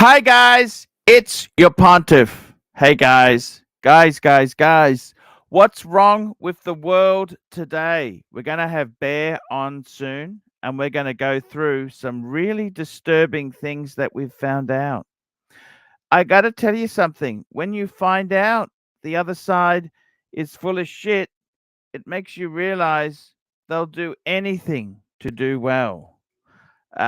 Hi guys, it's your pontiff. Hey guys. What's wrong with the world today? We're going to have Bear on soon and we're going to go through some really disturbing things that we've found out. I got to tell you something. When you find out the other side is full of shit, it makes you realize they'll do anything to do well. We've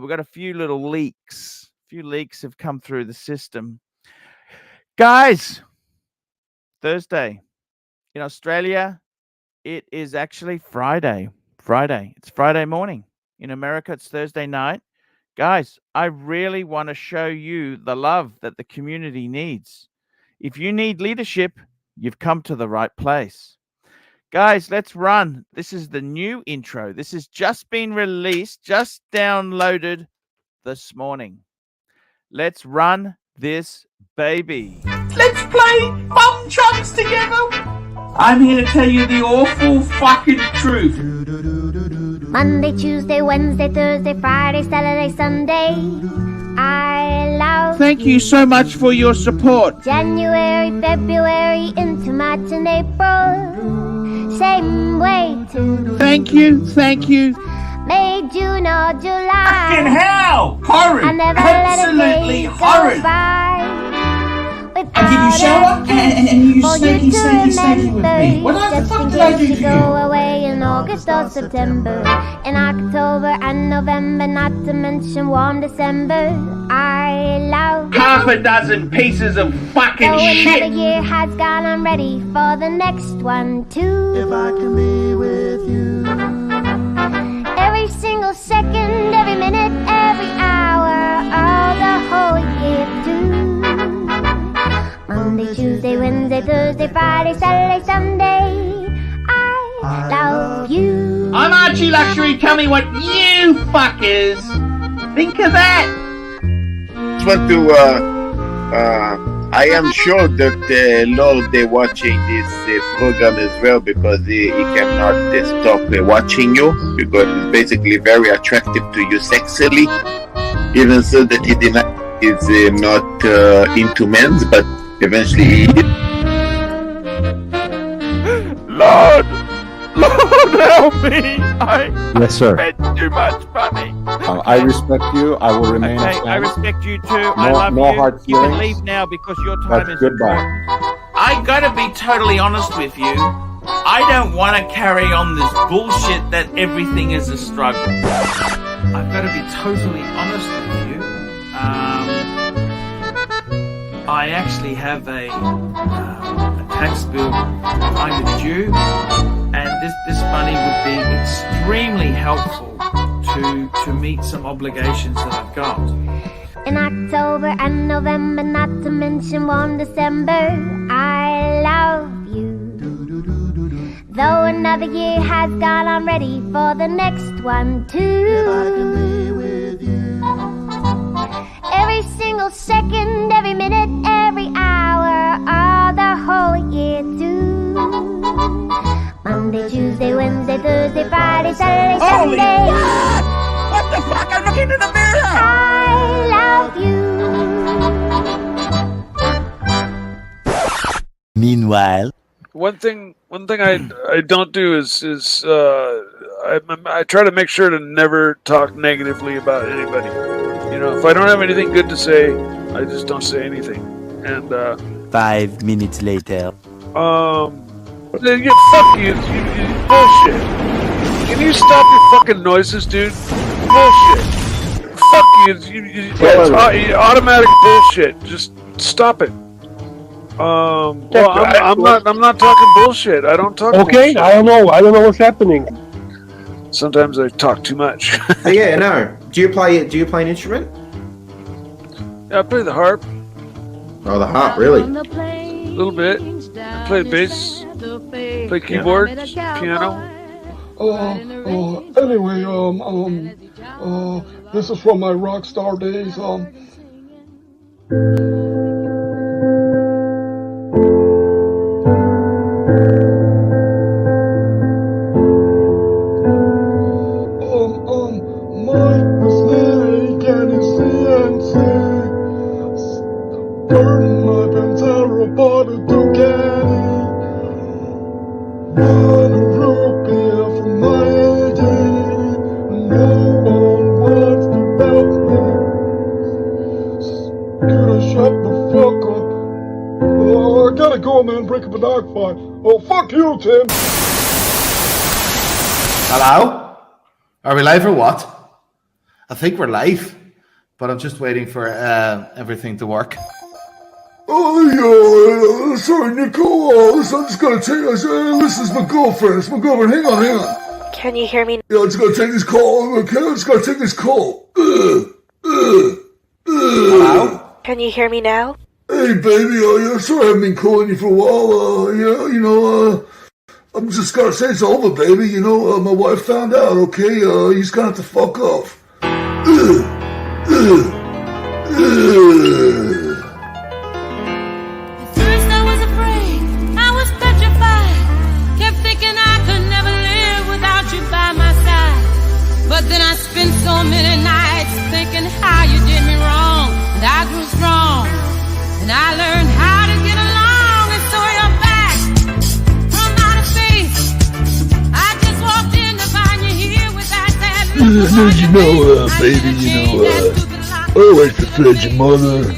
got a few little leaks. Few leaks have come through the system. Guys, Thursday. In Australia, it is actually Friday. It's Friday morning. In America, it's Thursday night. Guys, I really want to show you the love that the community needs. If you need leadership, you've come to the right place. Guys, let's run. This is the new intro. This has just been released, just downloaded this morning. Let's run this baby. Let's play Bum Chunks together. I'm here to tell you the awful fucking truth. Monday, Tuesday, Wednesday, Thursday, Friday, Saturday, Sunday. I love. Thank you so much for your support. January, February, into March and April. Same way too. Thank you. May, June or July. Fucking hell! Horrid! I never Absolutely let a day horrid! go by I give you shower and you snaky with me. What the fuck did I do to you? Go away in August or September, in October and November, not to mention warm December. I love half a dozen pieces of fucking so shit. Another year has gone, I'm ready for the next one too. If I can be with you. Every single second, every minute, every hour, all the whole year through. Monday, Tuesday, Wednesday, Thursday, Friday, Saturday, Sunday. I love you. I'm ArchieLuxury. Tell me what you fuckers think of that. Just want to I am sure that Lord they're watching this program as well, because he cannot stop watching you, because it's basically very attractive to you sexually, even so that he is not into men's, but eventually he is. Lord, help me. Yes, sir. spent too much money. I respect you. I will remain. Okay, I respect you too. I No- love no you. hard You can feelings. leave now because your time That's is goodbye. important. I gotta be totally honest with you. I don't want to carry on this bullshit that everything is a struggle. I've got to be totally honest with you. I actually have a tax bill kind of due, and this money would be extremely helpful to meet some obligations that I've got. In October and November, not to mention warm December, I love you. Though another year has gone, I'm ready for the next one too. Every single second, every minute, every hour, all the whole year too. Monday, Tuesday, Wednesday, Thursday, Friday, Saturday, Holy Sunday. What the fuck? I'm looking in the mirror! I love you. Meanwhile, One thing I don't do is I try to make sure to never talk negatively about anybody. You know, if I don't have anything good to say, I just don't say anything. And 5 minutes later. yeah, fuck you, bullshit. Can you stop your fucking noises, dude? Bullshit. Fuck you, it's automatic bullshit. Just stop it. Well, I'm not talking bullshit. I don't talk Okay, bullshit. I don't know what's happening. Sometimes I talk too much. Yeah, no. Do you play an instrument? Yeah, I play the harp Oh, the harp, really? a little bit. I play bass, play keyboards, piano. Anyway, this is from my rock star days. Mike the Snake and his CNC. break up a dog fight. Oh, fuck you, Tim. Hello? Are we live or what? I think we're live, but I'm just waiting for everything to work. Oh, yeah, sorry, Nicole. I'm just gonna take this. This is my girlfriend. It's my girlfriend. Hang on. Can you hear me? Yeah, I'm just gonna take this call. Okay, I'm just gonna take this call. Hello? Can you hear me now? Hey, baby. Yeah, sorry I haven't been calling you for a while. Yeah, you know, I'm just gonna say it's over, baby. You know, my wife found out. Okay, you just gonna have to fuck off. First I was afraid, I was petrified. Kept thinking I could never live without you by my side. But then I spent so many nights thinking how you did me wrong. And I grew strong, and I learned how to get along. And so you're back from outer space. I just walked in to find you here with that sad look. You know, baby, you know, always to feed your mother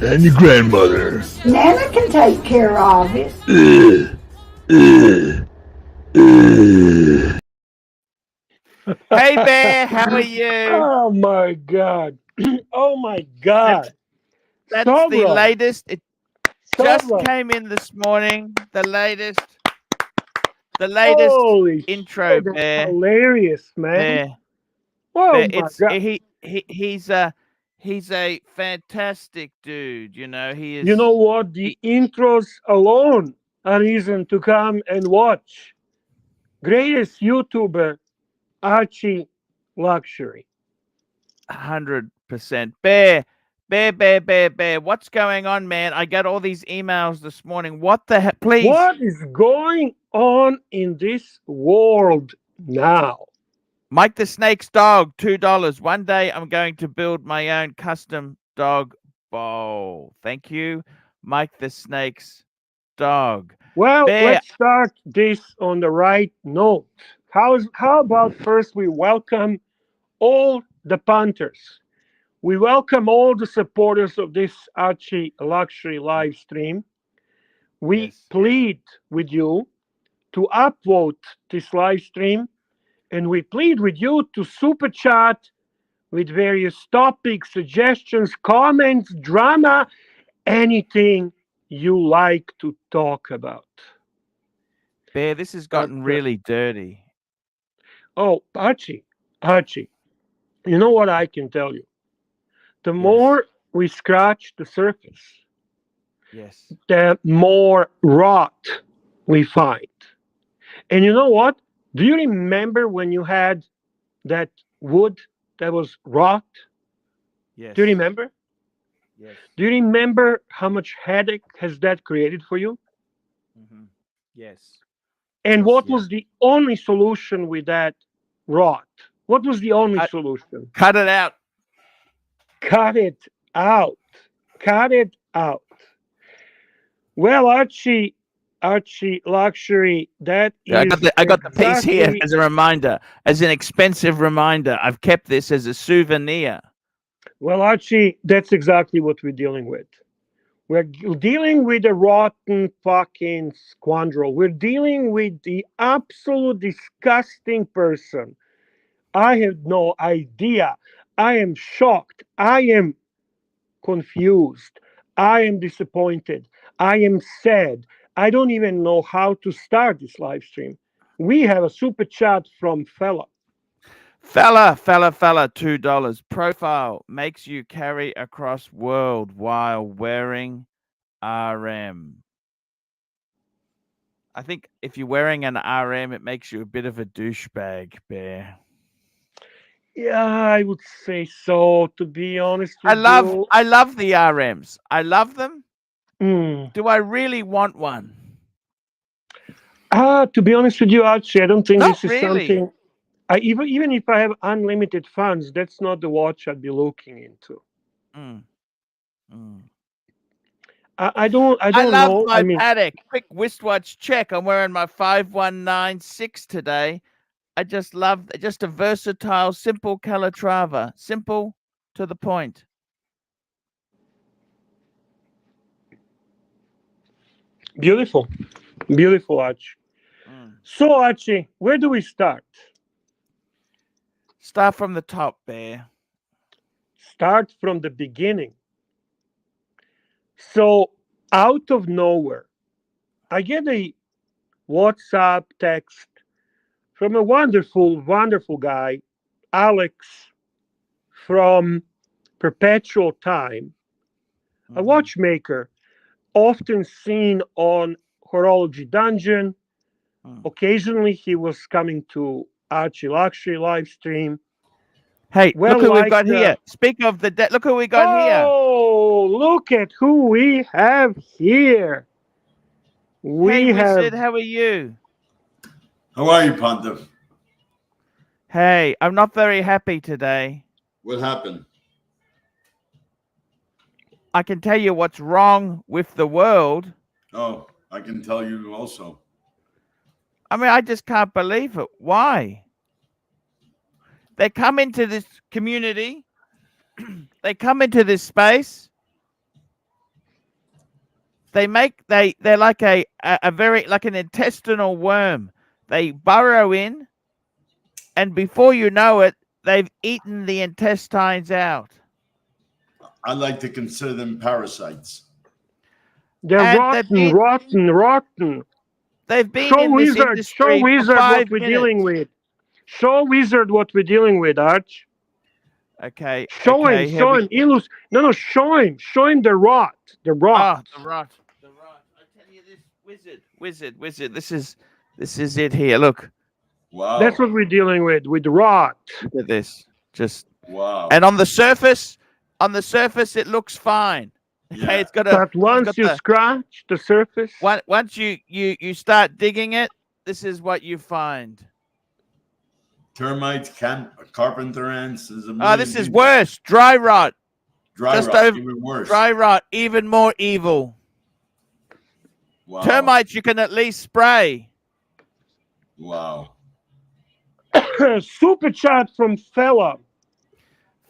and your grandmother. Nana can take care of it. Hey, Bear, how are you? Oh my God! Oh my God! That's the latest. It just came in this morning. The latest Holy intro, shit, that's Bear. hilarious, man. Bear. Oh Bear, my God! He's a fantastic dude. You know, he is. You know what? The intros alone are reason to come and watch. Greatest YouTuber, ArchieLuxury. 100%. Bear. What's going on, man? I got all these emails this morning. What the heck? Please. What is going on in this world now? Mike the Snake's dog, $2. One day I'm going to build my own custom dog bowl. Thank you, Mike the Snake's dog. Well, Bear. let's start this on the right note. How about first we welcome all the punters. We welcome all the supporters of this ArchieLuxury live stream. We plead with you to upvote this live stream, and we plead with you to super chat with various topics, suggestions, comments, drama, anything you like to talk about. Bear, this has gotten really dirty. Oh, Archie, you know what I can tell you? The more we scratch the surface, the more rot we find. And you know what? Do you remember when you had that wood that was rot? Yes. Do you remember? Yes. Do you remember how much headache has that created for you? Mm-hmm. Yes. And what was the only solution with that rot? What was the only solution? Cut it out. Cut it out. Cut it out. Well, ArchieLuxury, that is. I got the piece here as a reminder, as an expensive reminder. I've kept this as a souvenir. Well, Archie, that's exactly what we're dealing with. We're dealing with a rotten fucking scoundrel. We're dealing with the absolute disgusting person. I have no idea. I am shocked. I am confused. I am disappointed. I am sad. I don't even know how to start this live stream. We have a super chat from Fella. Fella, $2. Profile makes you carry across world while wearing RM. I think if you're wearing an RM, it makes you a bit of a douchebag, Bear. Yeah, I would say so, to be honest with you. I love the RMs. I love them. Mm. Do I really want one? To be honest with you, Archie, I don't think Not this is really. something. Even if I have unlimited funds, that's not the watch I'd be looking into. I don't I know. love my Patek. Quick wristwatch check. I'm wearing my 5196 today. I just love just a versatile, simple Calatrava. Simple to the point. Beautiful. Beautiful, Archie. So, Archie, where do we start? Start from the top, Bear. Start from the beginning. So, out of nowhere, I get a WhatsApp text from a wonderful, wonderful guy, Alex, from Perpetual Time, a watchmaker, often seen on Horology Dungeon. Occasionally, he was coming to ArchieLuxury live stream. Hey, Well, look who we've like got here. Speak of the dead. Look who we got here. Oh, look at who we have here. Hey, Wizard, how are you? How are you, Pontiff? Hey, I'm not very happy today. What happened? I can tell you what's wrong with the world. Oh, I can tell you also. I mean, I just can't believe it. Why? They come into this community. They come into this space. They're like a very, like an intestinal worm. They burrow in, and before you know it, they've eaten the intestines out. I like to consider them parasites. They're rotten. They've been in this industry show Wizard for 5 what we're minutes. dealing with. Show Wizard what we're dealing with, Arch. Okay. Show him. Show him the rot. The rot. Oh, the rot. I tell you this, Wizard. This is it here. Look. Wow. That's what we're dealing with rot. Look at this. Just wow. And on the surface, it looks fine. Yeah. Okay, it's got But once you scratch the surface, once you start digging it, this is what you find. Termites, carpenter ants. Oh, this is worse. Dry rot. Even worse. Dry rot, even more evil. Wow. Termites you can at least spray. Wow. Super chat from Fella,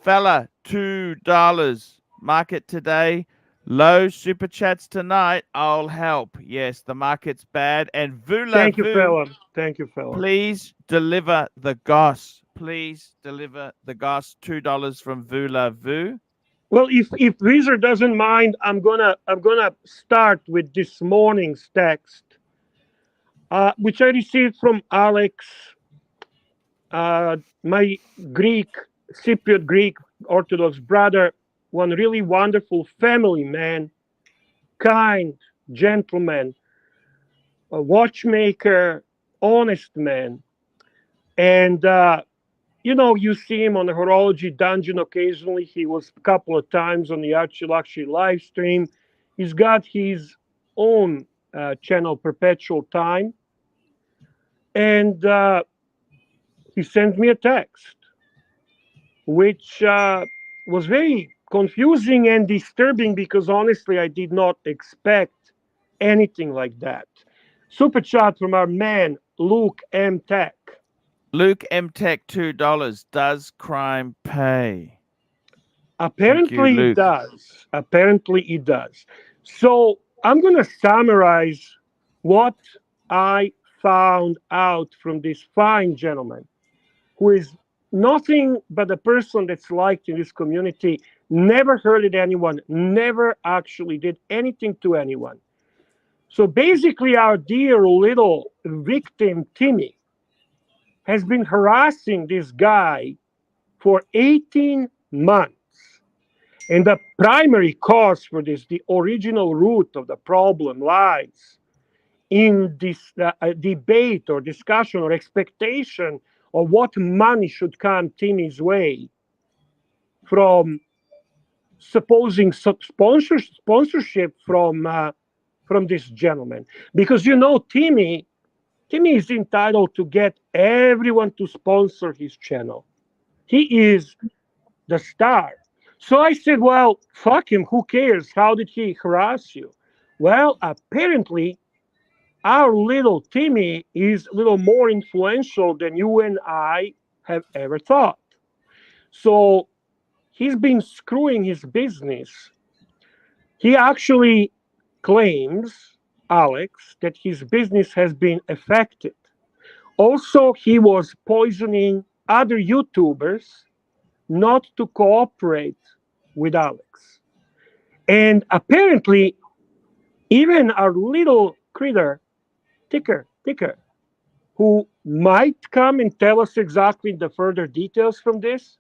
$2. Market today. Low super chats tonight. I'll help. Yes, the market's bad. And Vula. Thank you, fella. Please deliver the goss. $2 from Vula Vu. Well, if Wizard doesn't mind, I'm gonna start with this morning's text, which I received from Alex, my Cypriot Greek Orthodox brother, one really wonderful family man, kind gentleman, a watchmaker, honest man. And, you see him on the Horology Dungeon occasionally. He was a couple of times on the ArchieLuxury live stream. He's got his own channel, Perpetual Time. And he sent me a text, which was very confusing and disturbing because honestly, I did not expect anything like that. Super chat from our man, Luke M. Tech. Luke M. Tech, $2. Does crime pay? Apparently it does. So I'm going to summarize what I found out from this fine gentleman who is nothing but a person that's liked in this community, never hurted anyone, never actually did anything to anyone. So basically, our dear little victim, Timmy, has been harassing this guy for 18 months. And the primary cause for this, the original root of the problem, lies in this debate or discussion or expectation of what money should come Timmy's way from supposing sponsorship from this gentleman. Because Timmy is entitled to get everyone to sponsor his channel. He is the star. So I said, well, fuck him, who cares? How did he harass you? Well, apparently, our little Timmy is a little more influential than you and I have ever thought. So he's been screwing his business. He actually claims Alex that his business has been affected. Also, he was poisoning other YouTubers not to cooperate with Alex. And apparently, even our little critter, Ticker, who might come and tell us exactly the further details from this,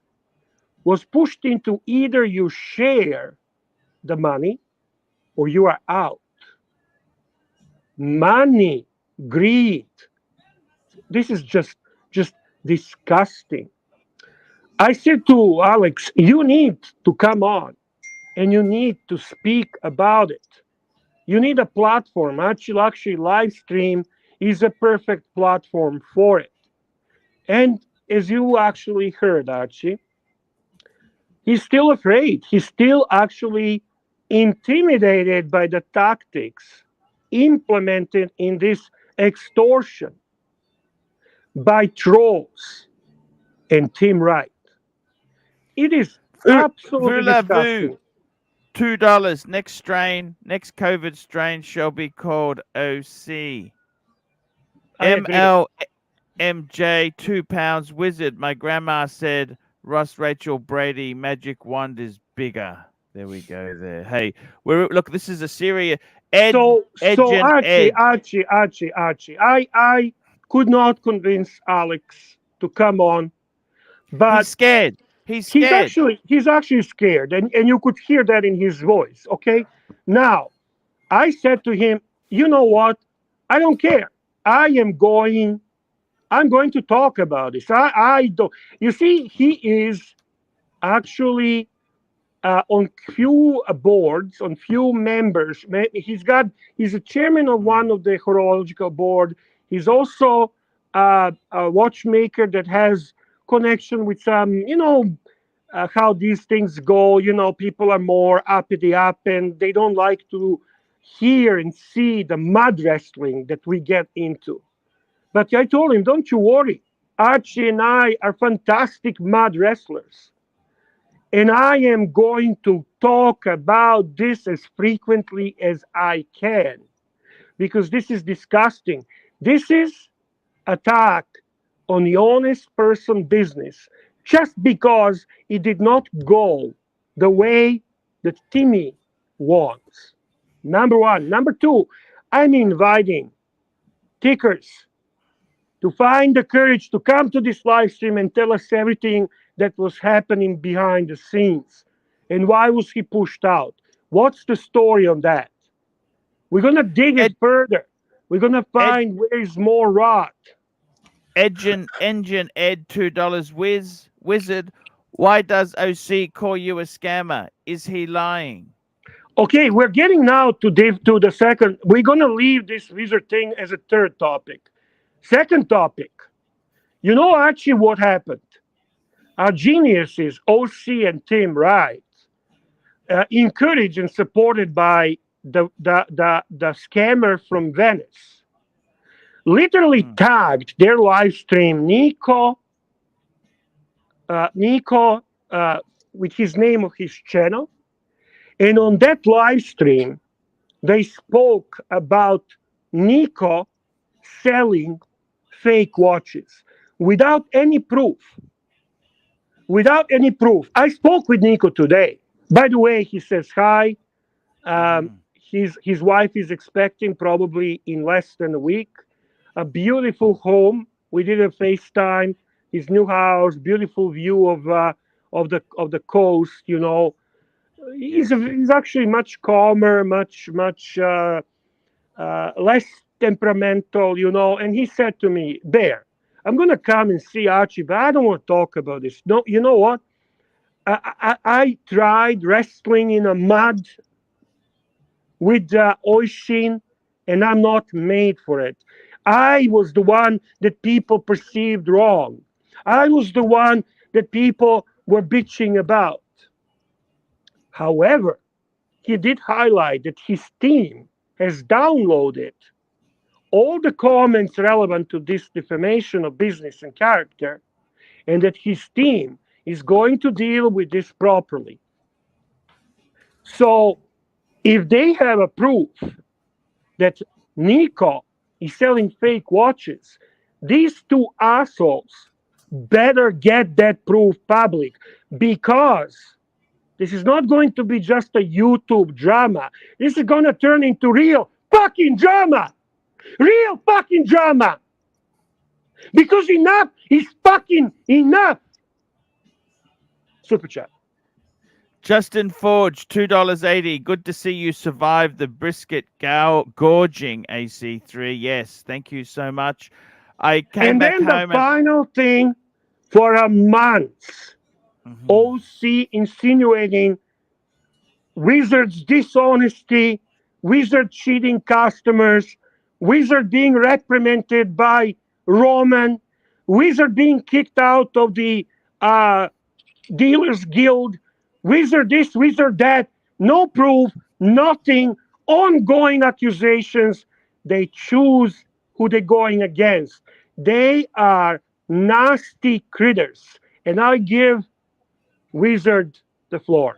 was pushed into either you share the money or you are out. Money, greed. This is just disgusting. I said to Alex, you need to come on and you need to speak about it. You need a platform. ArchieLuxury live stream is a perfect platform for it. And as you actually heard, Archie, he's still afraid. He's still actually intimidated by the tactics implemented in this extortion by trolls and Tim Wright. It is absolutely disgusting. $2. Next COVID strain shall be called OC. I agree. MLMJ, £2. Wizard. My grandma said Ross Rachel Brady magic wand is bigger. There we go. There. Hey, look. This is a serious. So Archie, I could not convince Alex to come on, but he's scared. He's scared. He's actually scared, and you could hear that in his voice. Okay, now I said to him, you know what? I don't care. I'm going to talk about this. I don't. You see, he is actually on few boards, on few members. He's a chairman of one of the horological board. He's also a watchmaker that has connection with some, how these things go. People are more uppity up and they don't like to hear and see the mud wrestling that we get into. But I told him, don't you worry. Archie and I are fantastic mud wrestlers. And I am going to talk about this as frequently as I can because this is disgusting. This is attack on the honest person business just because it did not go the way that Timmy wants. Number one. Number two, I'm inviting tickers to find the courage to come to this live stream and tell us everything that was happening behind the scenes. And why was he pushed out? What's the story on that? We're going to dig it further. We're going to find where's more rot. Engine Ed, $2. Wizard, why does OC call you a scammer? Is he lying? Okay, we're getting now to the second. We're going to leave this wizard thing as a third topic. Second topic. You know, Archie, what happened? Our geniuses, OC and Tim Wright, encouraged and supported by the scammer from Venice, literally tagged their live stream Nico with his name of his channel. And on that live stream, they spoke about Nico selling fake watches without any proof. I spoke with Nico today. By the way, he says hi. His wife is expecting probably in less than a week. A beautiful home. We did a FaceTime. His new house, beautiful view of the coast. You know, he's actually much calmer, much less temperamental. You know, and he said to me, "Bear, I'm going to come and see Archie, but I don't want to talk about this. No, you know what? I tried wrestling in the mud with Oishin, and I'm not made for it. I was the one that people perceived wrong. I was the one that people were bitching about." However, he did highlight that his team has downloaded all the comments relevant to this defamation of business and character, and that his team is going to deal with this properly. So if they have a proof that Nico is selling fake watches. These two assholes better get that proof public, because this is not going to be just a YouTube drama. This is going to turn into real fucking drama. Real fucking drama. Because enough is fucking enough. Super chat. Justin Forge, $2.80. Good to see you survive the brisket gorging, AC3. Yes, thank you so much. I came And back then home the final thing, for a month, OC insinuating Wizards dishonesty, Wizard cheating customers, Wizard being reprimanded by Roman, Wizard being kicked out of the Dealers Guild, Wizard this, Wizard that, no proof, nothing, ongoing accusations. They choose who they're going against. They are nasty critters. And I give Wizard the floor.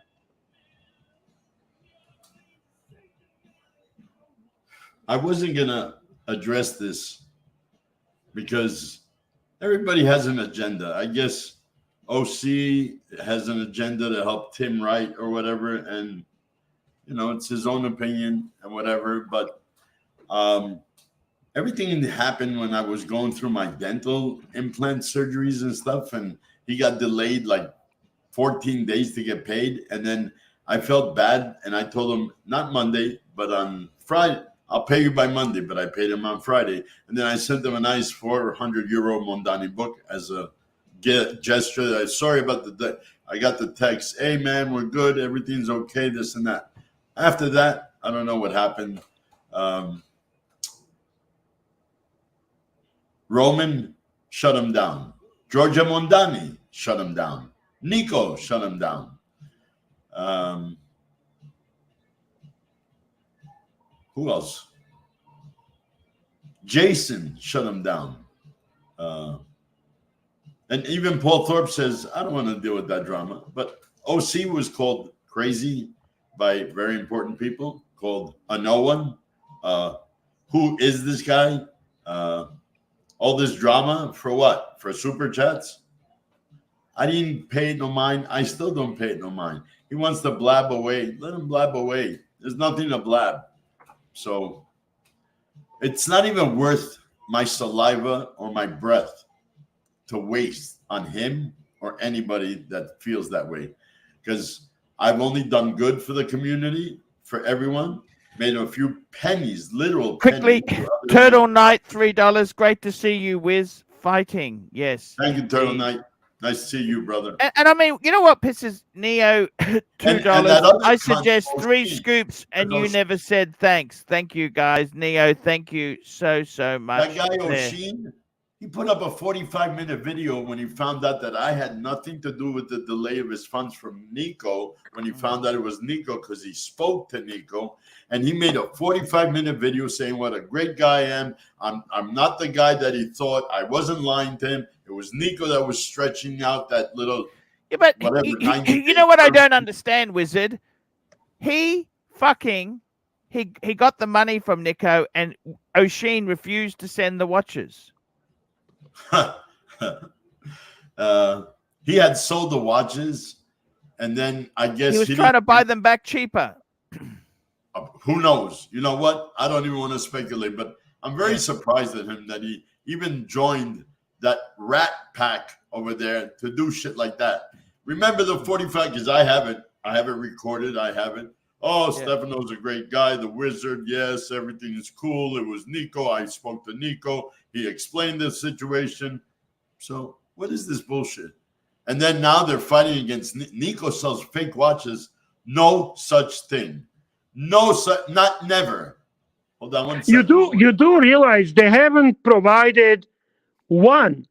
I wasn't going to address this because everybody has an agenda. I guess OC has an agenda to help Tim Wright or whatever, and it's his own opinion and whatever. But everything happened when I was going through my dental implant surgeries and stuff, and he got delayed like 14 days to get paid, and then I felt bad, and I told him not Monday, but on Friday. I'll pay you by Monday, but I paid him on Friday, and then I sent him a nice 400 euro Mondani book as a gesture. Sorry about I got the text. Hey man, we're good. Everything's okay. This and that. After that, I don't know what happened. Roman shut him down. Giorgia Mondani shut him down. Nico shut him down. Who else? Jason shut him down. And even Paul Thorpe says, I don't want to deal with that drama. But OC was called crazy by very important people, called a no one. Who is this guy? All this drama for what? For super chats? I didn't pay it no mind. I still don't pay it no mind. He wants to blab away. Let him blab away. There's nothing to blab. So it's not even worth my saliva or my breath to waste on him or anybody that feels that way. Because I've only done good for the community, for everyone. Made a few pennies, literal quickly. pennies. Turtle Knight, $3. Great to see you, Wiz. Fighting. Yes. Thank you, Turtle Knight. Nice to see you, brother. And I mean, you know what pisses Neo $2? I suggest 3 scoops, and you never said thanks. Thank you, guys. Neo, thank you so much. That guy Oshin, he put up a 45-minute video when he found out that I had nothing to do with the delay of his funds from Nico, when he found out it was Nico because he spoke to Nico. And he made a 45-minute video saying what a great guy I am. I'm not the guy that he thought. I wasn't lying to him. It was Nico that was stretching out that little. Yeah, but you know what I don't understand, Wizard? He got the money from Nico, and Oshin refused to send the watches. He had sold the watches, and then I guess he was trying to buy them back cheaper. Who knows? You know what? I don't even want to speculate, but I'm very surprised at him that he even joined that rat pack over there to do shit like that. Remember the 45, because I have it recorded. I have it. Oh, yeah. Stefano's a great guy. The Wizard, yes, everything is cool. It was Nico. I spoke to Nico. He explained the situation. So what is this bullshit? And then now they're fighting against Nico sells fake watches. No such thing. No, not never. Hold on one second. You do realize they haven't provided one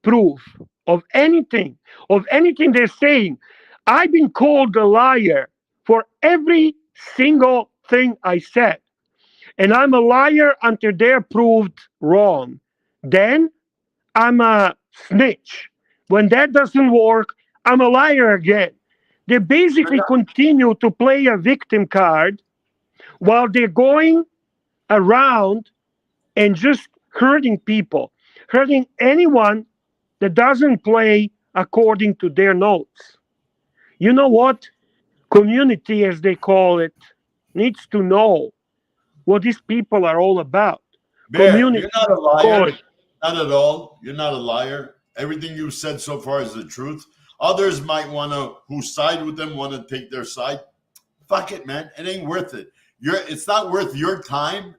proof of anything they're saying. I've been called a liar for every single thing I said. And I'm a liar until they're proved wrong. Then I'm a snitch. When that doesn't work, I'm a liar again. They basically continue to play a victim card while they're going around and just hurting people, hurting anyone that doesn't play according to their notes. You know what? Community, as they call it, needs to know what these people are all about. Bear, Community, you're not a liar. call it. Not at all. You're not a liar. Everything you've said so far is the truth. Others might want to, who side with them, want to take their side. Fuck it, man. It ain't worth it. It's not worth your time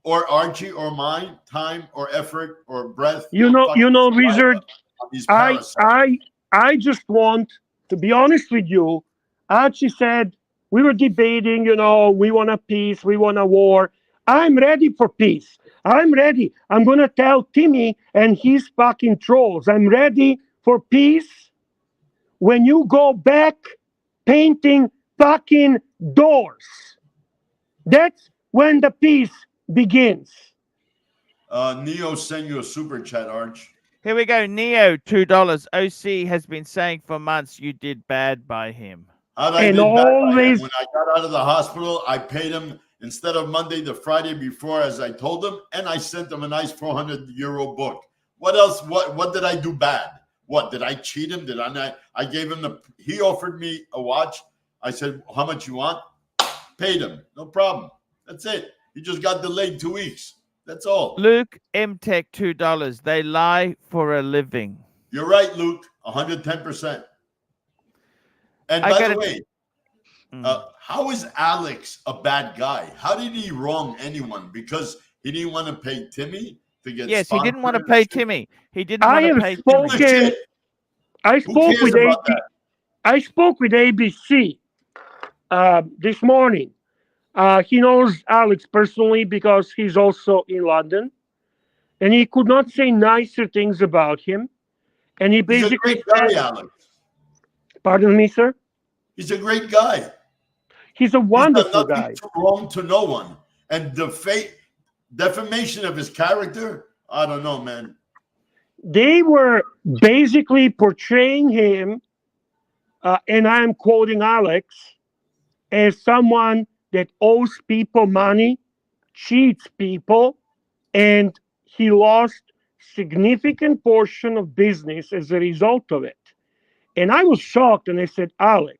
or Archie or mine time or effort or breath. You know, Wizard, I just want to be honest with you. Archie said, we were debating, we want a peace, we want a war. I'm ready for peace. I'm ready. I'm going to tell Timmy and his fucking trolls, I'm ready for peace when you go back painting fucking doors. That's when the peace begins. Neo sent you a super chat, Arch. Here we go. Neo, $2. OC has been saying for months you did bad by him. How'd I do that? When I got out of the hospital, I paid him instead of Monday the Friday before, as I told him, and I sent him a nice 400 euro book. What else? What did I do bad? What, did I cheat him? Did I not? I gave him he offered me a watch. I said, how much you want? Paid him. No problem. That's it. He just got delayed 2 weeks. That's all. Luke M Tech, $2. They lie for a living. You're right, Luke. 110%. And by the way, how is Alex a bad guy? How did he wrong anyone? Because he didn't want to pay Timmy to get. Yes, he didn't want to pay Timmy. He didn't want to pay Timmy. I spoke with ABC this morning. He knows Alex personally because he's also in London, and he could not say nicer things about him. And he basically he's a great guy, Alex. Pardon me, sir? He's a great guy. He's a wonderful guy. He's done nothing wrong to no one. And the defamation of his character, I don't know, man. They were basically portraying him, and I'm quoting Alex, as someone that owes people money, cheats people, and he lost significant portion of business as a result of it. And I was shocked, and I said, Alex,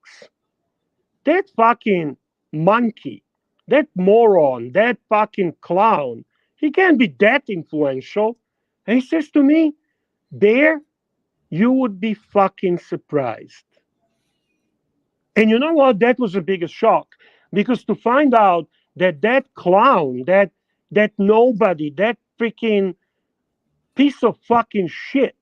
that fucking monkey, that moron, that fucking clown, he can't be that influential. And he says to me, Bear, you would be fucking surprised. And you know what? That was the biggest shock. Because to find out that that clown, that nobody, that freaking piece of fucking shit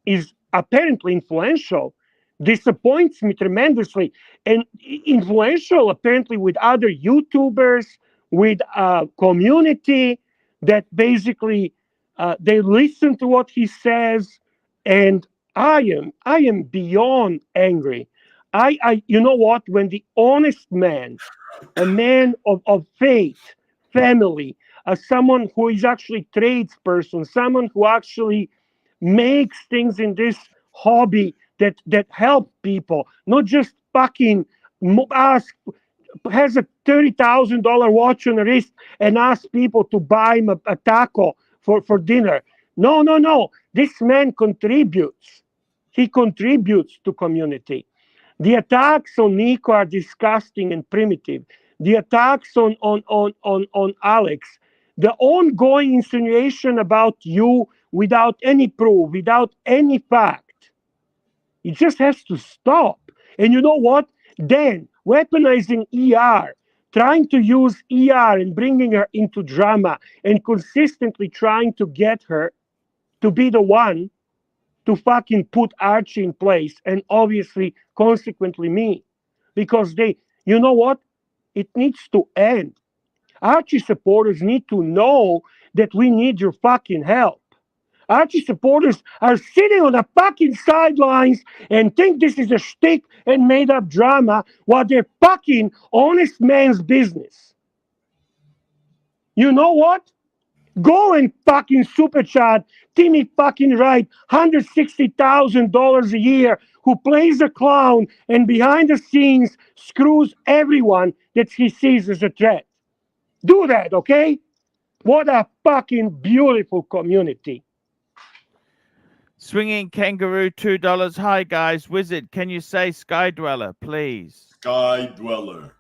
is apparently influential disappoints me tremendously. And influential apparently with other YouTubers, with a community that basically they listen to what he says. And I am beyond angry. I you know what? When the honest man, a man of faith, family, someone who is actually tradesperson, someone who actually makes things in this hobby that help people, not just fucking ask, has a $30,000 watch on the wrist and ask people to buy him a taco for dinner. No. This man contributes. He contributes to community. The attacks on Nico are disgusting and primitive. The attacks on Alex, the ongoing insinuation about you without any proof, without any fact, it just has to stop. And you know what? Then weaponizing ER, trying to use ER and bringing her into drama and consistently trying to get her to be the one to fucking put Archie in place, and obviously, consequently, me. Because you know what? It needs to end. Archie supporters need to know that we need your fucking help. Archie supporters are sitting on the fucking sidelines and think this is a shtick and made up drama while they're fucking honest man's business. You know what? Go and fucking super chat Timmy fucking Wright, $160,000 a year, who plays a clown and behind the scenes screws everyone that he sees as a threat. Do that, okay? What a fucking beautiful community. Swinging Kangaroo, $2. Hi, guys. Wizard, can you say Sky Dweller, please? Sky Dweller.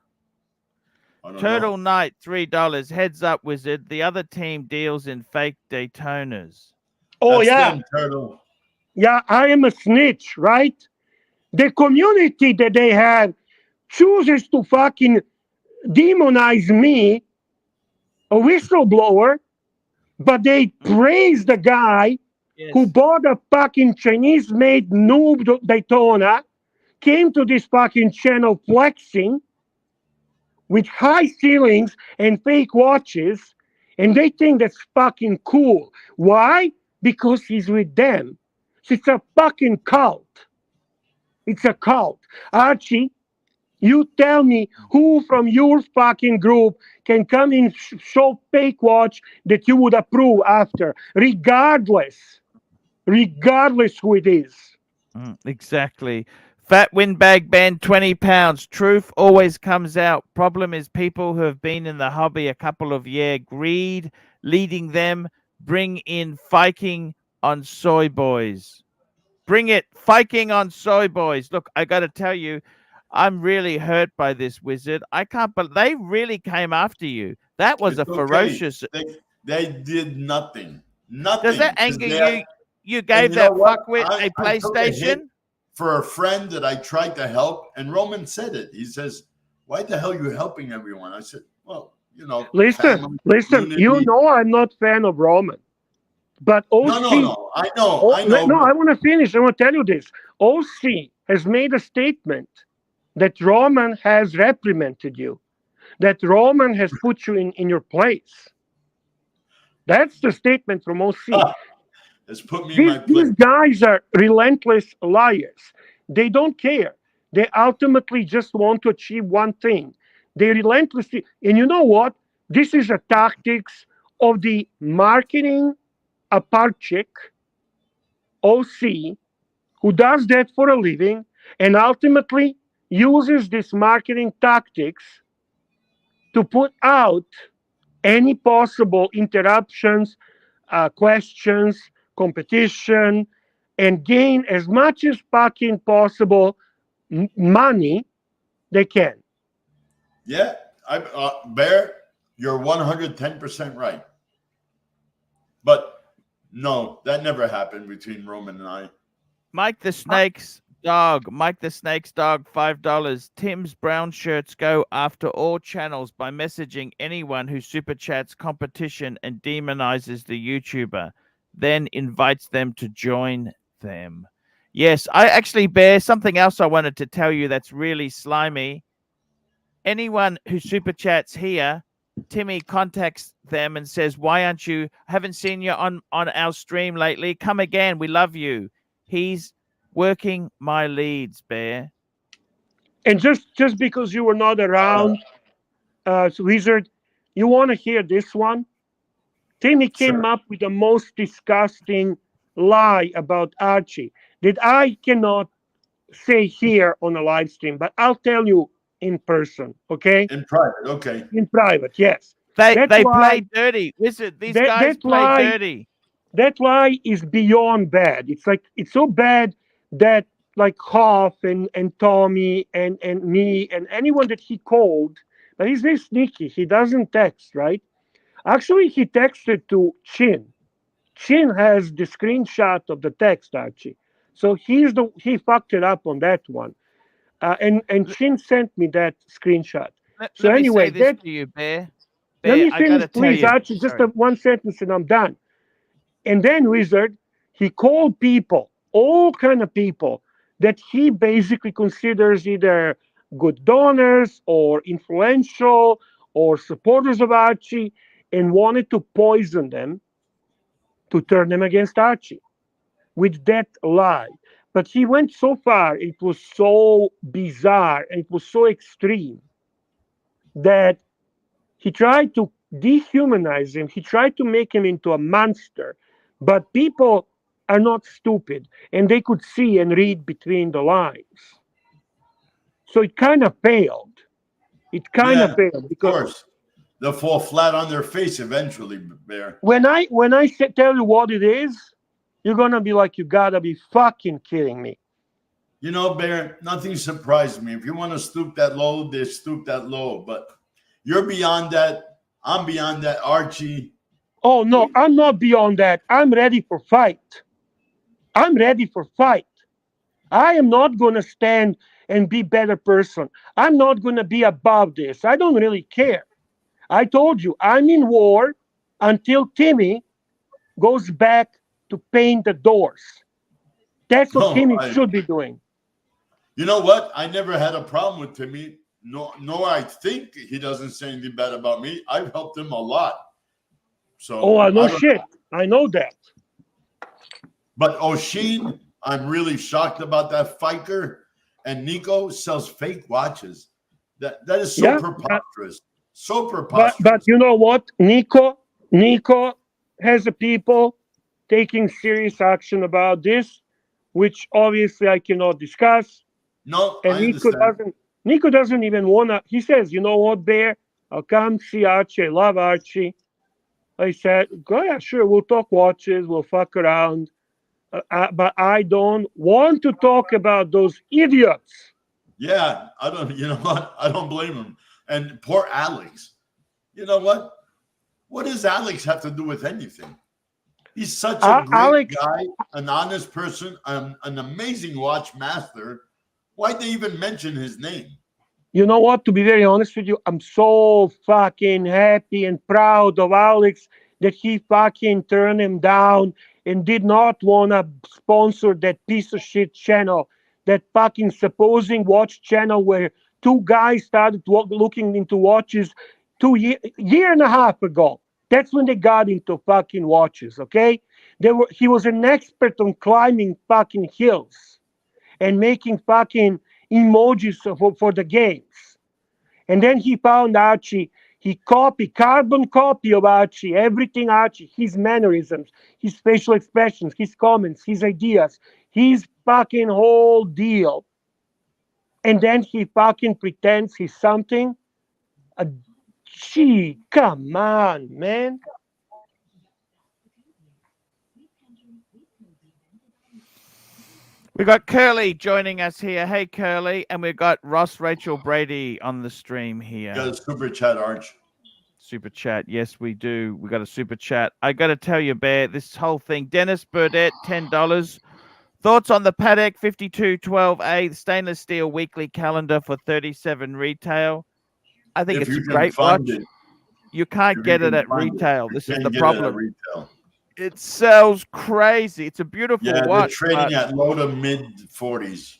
I don't Turtle know. Knight, $3. Heads up, Wizard. The other team deals in fake Daytonas. Oh, That's yeah. them, Turtle. Yeah, I am a snitch, right? The community that they have chooses to fucking demonize me, a whistleblower, but they praise the guy who bought a fucking Chinese-made noob Daytona, came to this fucking channel flexing with high ceilings and fake watches, and they think that's fucking cool. Why? Because he's with them. So it's a fucking cult. It's a cult. Archie, you tell me who from your fucking group can come in show fake watch that you would approve after, regardless who it is. Exactly. Fat windbag band, £20. Truth always comes out. Problem is people who have been in the hobby a couple of years, greed leading them, bring in fiking on soy boys. Bring it, fiking on soy boys. Look, I got to tell you, I'm really hurt by this, Wizard. I can't, but they really came after you. That was It's a ferocious. They did nothing. Nothing. Does that 'Cause anger they you? had- You and gave you know that what? fuckwit a I took a hit PlayStation? for a friend that I tried to help, and Roman said it. He says, "Why the hell are you helping everyone?" I said, "Well, you know, Listen, family, you unity." know I'm not fan of Roman. But OC, No. I know. No, I want to finish. I want to tell you this. OC has made a statement that Roman has reprimanded you, that Roman has put you in your place. That's the statement from OC. Has put me in my place. These guys are relentless liars. They don't care. They ultimately just want to achieve one thing. They relentlessly, and you know what? This is a tactics of the marketing apartchick OC who does that for a living and ultimately uses these marketing tactics to put out any possible interruptions, questions, competition, and gain as much as fucking possible money they can. Yeah, Bear, you're 110% right. But no, that never happened between Roman and I. Mike the Snake's dog, $5. Tim's brown shirts go after all channels by messaging anyone who super chats competition and demonizes the YouTuber, then invites them to join them. Yes, I actually, Bear, something else I wanted to tell you that's really slimy. Anyone who super chats here, Timmy contacts them and says, "Why aren't you? Haven't seen you on our stream lately. Come again. We love you." He's working my leads, Bear. And just because you were not around, Wizard, you want to hear this one? Timmy came up with the most disgusting lie about Archie that I cannot say here on a live stream, but I'll tell you in person, okay? In private, okay. In private, yes. They play dirty. Listen, these guys play dirty. That lie is beyond bad. It's so bad that like Hoff and Tommy and me and anyone that he called, but he's very sneaky. He doesn't text, right? Actually, he texted to Chin. Chin has the screenshot of the text, Archie. So he fucked it up on that one. And Chin sent me that screenshot. Let me say this to you, Bear. Let me I finish, gotta tell please, you. Archie. Just Sorry. one sentence and I'm done. And then Wizard, he called people, all kind of people that he basically considers either good donors or influential or supporters of Archie, and wanted to poison them to turn them against Archie with that lie. But he went so far, it was so bizarre, and it was so extreme that he tried to dehumanize him. He tried to make him into a monster. But people are not stupid, and they could see and read between the lines. So it kind of failed. It kind of failed because they'll fall flat on their face eventually, Bear. When I tell you what it is, you're gonna be like, you gotta be fucking kidding me. You know, Bear, nothing surprised me. If you want to stoop that low, they stoop that low. But you're beyond that. I'm beyond that, Archie. Oh no, I'm not beyond that. I'm ready for fight. I'm ready for fight. I am not gonna stand and be better person. I'm not gonna be above this. I don't really care. I told you, I'm in war until Timmy goes back to paint the doors. That's what Timmy should be doing. You know what? I never had a problem with Timmy. Nor I think he doesn't say anything bad about me. I've helped him a lot. So I know that. But O'Sheen, I'm really shocked about that Fiker. And Nico sells fake watches. That is so preposterous. So preposterous. But you know what? Nico has the people taking serious action about this, which obviously I cannot discuss. No, and Nico doesn't even wanna. He says, you know what, Bear? I'll come see Archie. I love Archie. I said, go yeah, sure, we'll talk watches, we'll fuck around. But I don't want to talk about those idiots. Yeah, I don't. You know what? I don't blame him. And poor Alex. You know what? What does Alex have to do with anything? He's such a great guy, an honest person, an amazing watch master. Why'd they even mention his name? You know what? To be very honest with you, I'm so fucking happy and proud of Alex that he fucking turned him down and did not want to sponsor that piece of shit channel, that fucking supposing watch channel where two guys started looking into watches year and a half ago. That's when they got into fucking watches, okay? He was an expert on climbing fucking hills and making fucking emojis for the games. And then he found Archie. He carbon copy of Archie, everything Archie, his mannerisms, his facial expressions, his comments, his ideas, his fucking whole deal. And then he fucking pretends he's something. Gee, come on, man. We got Curly joining us here. Hey, Curly. And we've got Ross Rachel Brady on the stream here. You got a super chat, Arch. Super chat. Yes, we do. We got a super chat. I got to tell you, Bear, this whole thing. Dennis Burdett, $10. Thoughts on the Patek 5212A stainless steel weekly calendar for $37 retail? I think it's a great watch. You can't get it at retail. This is the problem. It sells crazy. It's a beautiful watch. They're trading at low to mid 40s.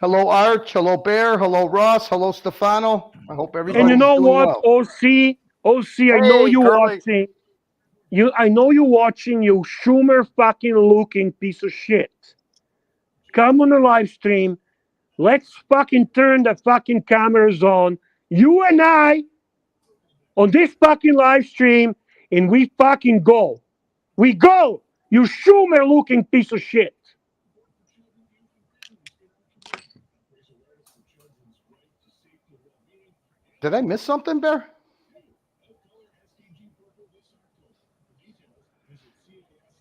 Hello, Arch. Hello, Bear. Hello, Ross. Hello, Stefano. I hope everybody. And you know what, well. OC, I know you watching. I know you watching. You Schumer fucking looking piece of shit. Come on the live stream. Let's fucking turn the fucking cameras on. You and I on this fucking live stream, and we fucking go. We go, you Schumer-looking piece of shit. Did I miss something, Bear?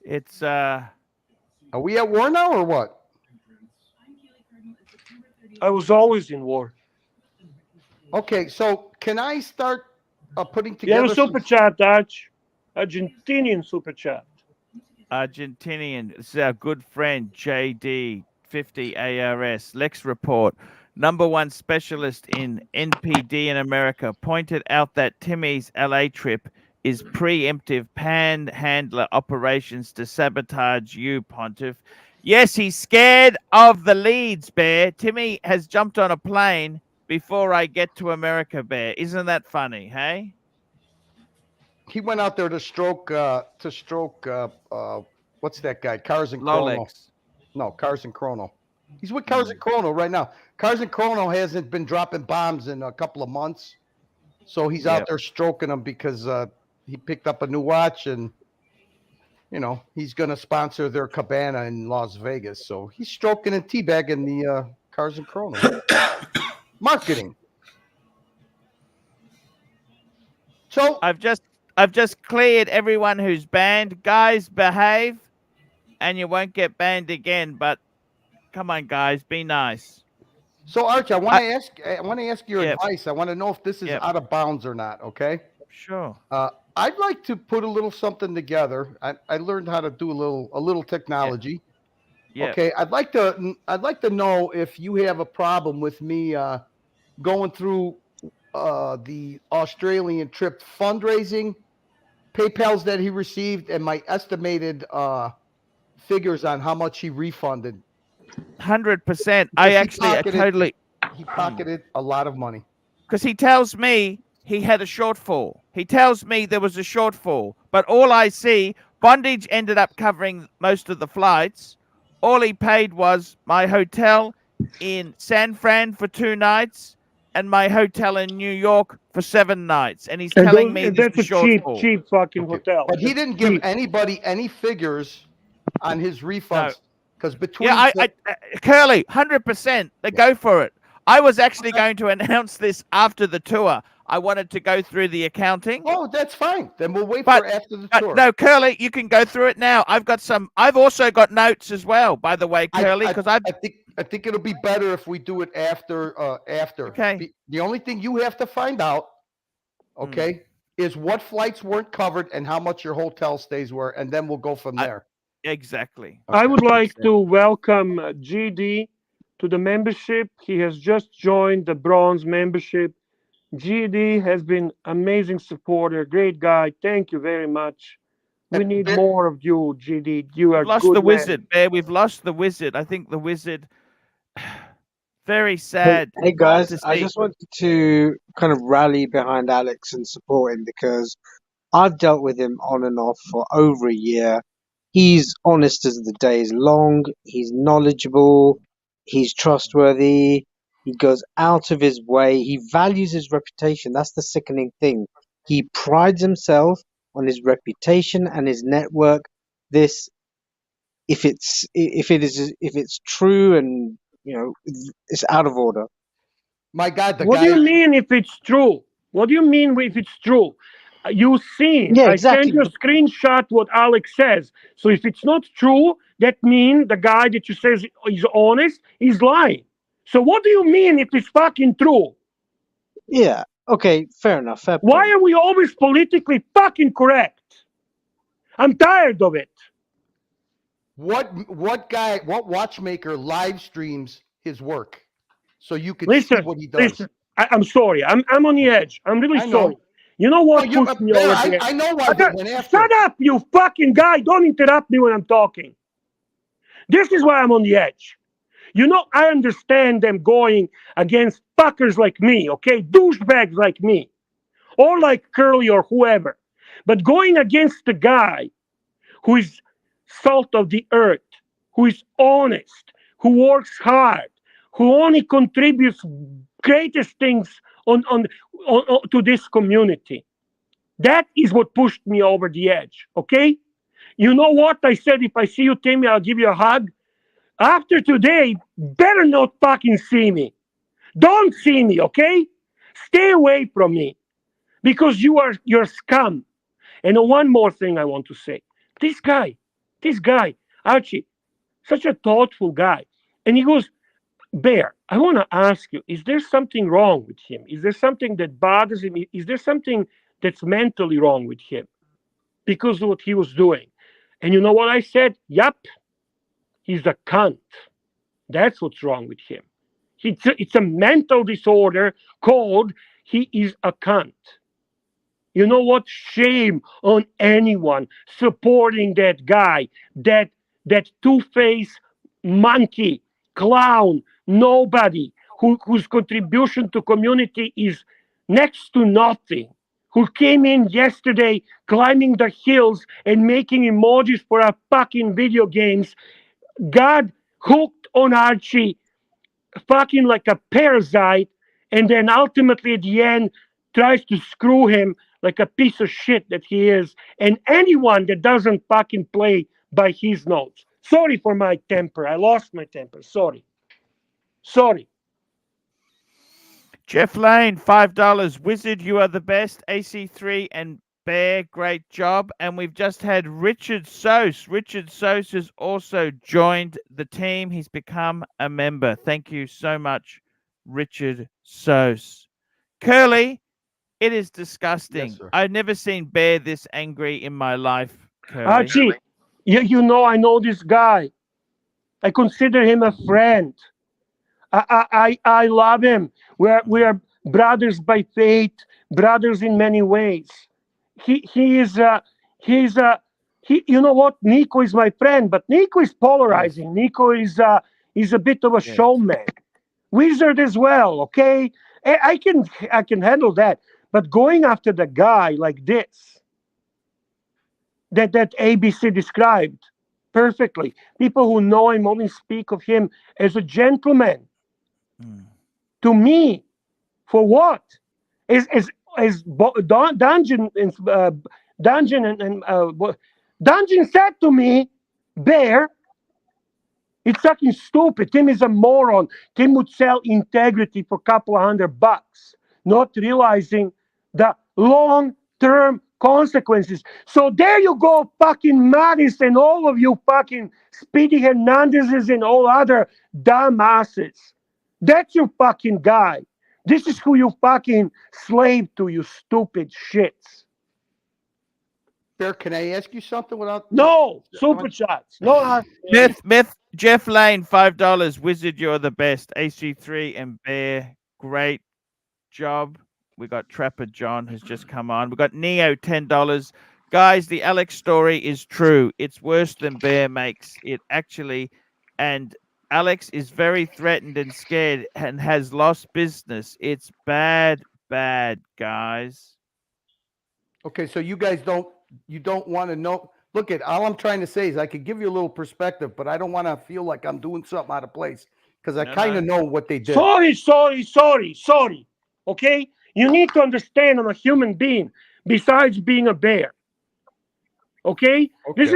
It's Are we at war now or what? I was always in war. Okay, so can I start putting together? You have a super chat, Arch. Argentinian super chat. Argentinian. This is our good friend JD 50 ARS. Lex Report, #1 specialist in NPD in America, pointed out that Timmy's LA trip is preemptive panhandler operations to sabotage you, Pontiff. Yes, he's scared of the leads, Bear. Timmy has jumped on a plane before I get to America, Bear. Isn't that funny, hey? He went out there to stroke what's that guy? Cars and Chrono. Lolex. No, Cars and Chrono. He's with Cars and Chrono right now. Cars and Chrono hasn't been dropping bombs in a couple of months. So he's out there stroking them because he picked up a new watch and, you know, he's going to sponsor their cabana in Las Vegas. So he's stroking and teabagging the Cars and Chrono. Marketing. So I've just cleared everyone who's banned. Guys, behave, and you won't get banned again. But come on, guys, be nice. So Archie, I want to ask your Yep. advice. I want to know if this is Yep. out of bounds or not. Okay. Sure. I'd like to put a little something together. I learned how to do a little technology. Yep. Okay. I'd like to know if you have a problem with me going through the Australian trip fundraising, PayPal's that he received, and my estimated figures on how much he refunded. 100%. I actually totally. He pocketed a lot of money. Because he tells me he had a shortfall. He tells me there was a shortfall. But all I see, Bondage ended up covering most of the flights. All he paid was my hotel in San Fran for 2 nights and my hotel in New York for 7 nights. And he's telling me that's a a shortfall. cheap fucking hotel. But he didn't give anybody any figures on his refunds. Because between Curly, 100%. They go for it. I was actually going to announce this after the tour. I wanted to go through the accounting. Oh, that's fine. Then we'll wait for after the tour. No, Curly, you can go through it now. I've also got notes as well, by the way, Curly, because I think it'll be better if we do it after. Okay. The only thing you have to find out, okay, is what flights weren't covered and how much your hotel stays were, and then we'll go from there. Exactly. I would like to welcome GD to the membership. He has just joined the bronze membership. GD has been amazing supporter, great guy. Thank you very much. We need more of you, GD. You are lost good the man. wizard, Bear. We've lost the wizard. I think the wizard. Very sad. Hey guys, I just wanted to kind of rally behind Alex and support him because I've dealt with him on and off for over a year. He's honest as the day is long. He's knowledgeable. He's trustworthy. He goes out of his way. He values his reputation. That's the sickening thing. He prides himself on his reputation and his network. This, if it's true and it's out of order. My God, What do you mean if it's true? What do you mean if it's true? You seen? Yeah, I exactly. sent you a screenshot what Alex says. So if it's not true, that means the guy that you says is honest is lying. So what do you mean if it's fucking true? Yeah. Okay. Fair enough. Fair Why point. are we always politically fucking correct? I'm tired of it. What watchmaker live streams his work so you can Listen, see what he does? Listen, I'm sorry. I'm on the edge. I'm really I know. sorry. You know what No, pushed me over the edge? I know why they went after. Shut up, you fucking guy. Don't interrupt me when I'm talking. This is why I'm on the edge. You know, I understand them going against fuckers like me, okay? Douchebags like me. Or like Curly or whoever. But going against the guy who is salt of the earth, who is honest, who works hard, who only contributes greatest things on to this community. That is what pushed me over the edge, okay? You know what? I said, if I see you, Timmy, I'll give you a hug. After today, better not fucking see me. Don't see me, okay? Stay away from me because you're scum. And one more thing I want to say. This guy, Archie, such a thoughtful guy. And he goes, Bear, I want to ask you, is there something wrong with him? Is there something that bothers him? Is there something that's mentally wrong with him because of what he was doing? And you know what I said? Yup, he's a cunt. That's what's wrong with him. It's a mental disorder called he is a cunt. You know what? Shame on anyone supporting that guy, that two-faced monkey, clown, nobody, whose contribution to community is next to nothing, who came in yesterday climbing the hills and making emojis for our fucking video games, got hooked on Archie fucking like a parasite, and then ultimately at the end tries to screw him like a piece of shit that he is, and anyone that doesn't fucking play by his notes. Sorry for my temper. I lost my temper. Sorry. Jeff Lane, $5. Wizard, you are the best. AC3 and Bear, great job. And we've just had Richard Sose. Richard Sose has also joined the team. He's become a member. Thank you so much, Richard Sose. Curly, it is disgusting. Yes, sir. I've never seen Bear this angry in my life, Curly. Archie, you know I know this guy. I consider him a friend. I love him. We are brothers by faith, brothers in many ways. He you know what? Nico is my friend, but Nico is polarizing. Nico is a bit of a showman. Wizard as well, okay? I can handle that. But going after the guy like this, that ABC described perfectly. People who know him only speak of him as a gentleman. To me, for what? Dungeon said to me, Bear, it's fucking stupid. Tim is a moron. Tim would sell integrity for a couple of $100, not realizing the long-term consequences. So there you go, fucking Mattis and all of you fucking Speedy Hernandezes and all other dumbasses. That's your fucking guy. This is who you fucking slave to, you stupid shits. Bear, can I ask you something without... No, super chats. No, Myth, Jeff Lane, $5. Wizard, you're the best. AC3 and Bear, great job. We got Trapper John has just come on. We got Neo, $10. Guys, the Alex story is true. It's worse than Bear makes it actually. And Alex is very threatened and scared and has lost business. It's bad, guys. Okay, so you guys don't want to know. Look, all I'm trying to say is I could give you a little perspective, but I don't want to feel like I'm doing something out of place because I kind of know what they did. Sorry. Okay? You need to understand I'm a human being besides being a bear. Okay? This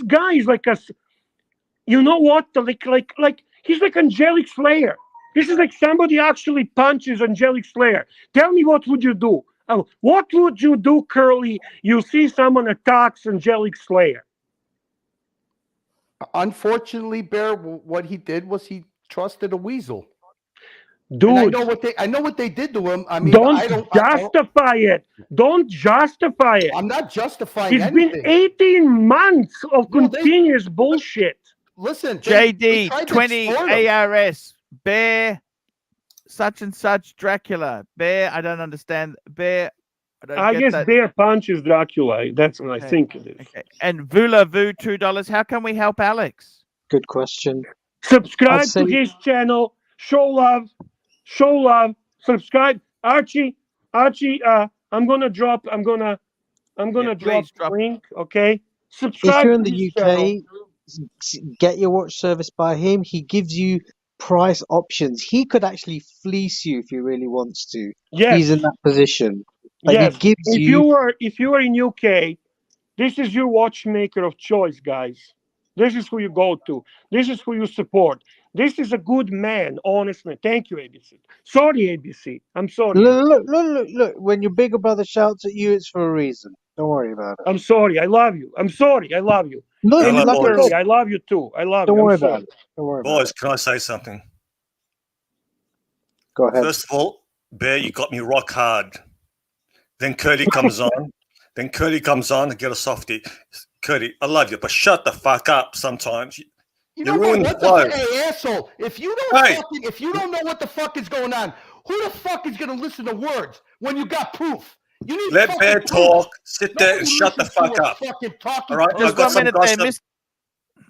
guy is like a, you know what? Like he's like Angelic Slayer. This is like somebody actually punches Angelic Slayer. Tell me, what would you do? What would you do, Curly? You see someone attacks Angelic Slayer. Unfortunately, Bear, what he did was he trusted a weasel. Dude, and I know what they did to him. I mean, don't justify it. Don't justify it. I'm not justifying It's anything. been 18 months of continuous bullshit. Listen, JD 20 ARS Bear such and such Dracula Bear. I don't understand Bear. I guess that. Bear punches Dracula. That's what I think it is. Okay. And Vula Vu $2. How can we help Alex? Good question. Subscribe to his channel. Show love. Subscribe, Archie. I'm gonna drop the link. Okay. Subscribe. If you're in the UK, get your watch service by him. He gives you price options. He could actually fleece you if he really wants to. Yes. He's in that position. But yes. He gives if you are in UK, this is your watchmaker of choice, guys. This is who you go to. This is who you support. This is a good man, honestly. Thank you, ABC. Sorry, ABC. I'm sorry. Look. When your bigger brother shouts at you, it's for a reason. Don't worry about it. I'm sorry. I love you. I'm sorry. I love you. No, I love you too. I love you. Don't worry about it. Don't worry Boys, can I say something? Go ahead. First of all, Bear, you got me rock hard. Then Curly comes on. To get a softie. Curly, I love you, but shut the fuck up sometimes. You know what? Hey, asshole! If you don't know what the fuck is going on, who the fuck is gonna listen to words when you got proof? You need let Bear talk. Sit there and shut the fuck up. All right, I got some gossip.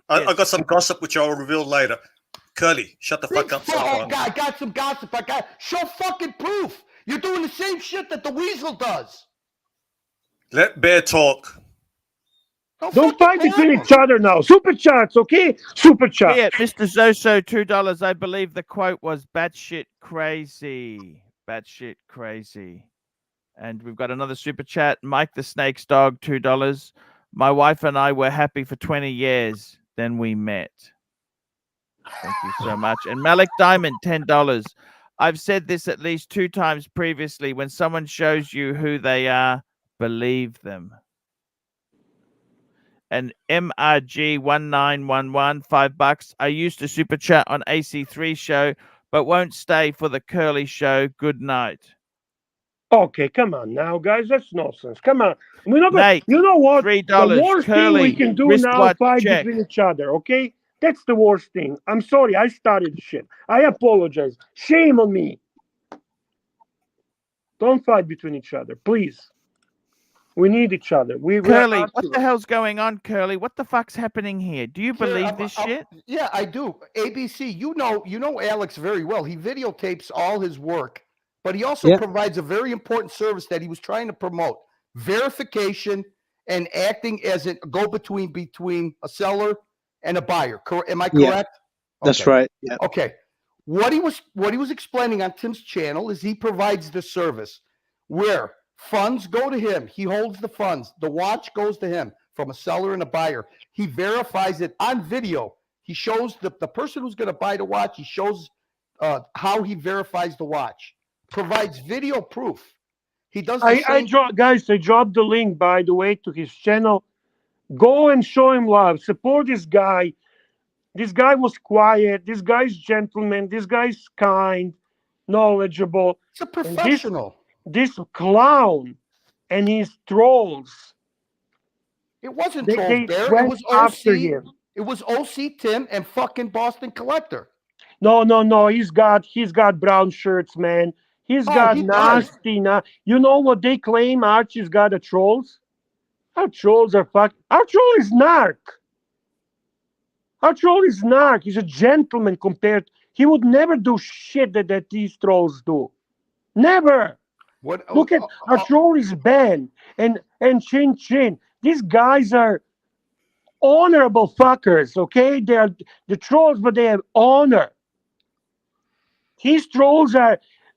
I got some gossip which I'll reveal later. Curly, shut the fuck up. I got some gossip. Show fucking proof. You're doing the same shit that the weasel does. Let Bear talk. Don't fight between each other now. Super chats, okay? Super chat. Yeah, Mr. Zoso, $2. I believe the quote was batshit crazy. Batshit crazy. And we've got another super chat. Mike the Snake's Dog, $2. My wife and I were happy for 20 years. Then we met. Thank you so much. And Malik Diamond, $10. I've said this at least 2 times previously. When someone shows you who they are, believe them. And MRG1911, $5. I used to super chat on AC3 show, but won't stay for the curly show. Good night. Okay, come on now, guys. That's nonsense. Come on. We're not gonna, Nate, you know what? $3. The worst thing we Curly, can do now, wristwatch fight check. between each other, okay? That's the worst thing. I'm sorry. I started the shit. I apologize. Shame on me. Don't fight between each other, please. We need each other. We Curly, are what the hell's going on, Curly? What the fuck's happening here? Do you believe this shit? Yeah, I do. ABC, you know Alex very well. He videotapes all his work, but he also provides a very important service that he was trying to promote: verification and acting as a go-between between a seller and a buyer. Am I correct? That's Okay. right. Yeah. Okay. What he was explaining on Tim's channel is he provides the service where funds go to him. He holds the funds. The watch goes to him from a seller and a buyer. He verifies it on video. He shows the person who's going to buy the watch. He shows how he verifies the watch. Provides video proof. He does the same. Guys, I dropped the link, by the way, to his channel. Go and show him love. Support this guy. This guy was quiet. This guy's gentleman. This guy's kind, knowledgeable. He's a professional. This clown and his trolls. It wasn't They Trolls Bear. It went was after OC. him. It was OC Tim and fucking Boston Collector. No. He's got brown shirts, man. He's got he nasty. You know what they claim? Archie's got a trolls. Our trolls are fuck. Our troll is narc. Our troll is narc. He's a gentleman compared. He would never do shit that these trolls do. Never. Look at our troll is Ben and Chin Chin. These guys are honorable fuckers, okay? They are the trolls, but they have honor. These trolls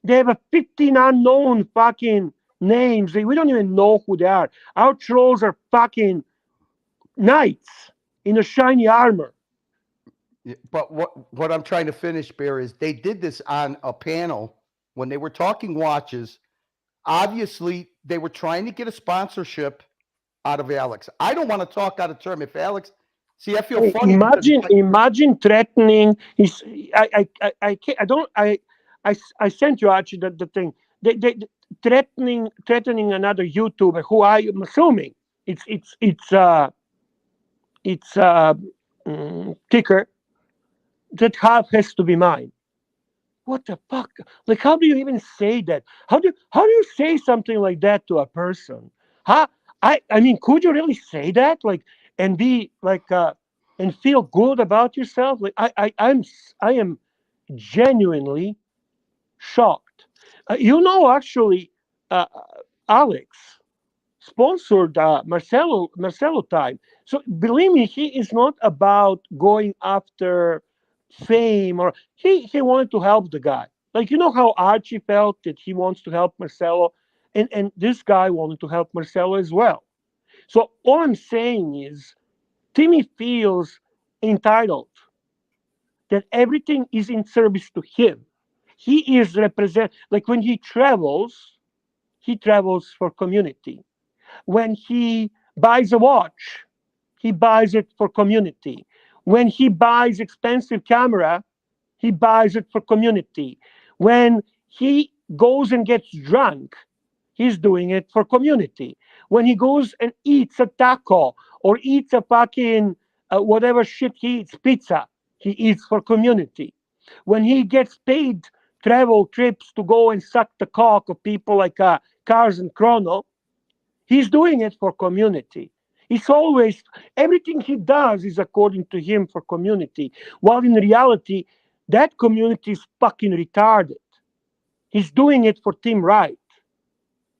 they have 15 unknown fucking names. We don't even know who they are. Our trolls are fucking knights in a shiny armor. Yeah, but what I'm trying to finish, Bear, is they did this on a panel when they were talking watches. Obviously, they were trying to get a sponsorship out of Alex. I don't want to talk out of term. If Alex, see, I feel funny. Imagine threatening. I sent you, Archie, the thing. They threatening another YouTuber who I am assuming it's ticker that half has to be mine. What the fuck? Like, how do you even say that? How do you say something like that to a person? Huh? I mean, could you really say that? Like, and be like, and feel good about yourself? Like, I am genuinely shocked. Actually, Alex sponsored Marcelo time. So believe me, he is not about going after fame, or he wanted to help the guy. Like, you know how Archie felt that he wants to help Marcelo, and this guy wanted to help Marcelo as well. So all I'm saying is Timmy feels entitled that everything is in service to him. He is like when he travels for community. When he buys a watch, he buys it for community. When he buys expensive camera, he buys it for community. When he goes and gets drunk, he's doing it for community. When he goes and eats a taco or eats a fucking whatever shit he eats, pizza, he eats for community. When he gets paid travel trips to go and suck the cock of people like Cars and Chrono, he's doing it for community. It's always, everything he does is according to him for community, while in reality, that community is fucking retarded. He's doing it for Tim Wright.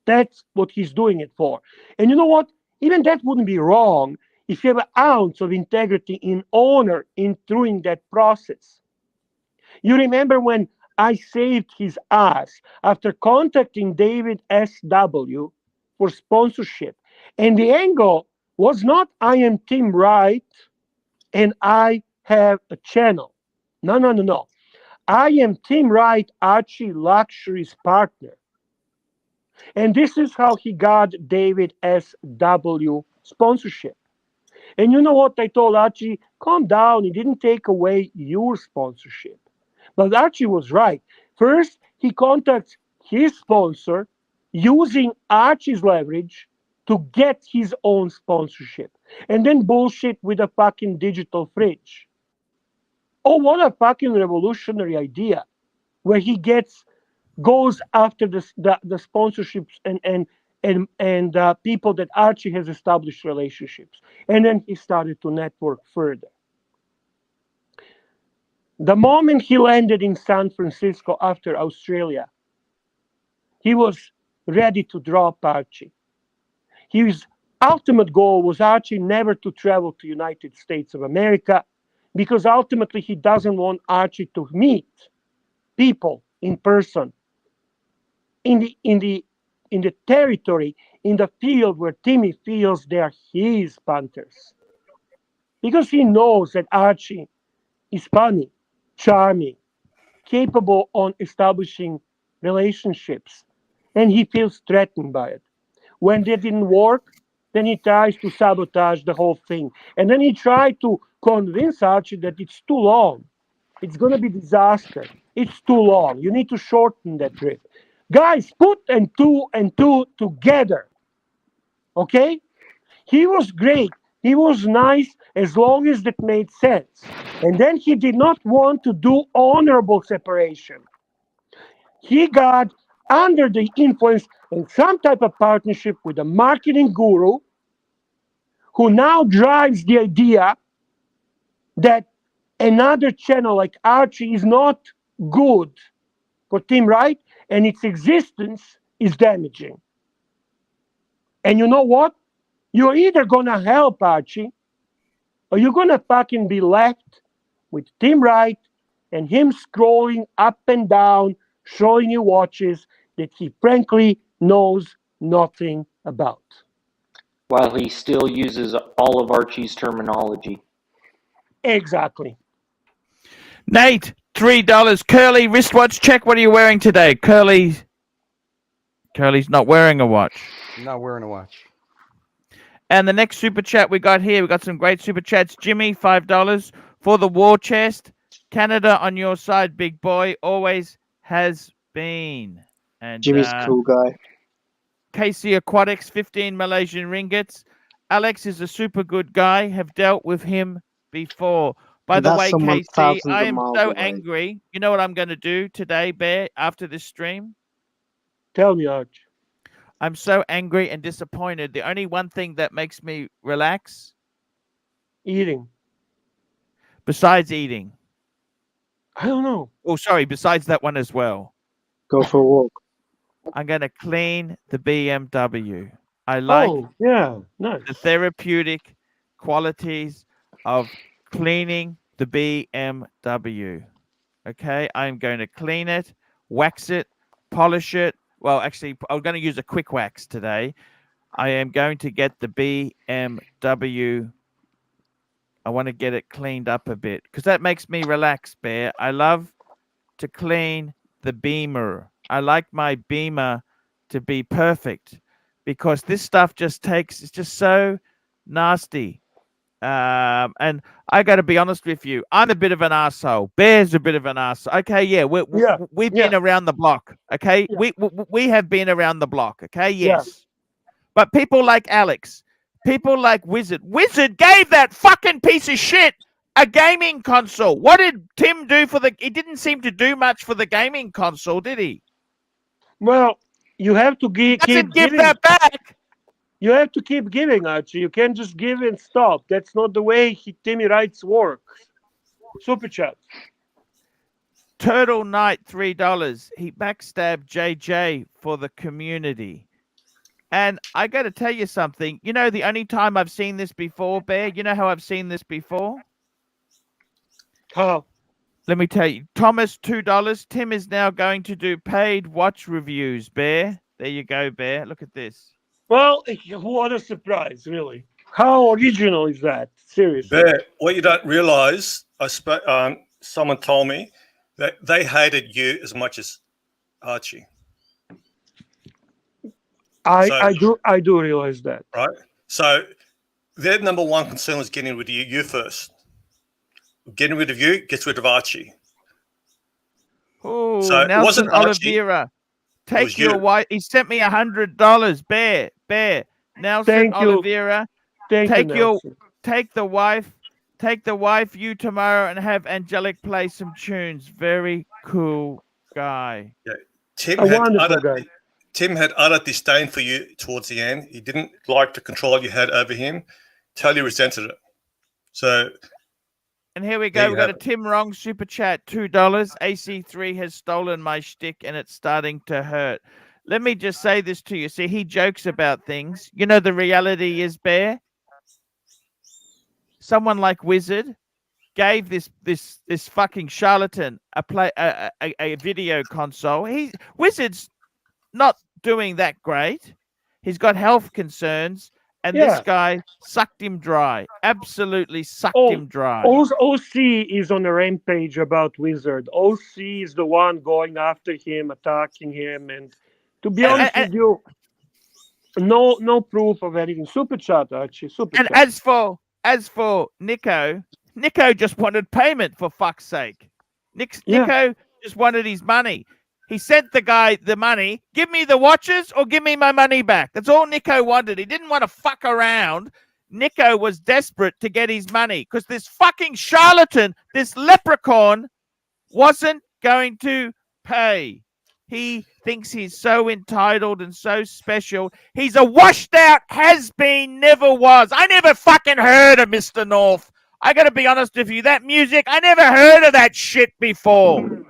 That's what he's doing it for. And you know what? Even that wouldn't be wrong if you have an ounce of integrity in honor in doing that process. You remember when I saved his ass after contacting David S.W. for sponsorship, and the angle was not I am Tim Wright and I have a channel. No. I am Tim Wright, ArchieLuxury's partner. And this is how he got David S.W. sponsorship. And you know what I told Archie? Calm down. He didn't take away your sponsorship. But Archie was right. First, he contacts his sponsor using Archie's leverage to get his own sponsorship. And then bullshit with a fucking digital fridge. Oh, what a fucking revolutionary idea. Where he goes after the sponsorships and people that Archie has established relationships. And then he started to network further. The moment he landed in San Francisco after Australia, he was ready to drop Archie. His ultimate goal was Archie never to travel to United States of America, because ultimately he doesn't want Archie to meet people in person in the territory, in the field where Timmy feels they are his Panthers. Because he knows that Archie is funny, charming, capable on establishing relationships, and he feels threatened by it. When that didn't work, then he tries to sabotage the whole thing. And then he tried to convince Archie that it's too long. It's going to be disaster. It's too long. You need to shorten that trip. Guys, put two and two together. Okay? He was great. He was nice as long as that made sense. And then he did not want to do honorable separation. He got under the influence and some type of partnership with a marketing guru who now drives the idea that another channel like Archie is not good for Tim Wright, and its existence is damaging. And you know what? You're either going to help Archie, or you're going to fucking be left with Tim Wright and him scrolling up and down, showing you watches that he frankly knows nothing about. While he still uses all of Archie's terminology. Exactly. Nate, $3. Curly wristwatch check. What are you wearing today? Curly's not wearing a watch. Not wearing a watch. And the next super chat we got here, we got some great super chats. Jimmy, $5 for the war chest. Canada on your side, big boy. Always has been. And Jimmy's a cool guy. Casey Aquatics, 15 Malaysian ringgits. Alex is a super good guy. Have dealt with him before. By the way, Casey, I am so angry. You know what I'm going to do today, Bear, after this stream? Tell me, Arch. I'm so angry and disappointed. The only one thing that makes me relax? Eating. Besides eating. I don't know. Oh, sorry, besides that one as well. Go for a walk. I'm going to clean the BMW. I like nice. the therapeutic qualities of cleaning the BMW. Okay, I'm going to clean it, wax it, polish it. Well, actually, I'm going to use a quick wax today. I am going to get the BMW. I want to get it cleaned up a bit because that makes me relax, Bear. I love to clean the Beamer. I like my Beamer to be perfect because this stuff just takes, it's just so nasty. And I got to be honest with you, I'm a bit of an arsehole. Bear's a bit of an arsehole. Okay, yeah, we've been around the block. Okay, we have been around the block. Okay, yes. But people like Alex, people like Wizard gave that fucking piece of shit a gaming console. What did Tim do for the? He didn't seem to do much for the gaming console, did he? Well, you have to keep giving that back. You have to keep giving, Archie. You can't just give and stop. That's not the way Timmy Wright's work. Super chat. Turtle Knight, $3. He backstabbed JJ for the community. And I got to tell you something. You know, the only time I've seen this before, Bear, you know how I've seen this before? How? Let me tell you. Thomas, $2. Tim is now going to do paid watch reviews, Bear. There you go, Bear. Look at this. Well, what a surprise, really. How original is that? Seriously. Bear, what you don't realise, someone told me They hated you as much as Archie. I do realize that. Right. So their number one concern was getting rid of you first. Getting rid of you gets rid of Archie. Oh, So it Nelson wasn't Archie, Oliveira, take was your you. wife. He sent me $100. Bear. Nelson Thank you. Oliveira, Thank you, Nelson. take the wife you tomorrow and have Angelic play some tunes. Very cool guy. Yeah. Tim had utter disdain for you towards the end. He didn't like the control you had over him. Totally resented it. So, and here we go. We've got a Tim Wrong super chat, $2. AC3 has stolen my shtick and it's starting to hurt. Let me just say this to you. See, he jokes about things. You know, the reality is, Bear, someone like Wizard gave this fucking charlatan a video console. Wizard's not doing that great. He's got health concerns, and this guy sucked him dry. Absolutely sucked him dry. OC is on a rampage about Wizard. OC is the one going after him, attacking him, and to be honest with you, no proof of anything. Super chat, Archie. Super chat. And as for Nico just wanted payment, for fuck's sake. Nico just wanted his money. He sent the guy the money. Give me the watches or give me my money back. That's all Nico wanted. He didn't want to fuck around. Nico was desperate to get his money because this fucking charlatan, this leprechaun, wasn't going to pay. He thinks he's so entitled and so special. He's a washed out has-been, never was. I never fucking heard of Mr. North. I got to be honest with you. That music, I never heard of that shit before.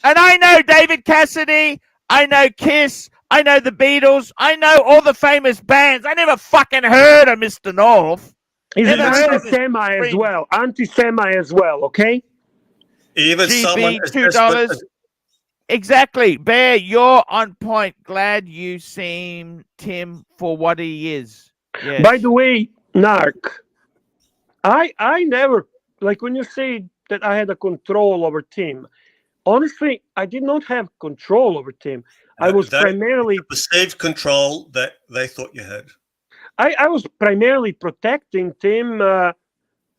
And I know David Cassidy, I know Kiss, I know the Beatles, I know all the famous bands. I never fucking heard of Mr. North. He's an anti-Semi as well. Anti-Semi as well, okay? Even someone $2. Exactly. Bear, you're on point. Glad you seen Tim for what he is. Yes. By the way, Narc, I never, like when you say that I had a control over Tim, honestly, I did not have control over Tim. I was primarily perceived control that they thought you had. I was primarily protecting Tim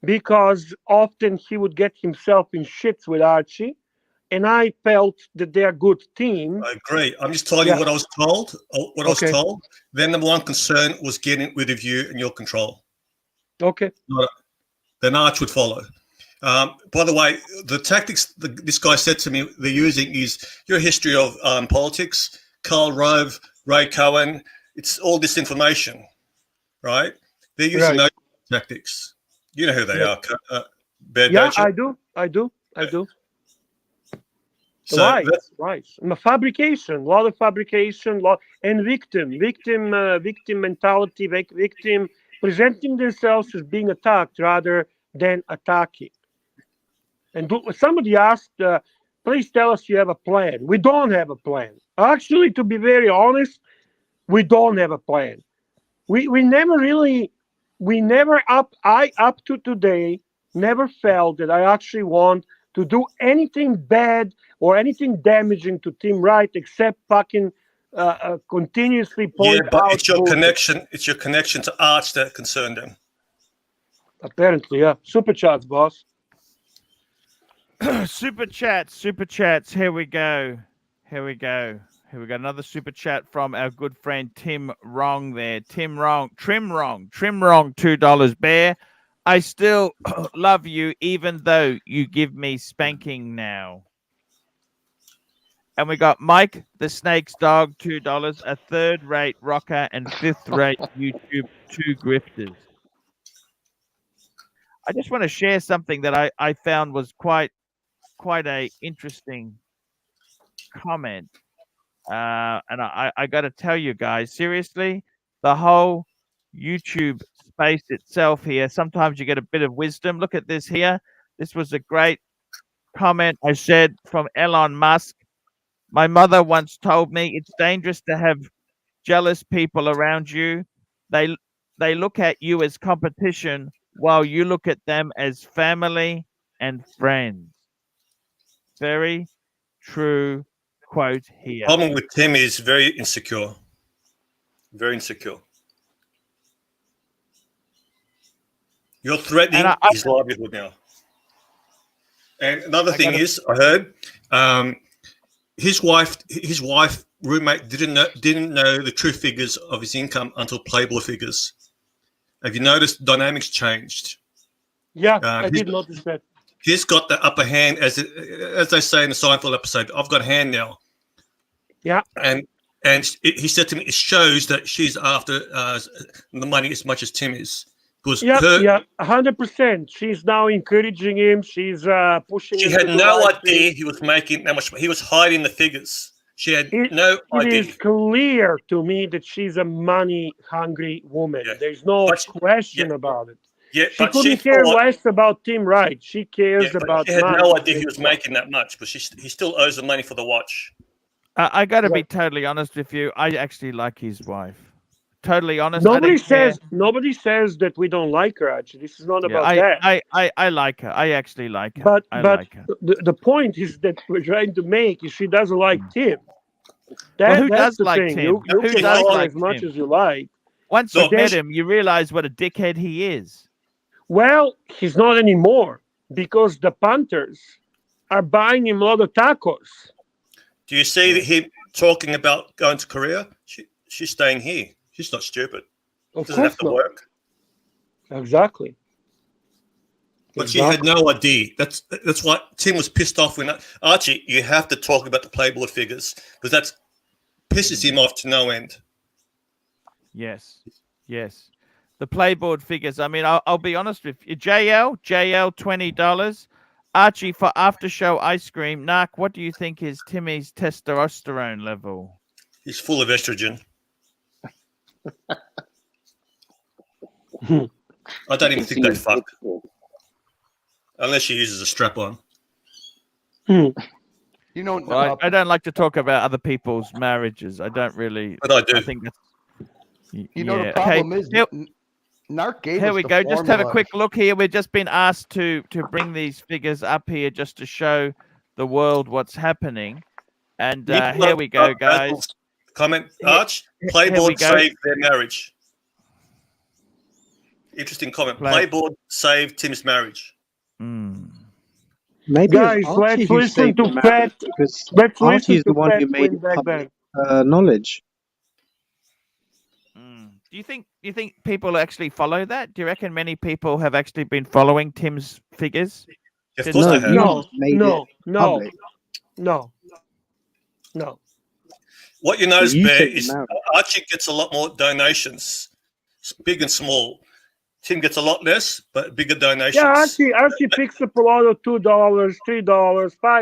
because often he would get himself in shits with Archie, and I felt that they're a good team. I agree. I'm just telling you what I was told. What I was told. Their number one concern was getting rid of you and your control. Okay. Then Arch would follow. By the way, the tactics this guy said to me they're using is your history of politics, Karl Rove, Ray Cohen. It's all disinformation, right? They're using those tactics. You know who they are, Ben, don't you? I do. So right. Fabrication, a lot of fabrication, and victim mentality, victim presenting themselves as being attacked rather than attacking. And somebody asked, please tell us you have a plan. We don't have a plan. Actually, to be very honest, we don't have a plan. We never up to today never felt that I actually want to do anything bad or anything damaging to Tim Wright except fucking continuously point out. It's your connection. It's your connection to Arch that concerned them. Apparently, yeah. Super chats, boss. Super chats. Here we go. Another super chat from our good friend Tim Wrong there. Trim Wrong, $2. Bear, I still love you even though you give me spanking now. And we got Mike the Snake's Dog, $2, a third-rate rocker and fifth-rate YouTube 2 grifters. I just want to share something that I found was quite a interesting comment. And I got to tell you guys, seriously, the whole YouTube space itself here, sometimes you get a bit of wisdom. Look at this here. This was a great comment I said from Elon Musk. My mother once told me it's dangerous to have jealous people around you. They look at you as competition while you look at them as family and friends. very true quote here. Problem with Tim is very insecure. Very insecure. You're threatening his livelihood now. And another thing is, I heard his wife roommate didn't know the true figures of his income until Playboy figures. Have you noticed dynamics changed? Yeah, I did notice that. He's got the upper hand, as they say in the Seinfeld episode. I've got a hand now. Yeah, and he said to me, it shows that she's after the money as much as Tim is. Yeah, 100%. She's now encouraging him. She's pushing. She had no idea he was making that much. He was hiding the figures. She had no idea. It is clear to me that she's a money-hungry woman. Yeah. There's no question about it. Yeah, she couldn't care less about Tim Wright. She cares about money. She had no idea he was making that much, but he still owes the money for the watch. I got to be totally honest with you. I actually like his wife. Totally honest. Nobody says that we don't like her. Actually, this is not about that. I like her. I actually like her. But like her. The point is that we're trying to make is she doesn't like Tim. Who that's does like thing. Tim? You can like her as much as you like. Once you met him, you realize what a dickhead he is. Well, he's not anymore because the punters are buying him a lot of tacos. Do you see him talking about going to Korea? She's staying here. She's not stupid. Doesn't have to work. Exactly. But she had no idea. That's why Tim was pissed off when Archie. You have to talk about the Playboy figures because that pisses him off to no end. Yes. The Playboy figures. I mean, I'll be honest with you. JL $20. Archie for after show ice cream. Narc, what do you think is Timmy's testosterone level? He's full of estrogen. I don't even think they fuck. Unless she uses a strap-on. You know, well, I don't like to talk about other people's marriages. I don't really. But I do. I think that's. You know, the problem is, Narc gave here us we the go. Just have a formula. quick look here. We've just been asked to bring these figures up here just to show the world what's happening. And here we go, guys. Comment, Arch. Playboy saved their marriage. Interesting comment. Playboy saved Tim's marriage. Maybe guys, let's listen to Pat. Let's Archie's listen the one Pat who made back public then. knowledge. Do you think people actually follow that? Do you reckon many people have actually been following Tim's figures? Of course they have. No. What you notice, Bear, is Archie gets a lot more donations, big and small. Tim gets a lot less, but bigger donations. Yeah, Archie picks up a lot of $2, $3, $5,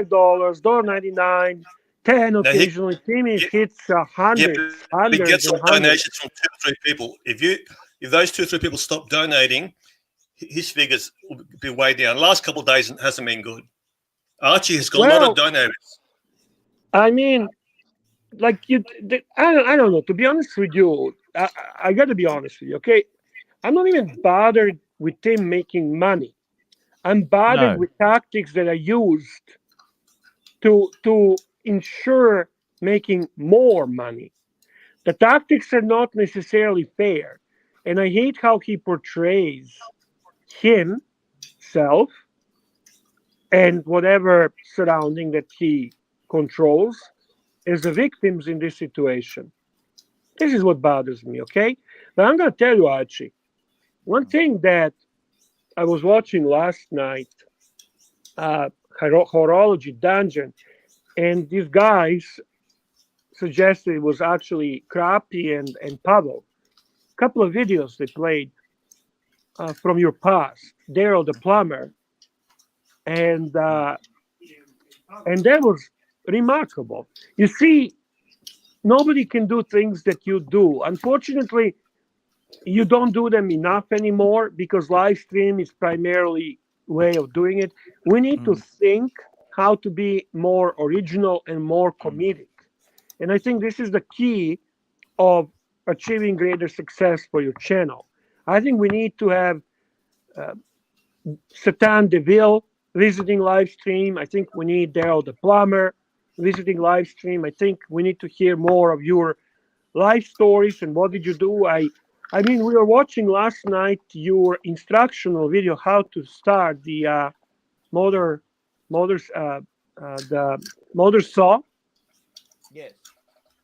$1.99, $10 occasionally. Timmy hits hundreds. He gets some donations from 2 or 3 people. If those 2 or 3 people stop donating, his figures will be way down. Last couple of days hasn't been good. Archie has got a lot of donators. I mean, like I don't know. To be honest with you, I got to be honest with you. Okay, I'm not even bothered with Tim making money. I'm bothered with tactics that are used to ensure making more money. The tactics are not necessarily fair, and I hate how he portrays himself and whatever surrounding that he controls as the victims in this situation. This is what bothers me, okay? But I'm going to tell you, Archie, one thing that I was watching last night, Horology Dungeon, and these guys suggested it was actually Crappy and Pavel. A couple of videos they played from your past, Daryl the plumber, and that was remarkable. You see, nobody can do things that you do. Unfortunately, you don't do them enough anymore because live stream is primarily way of doing it. We need to think how to be more original and more comedic. And I think this is the key of achieving greater success for your channel. I think we need to have Satan Deville visiting live stream. I think we need Daryl the plumber visiting live stream. I think we need to hear more of your life stories and what did you do. I mean, we were watching last night your instructional video how to start the the motor saw. Yes.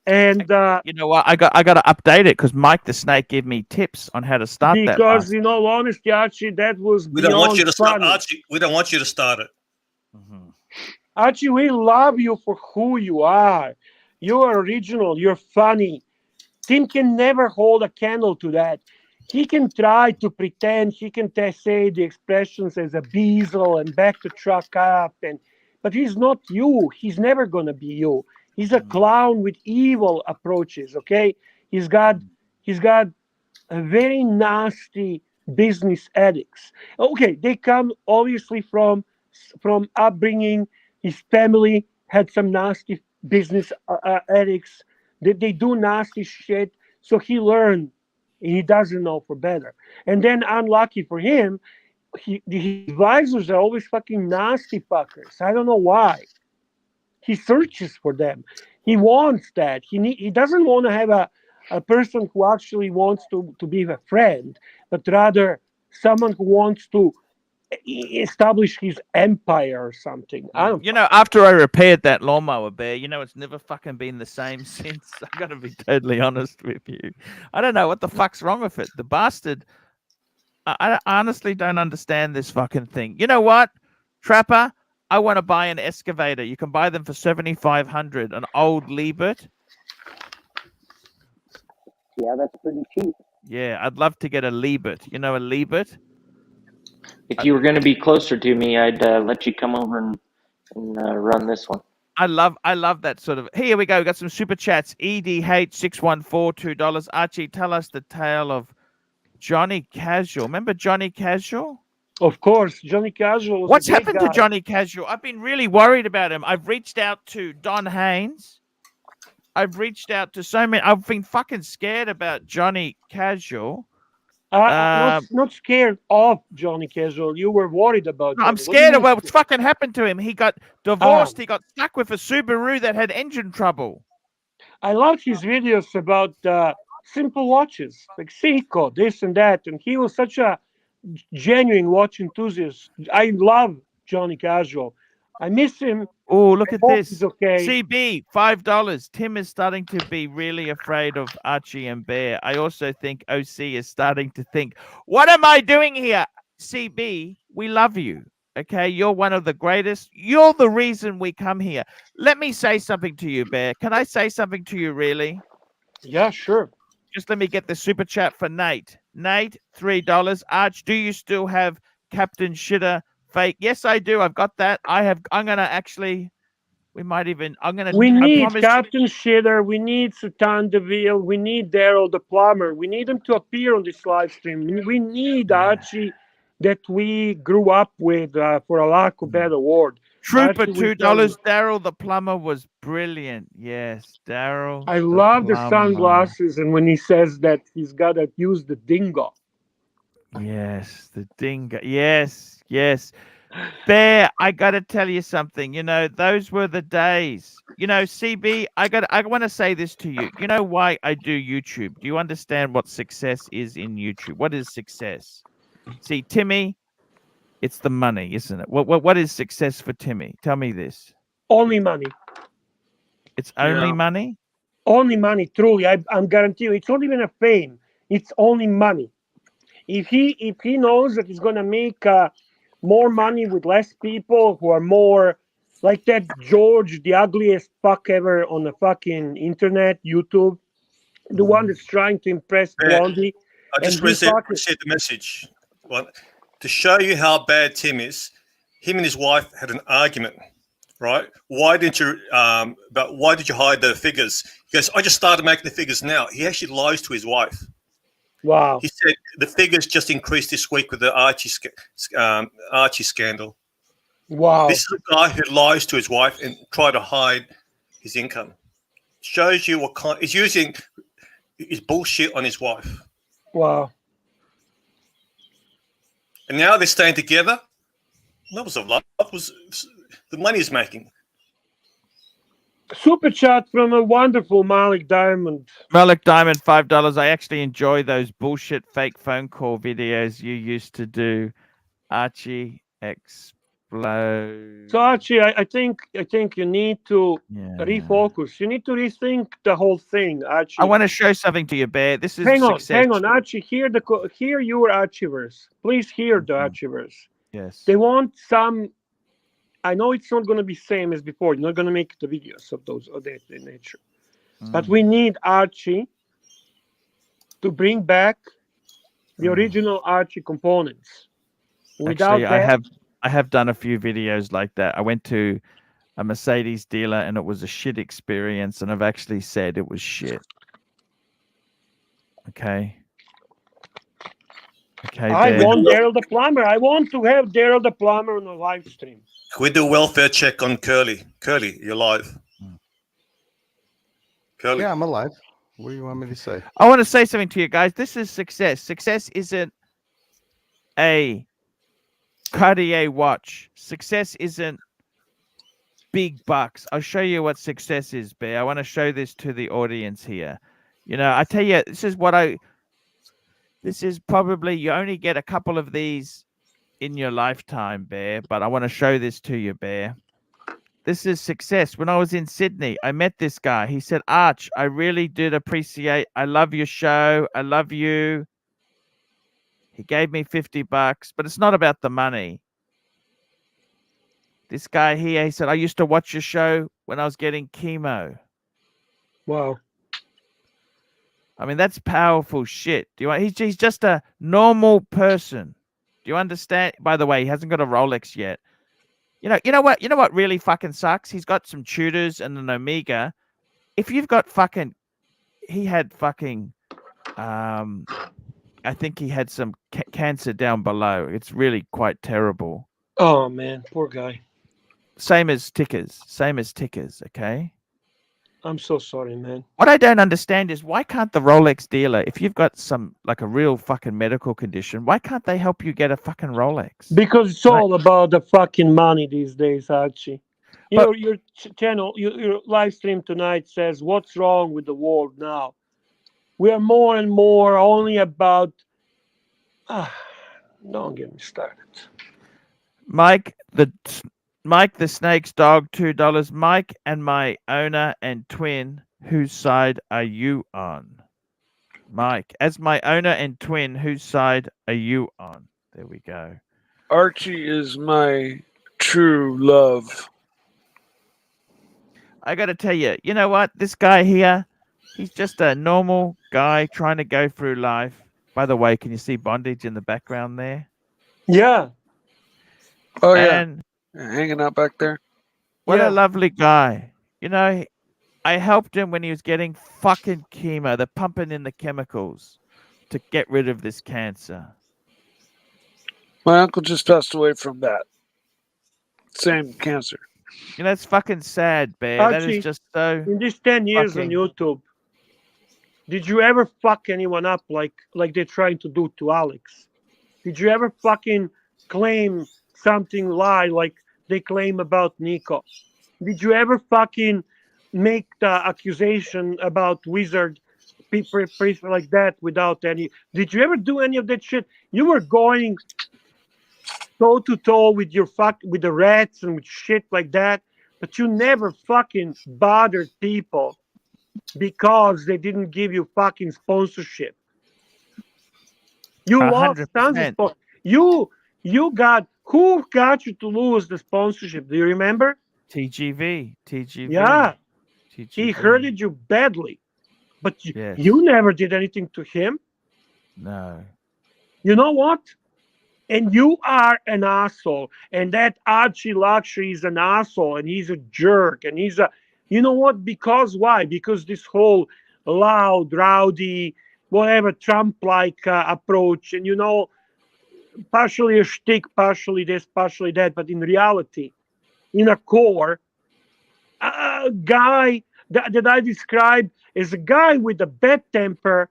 And you know what? I got to update it because Mike the Snake gave me tips on how to start that. Because in all honesty, Archie, that was We don't want you to start, funny. Archie. We don't want you to start it. Archie, we love you for who you are. You're original. You're funny. Tim can never hold a candle to that. He can try to pretend. He can say the expressions as a diesel and back the truck up, but he's not you. He's never gonna be you. He's a clown with evil approaches. Okay, he's got a very nasty business ethics. Okay, they come obviously from upbringing. His family had some nasty business ethics. They do nasty shit, so he learned. And he doesn't know for better. And then, unlucky for him, his advisors are always fucking nasty fuckers. I don't know why. He searches for them. He wants that. He doesn't want to have a person who actually wants to be a friend, but rather someone who wants to establish his empire or something. I don't. You know, after I repaired that lawnmower, Bear, you know, it's never fucking been the same since. I gotta be totally honest with you. I don't know what the fuck's wrong with it. The bastard. I honestly don't understand this fucking thing. You know what, Trapper? I want to buy an excavator. You can buy them for $7,500. An old Liebert. Yeah, that's pretty cheap. Yeah, I'd love to get a Liebert. You know a Liebert? If you were going to be closer to me, I'd let you come over and run this one. I love that sort of. Here we go. We got some super chats. EDH614 $2. Archie, tell us the tale of Johnny Casual. Remember Johnny Casual? Of course, Johnny Casual. What's happened to Johnny Casual? I've been really worried about him. I've reached out to Don Haynes. I've reached out to so many. I've been fucking scared about Johnny Casual. Not scared of Johnny Casual. You were worried about. No, I'm scared of what's fucking happened to him. He got divorced. He got stuck with a Subaru that had engine trouble. I loved his videos about simple watches, like Seiko, this and that, and he was such a genuine watch enthusiast. I love Johnny Casual. I miss him. Oh, look at this. Okay. CB, $5. Tim is starting to be really afraid of Archie and Bear. I also think OC is starting to think, what am I doing here? CB, we love you. Okay, you're one of the greatest. You're the reason we come here. Let me say something to you, Bear. Can I say something to you, really? Yeah, sure. Just let me get the super chat for Nate. Nate, $3. Arch, do you still have Captain Shitter fake? Yes, I do. I've got that. I'm gonna actually. We might even. We need Captain Shitter. We need Sultan Deville. We need Daryl the plumber. We need them to appear on this live stream. We need Archie that we grew up with, for a lack of better word. Trooper, $2. Daryl the plumber was brilliant. Yes, Daryl. I love the sunglasses, and when he says that he's got to use the dingo. Yes, the dingo. Yes, yes. Bear, I got to tell you something. You know, those were the days. You know, CB, I want to say this to you. You know why I do YouTube? Do you understand what success is in YouTube? What is success? See, Timmy, it's the money, isn't it? What is success for Timmy? Tell me this. Only money. It's only money? Only money, truly. I'm guaranteeing you. It's not even a fame. It's only money. If he knows that he's going to make more money with less people who are more like that George, the ugliest fuck ever on the fucking internet, YouTube, the one that's trying to impress Blondie. I just received the message. What? To show you how bad Tim is, him and his wife had an argument, right? Why did you hide the figures? He goes, I just started making the figures now. He actually lies to his wife. Wow. He said the figures just increased this week with the Archie scandal. Wow. This is a guy who lies to his wife and try to hide his income. Shows you what kind he's using his bullshit on his wife. Wow. And now they're staying together. That was a lot. That was the money he's making. Super chat from a wonderful Malik Diamond. Malik Diamond, $5. I actually enjoy those bullshit fake phone call videos you used to do. Archie Explode. So Archie, I think you need to refocus. You need to rethink the whole thing, Archie. I want to show something to you, Bear. This is hang success. on, Archie. Hear your Archivers. Please hear the Archivers. Yes. They want some. I know it's not going to be same as before. You're not going to make the videos of those of that nature. But we need Archie to bring back the original Archie components. Without Actually, that, I have done a few videos like that. I went to a Mercedes dealer and it was a shit experience, and I've actually said it was shit. Okay. Okay. I want Daryl the Plumber. I want to have Daryl the Plumber on a live stream. Can we do a welfare check on Curly? Curly, you're live. Curly. Yeah, I'm alive. What do you want me to say? I want to say something to you guys. This is success. Success isn't a Cartier watch. Success isn't big bucks. I'll show you what success is, Bear. I want to show this to the audience here. You know, I tell you, this is probably, you only get a couple of these in your lifetime, Bear, but I want to show this to you, Bear. This is success. When I was in Sydney, I met this guy. He said, Arch, I really did appreciate, I love your show. I love you. He gave me $50, but it's not about the money. This guy here, he said, I used to watch your show when I was getting chemo. Wow. I mean, that's powerful shit. Do you want? He's just a normal person. Do you understand? By the way, he hasn't got a Rolex yet. You know what really fucking sucks? He's got some Tudors and an Omega. If you've got fucking, he had fucking, I think he had some cancer down below. It's really quite terrible. Oh man, poor guy. Same as Tickers. Okay. I'm so sorry, man. What I don't understand is why can't the Rolex dealer, if you've got some like a real fucking medical condition, why can't they help you get a fucking Rolex? Because it's all about the fucking money these days, Archie. Your channel, your live stream tonight says, what's wrong with the world now? We are more and more only about... don't get me started. Mike the Snake's dog, $2. Mike and my owner and twin, whose side are you on? Mike, as my owner and twin, whose side are you on? There we go. Archie is my true love. I got to tell you, you know what? This guy here, he's just a normal guy trying to go through life. By the way, can you see Bondage in the background there? Yeah. Oh, yeah. And hanging out back there. What a lovely guy. You know, I helped him when he was getting fucking chemo. They're pumping in the chemicals to get rid of this cancer. My uncle just passed away from that. Same cancer. You know, it's fucking sad, Bear. Archie, that is just so... In these 10 years on YouTube, did you ever fuck anyone up like they're trying to do to Alex? Did you ever fucking claim something lie like they claim about Nico? Did you ever fucking make the accusation about Wizard people like that without any? Did you ever do any of that shit? You were going toe to toe with with the rats and with shit like that, but you never fucking bothered people because they didn't give you fucking sponsorship. You lost tons of sponsorship. You got... Who got you to lose the sponsorship? Do you remember? TGV. Yeah. TGV. He hurted you badly. But you never did anything to him. No. You know what? And you are an asshole. And that ArchieLuxury is an asshole. And he's a jerk. And he's a... You know what? Because why? Because this whole loud, rowdy, whatever, Trump-like approach. And, you know... partially a shtick, partially this, partially that, but in reality, in a core, a guy that I describe as a guy with a bad temper,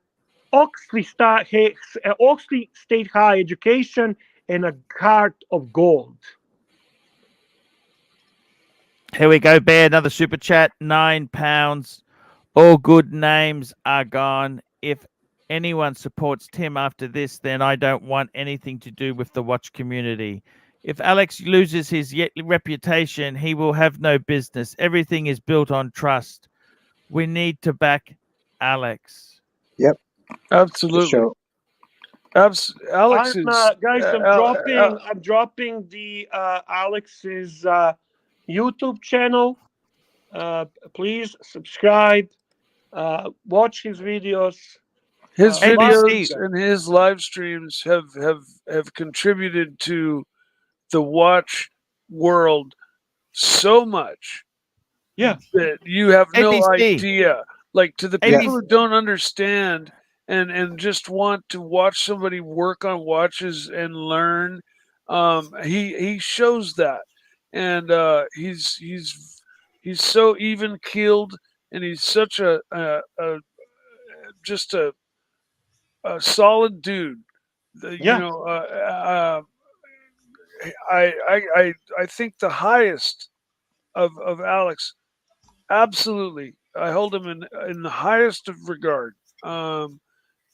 Oxley State High education, and a heart of gold. Here we go, Bear. Another super chat, £9. All good names are gone. If anyone supports Tim after this, then I don't want anything to do with the watch community. If Alex loses his reputation, he will have no business. Everything is built on trust. We need to back Alex. Yep. Absolutely. Sure. Alex is guys. I'm dropping the Alex's YouTube channel. Please subscribe. Watch his videos. His videos ABC. and his live streams have contributed to the watch world so much. Yeah. That you have no ABC. idea. Like, to the people who don't understand and just want to watch somebody work on watches and learn, he shows that. And he's so even keeled, and he's such a solid dude. You know, I think the highest of Alex, absolutely, I hold him in the highest of regard.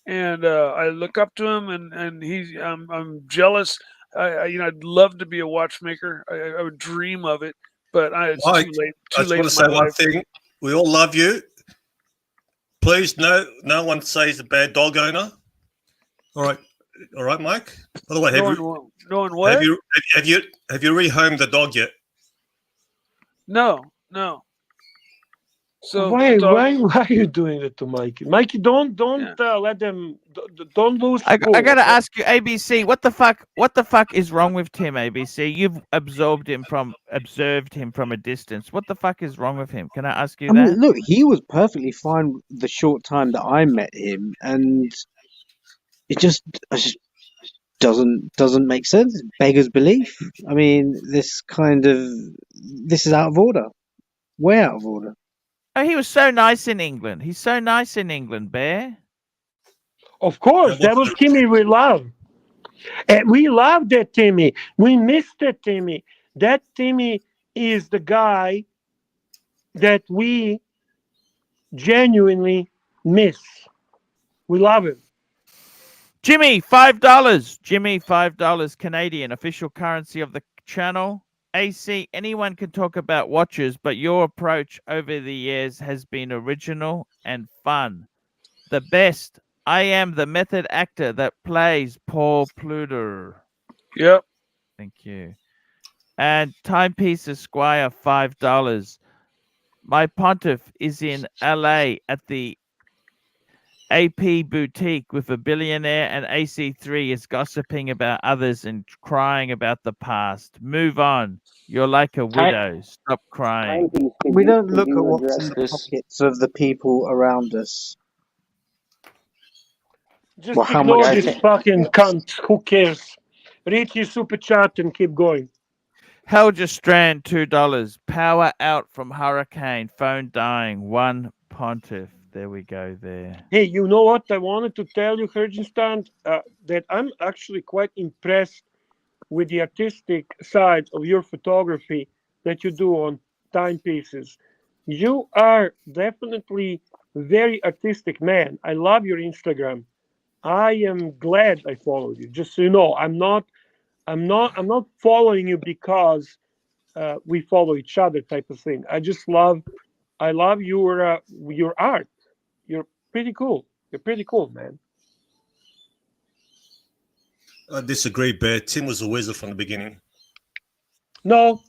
And I look up to him, and I'm jealous. I'd love to be a watchmaker. I would dream of it, but it's Mike, too late. I just want to say one thing. We all love you. Please, no one says a bad dog owner. All right, Mike. By the way, have you rehomed the dog yet? No. So why are you doing it to Mikey? Mikey, don't let them. Don't lose. I gotta ask you, ABC. What the fuck is wrong with Tim, ABC? You've observed him from a distance. What the fuck is wrong with him? Can I ask you that? mean, look, he was perfectly fine the short time that I met him, and it just doesn't make sense. It beggars belief. I mean, this is out of order. Way out of order. Oh, he was so nice in England. He's so nice in England, Bear. Of course, that was Timmy we love. And we love that Timmy. We missed that Timmy. That Timmy is the guy that we genuinely miss. We love him. Jimmy, $5. Jimmy, $5 Canadian, official currency of the channel. AC, anyone can talk about watches, but your approach over the years has been original and fun. The best. I am the method actor that plays Paul Pluter. Yep. Thank you. And Timepiece Esquire, $5. My pontiff is in LA at the AP boutique with a billionaire, and AC3 is gossiping about others and crying about the past. Move on. You're like a widow. Stop crying. We don't look at what's in the pockets of the people around us. Just ignore this fucking cunt. Who cares? Read his super chat and keep going. Helger Strand, $2. Power out from hurricane. Phone dying. One pontiff. There we go there. Hey, you know what I wanted to tell you, Hergenstand? That I'm actually quite impressed with the artistic side of your photography that you do on timepieces. You are definitely a very artistic man. I love your Instagram. I am glad I followed you. Just so you know, I'm not following you because we follow each other type of thing. I love your art. You're pretty cool. You're pretty cool, man. I disagree, Bear. Tim was a wizard from the beginning. No.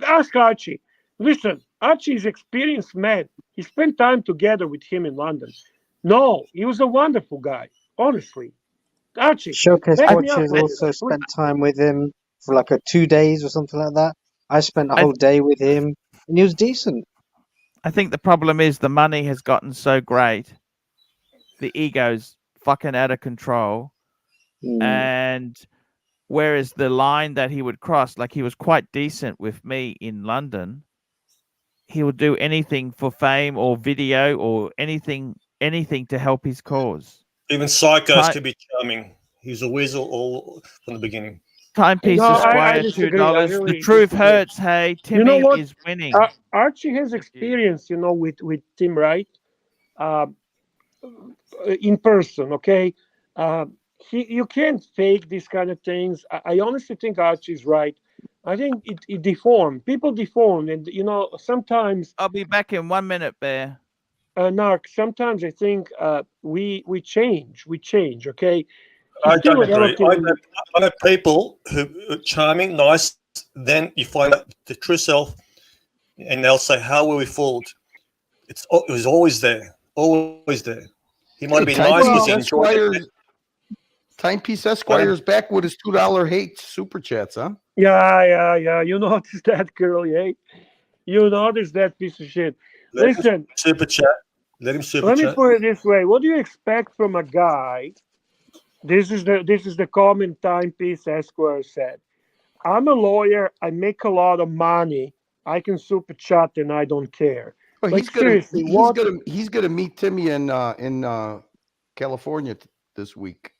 Ask Archie. Listen, Archie is experienced man. He spent time together with him in London. No, he was a wonderful guy. Honestly. Archie. Showcase Watches also spent time with him for like 2 days or something like that. I spent a whole day with him, and he was decent. I think the problem is the money has gotten so great. The ego's fucking out of control. And whereas the line that he would cross, like he was quite decent with me in London, he would do anything for fame or video or anything to help his cause. Even psychos can be charming. He was a weasel all from the beginning. Timepiece No, I Esquire, disagree. I $2. The really truth disagree. hurts. Hey, You know Timmy what? is winning. Archie has experience, with Tim Wright, in person. Okay, uh, you can't fake these kind of things. I honestly think Archie's right. I think it deformed. People deform, and sometimes. I'll be back in 1 minute, Bear. Narc, sometimes I think we change. We change. Okay, I he's still don't agree. relatively. I know people who are charming, nice. Then you find out the true self, and they'll say, "How were we fooled?" It was always there, always there. He might have been nice because he enjoyed it. Timepiece Esquire's back with his $2 hate super chats, huh? Yeah. You notice that, Curly, eh? You notice that piece of shit. Listen, super chat. Let him super let chat. me put it this way: what do you expect from a guy? This is the comment Timepiece Esquire said. I'm a lawyer. I make a lot of money. I can super chat and I don't care. Oh, Like seriously, he's gonna meet Timmy in California this week.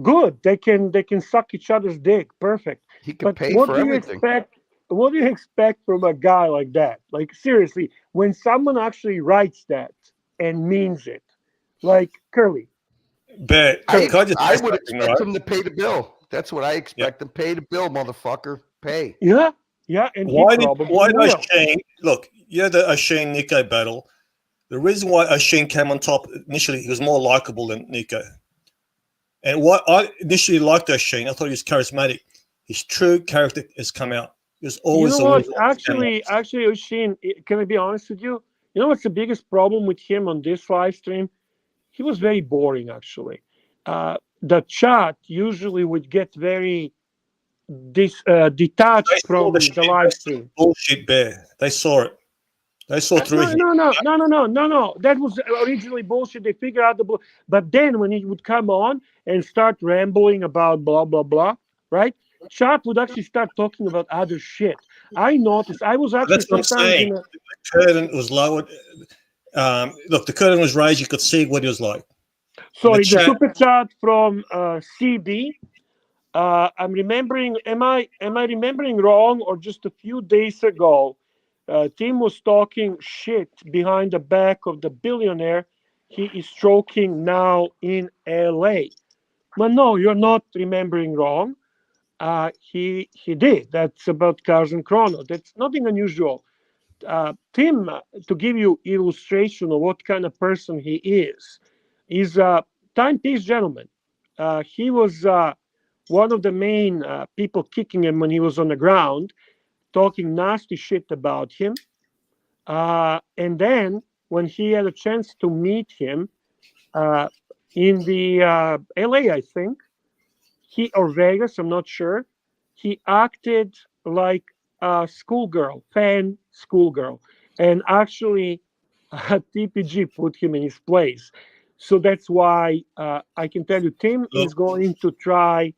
Good. They can suck each other's dick. Perfect. He can pay what for do you everything. expect? What do you expect from a guy like that? Like seriously, when someone actually writes that and means it, like Curly. But I I would expect him to pay the bill. That's what I expect him. Pay the bill, motherfucker. Pay. Yeah. And why did Shane look? You know the Shane Nico battle. The reason why Shane came on top initially, he was more likable than Nico. And what I initially liked Shane, I thought he was charismatic. His true character has come out. He was always. You know what? Actually, Shane, can I be honest with you? You know what's the biggest problem with him on this live stream? He was very boring, actually. The chat usually would get very detached from the live stream. Bullshit, Bear. They saw it. They saw through him. No. That was originally bullshit. They figured out but then when he would come on and start rambling about blah blah blah, right? Chat would actually start talking about other shit. I noticed. I was actually That's what I'm saying. The curtain was lowered. Look, the curtain was raised. You could see what he was like. Sorry, the super chat from CB. I'm remembering. Am I remembering wrong, or just a few days ago, Tim was talking shit behind the back of the billionaire he is stroking now in LA? But no, you're not remembering wrong. He did. That's about Cars and Chrono. That's nothing unusual. Tim, to give you illustration of what kind of person he is a timepiece gentleman. He was one of the main people kicking him when he was on the ground, talking nasty shit about him. And then when he had a chance to meet him in the LA, I think, or Vegas, I'm not sure, he acted like a schoolgirl, and actually TPG put him in his place. So that's why I can tell you, Tim is going to try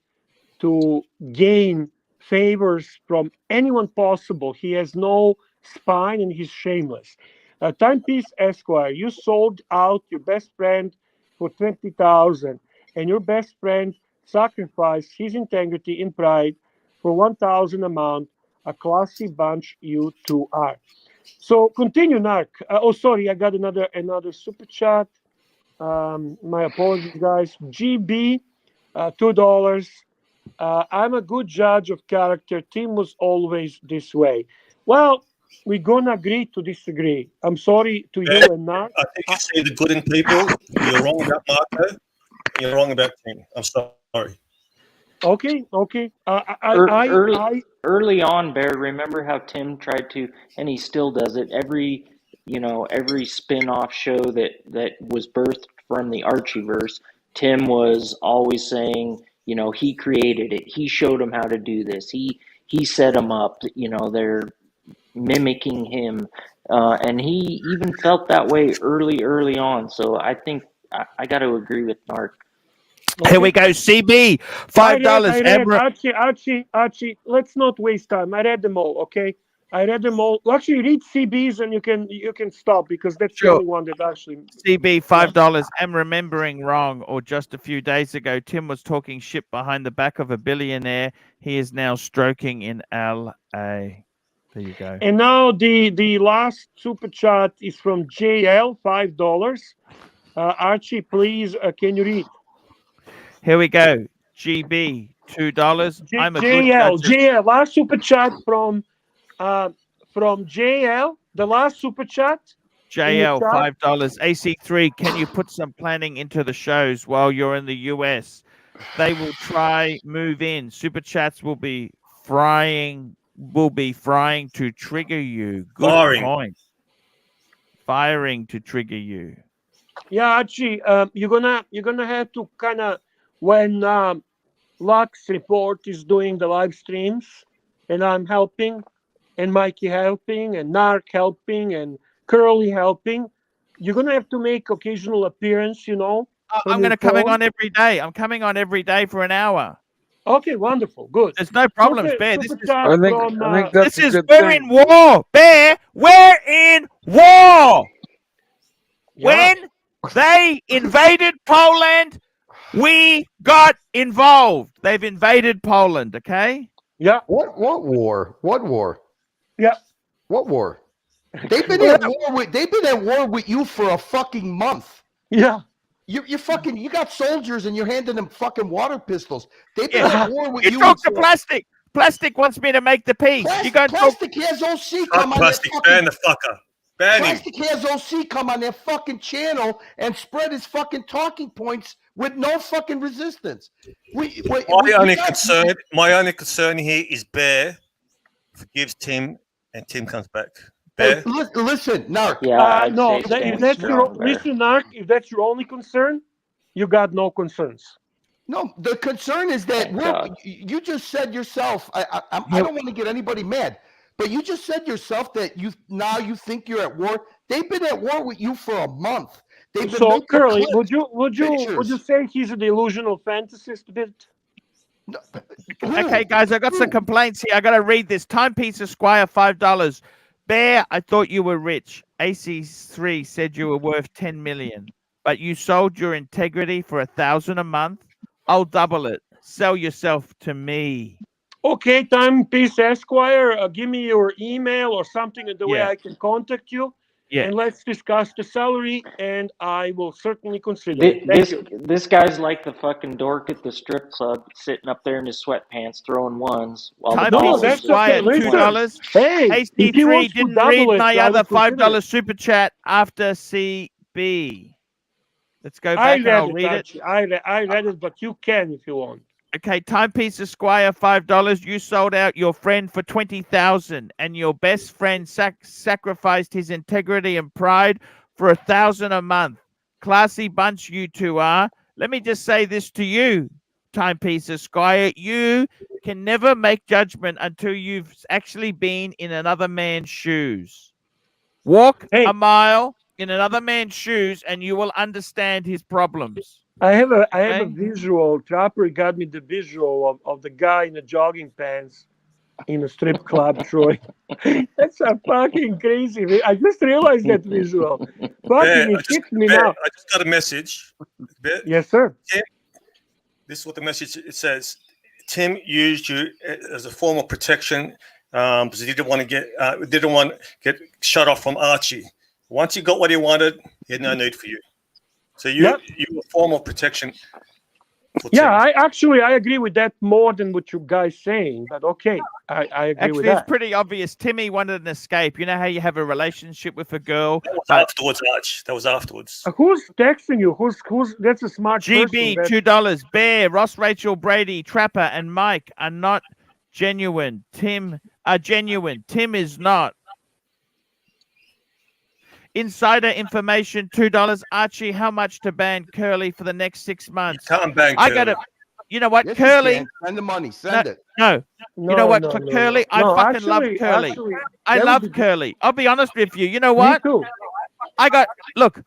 to gain favors from anyone possible. He has no spine and he's shameless. Timepiece Esquire, you sold out your best friend for 20,000, and your best friend sacrificed his integrity and pride for 1,000 amount. A classy bunch you two are. So continue, Narc. Sorry, I got another super chat. My apologies, guys. GB, $2. I'm a good judge of character. Tim was always this way. Well, we're gonna agree to disagree. I'm sorry to you and Narc. I think you see the good in people. You're wrong about Marco. You're wrong about Tim. I'm sorry. Okay. Early on, Bear, remember how Tim tried to, and he still does it, every spin-off show that was birthed from the Archieverse, Tim was always saying, he created it. He showed him how to do this. He set him up. They're mimicking him. And he even felt that way early on. So I think I got to agree with Narc. Here we go, CB, $5. I read, Archie, let's not waste time. I read them all, okay? I read them all. Well, actually, read CBs and you can stop because that's the Sure. only one that actually. CB $5. Am remembering wrong, or just a few days ago, Tim was talking shit behind the back of a billionaire. He is now stroking in LA. There you go. And now the last super chat is from JL, $5. Archie, please, can you read? Here we go. GB $2. I'm a good JL, judge. JL, last super chat from JL, the last super chat. JL $5. AC3, can you put some planning into the shows while you're in the US? They will try move in. Super chats will be frying to trigger you. Good point. Firing to trigger you. Yeah, Archie, you're gonna have to kind of, when Lux Report is doing the live streams, and I'm helping, and Mikey helping, and Narc helping, and Curly helping, you're gonna have to make occasional appearance. I'm going to coming on every day. I'm coming on every day for an hour. Okay, wonderful, good. There's no problems, Bear. This is we're in war, Bear. We're in war. Yeah. When they invaded Poland, we got involved. They've invaded Poland, okay? Yeah. What war? What war? Yeah. What war? They've been at war with you for a fucking month. Yeah. You fucking, you got soldiers and you're handing them fucking water pistols. They've been at war with you. You talk to Plastic. Plastic wants me to make the peace. Plastic has OC come on Plastic, ban the fucker. Ban him. Plastic has OC come on their fucking channel and spread his fucking talking points with no fucking resistance. My only concern here is Bear forgives Tim and Tim comes back. Bear. Listen, Narc. Yeah, listen, Narc. If that's your only concern, you got no concerns. No, the concern is that you just said yourself. I don't want to get anybody mad, but you just said yourself that you think you're at war. They've been at war with you for a month. They've been So, Curly, clips, would you say he's a delusional fantasist a bit? No. Okay, guys, I got some complaints here. I got to read this. Timepiece Esquire, $5. Bear, I thought you were rich. AC3 said you were worth 10 million, but you sold your integrity for 1,000 a month. I'll double it. Sell yourself to me. Okay, Timepiece Esquire, give me your email or something in the way I can contact you. Yeah. And let's discuss the salary, and I will certainly consider it. This guy's like the fucking dork at the strip club, sitting up there in his sweatpants, throwing ones. While Timepiece Esquire, $2. Hey, AC3 didn't read my other $5 super chat after CB. Let's go back and I'll read it. I read it, but you can if you want. Okay, Timepiece Esquire, $5. You sold out your friend for 20,000, and your best friend sacrificed his integrity and pride for 1,000 a month. Classy bunch you two are. Let me just say this to you, Timepiece Esquire. You can never make judgment until you've actually been in another man's shoes. Walk a mile in another man's shoes, and you will understand his problems. I have a visual. Trapper got me the visual of the guy in the jogging pants in a strip club, Troy. That's a fucking crazy. I just realized that visual. Fucking, it hits me now. I just got a message. Yes, sir. Tim, this is what the message it says. Tim used you as a form of protection because he didn't want to get shut off from Archie. Once he got what he wanted, he had no need for you. So you were formal protection. I agree with that more than what you guys saying. But okay, I agree with that. It's pretty obvious. Timmy wanted an escape. You know how you have a relationship with a girl. That was afterwards, Arch. That was afterwards. Who's texting you? Who's? That's a smart GB person. $2. Bear, Ross, Rachel, Brady, Trapper, and Mike are not genuine. Tim are genuine. Tim is not. Insider information, $2. Archie, how much to ban Curly for the next 6 months? You can't ban I Curly. got to, you know what, Yes, Curly? you can. Send the money. Send it. No. You know what, Curly? I fucking love Curly. Actually, I love Curly. I'll be honest with you. You know what? Me too. Look,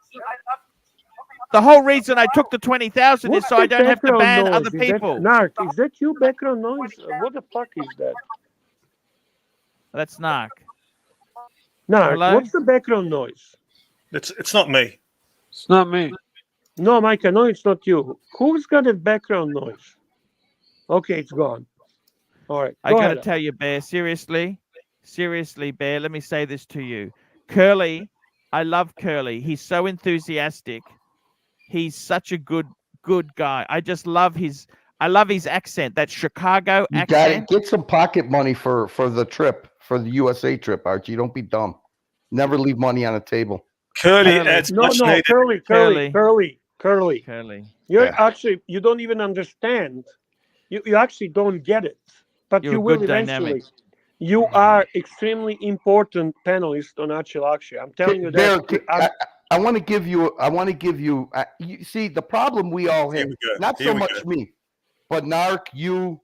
the whole reason I took the 20,000 is so I don't have to ban other people. Narc, is that you background noise? What the fuck is that? That's Narc. Now, Hello? what's the background noise? It's not me. It's not me. No, Mike, I know it's not you. Who's got a background noise? Okay, it's gone. All right. I Go got to ahead. tell you, Bear, seriously, Bear, let me say this to you. Curly, I love Curly. He's so enthusiastic. He's such a good guy. I just love his accent, that Chicago You got to accent. get some pocket money for the trip, for the USA trip, Archie. Don't be dumb. Never leave money on the table. Curly, it's No, much needed. Curly. You're actually, you don't even understand. You actually don't get it, but You're you a will good eventually. dynamic. You are extremely important panelist on ArchieLuxury. I'm telling you that. I want to give you. You see, the problem we all have, not so much me, but Narc, you,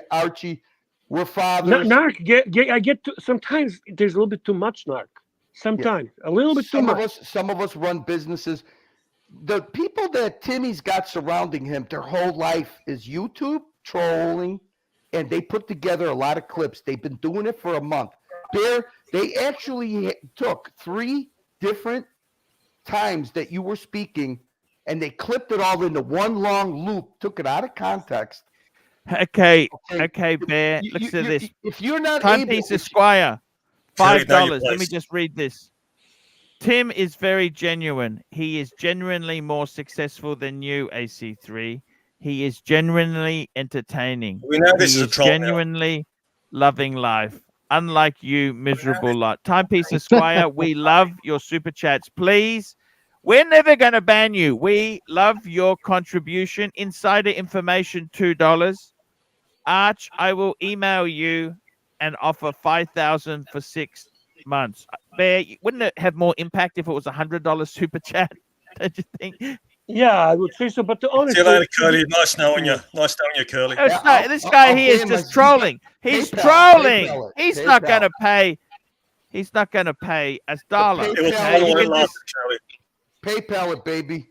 Archie, we're fathers. Narc, I get to, sometimes there's a little bit too much Narc. Sometimes a little bit too much. Some of us run businesses. The people that Timmy's got surrounding him, their whole life is YouTube trolling, and they put together a lot of clips. They've been doing it for a month. They actually took 3 different times that you were speaking, and they clipped it all into one long loop, took it out of context. Okay, Bear. Listen to this. If you're not Timepiece Esquire, $5. Let me just read this. Tim is very genuine. He is genuinely more successful than you, AC3. He is genuinely entertaining. We know this he is a troll now. genuinely loving life. Unlike you, miserable lot. Timepiece Esquire, we love your super chats. Please, we're never going to ban you. We love your contribution. Insider information, $2. Arch, I will email you and offer $5,000 for 6 months. Bear, wouldn't it have more impact if it was $100 super chat? Don't you think? Yeah, I would say so. But the honest, See you later, Curly. Nice knowing you. Nice knowing you, Curly. This guy here is just trolling. He's trolling. He's not going to pay. He's not going to pay $1. PayPal it, baby.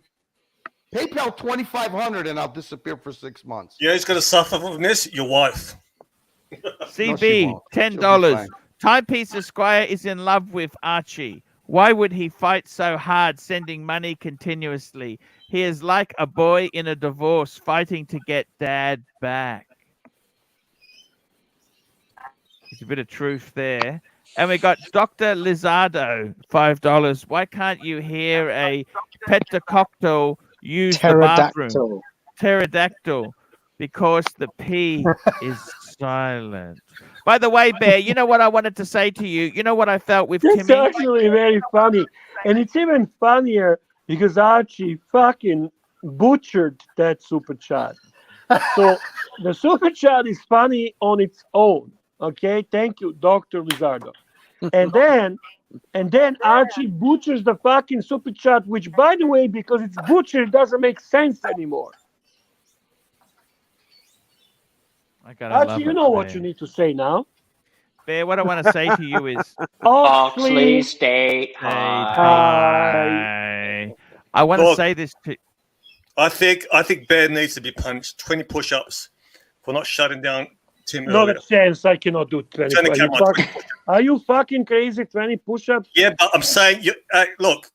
PayPal $2,500 and I'll disappear for 6 months. Yeah, he's going to suffer from this. Your wife. CB, $10. Timepiece Esquire is in love with Archie. Why would he fight so hard sending money continuously? He is like a boy in a divorce fighting to get dad back. There's a bit of truth there. And we got Dr. Lizardo, $5. Why can't you hear a petacoctal use the bathroom? Pterodactyl. Because the P is silent. By the way, Bear, you know what I wanted to say to you? You know what I felt with Timmy? It's actually very funny. And it's even funnier because Archie fucking butchered that super chat. So the super chat is funny on its own. Okay, thank you, Dr. Lizardo. And then Archie butchers the fucking super chat, which, by the way, because it's butchered, doesn't make sense anymore. Archie, you know what you need to say now. Bear, what I want to say to you is... Oxley, stay high. I want to say this to... I think Bear needs to be punished. 20 push-ups for not shutting down Tim Not earlier. a chance I cannot do 20. Are you fucking crazy? 20 push-ups? Yeah, but I'm saying, look,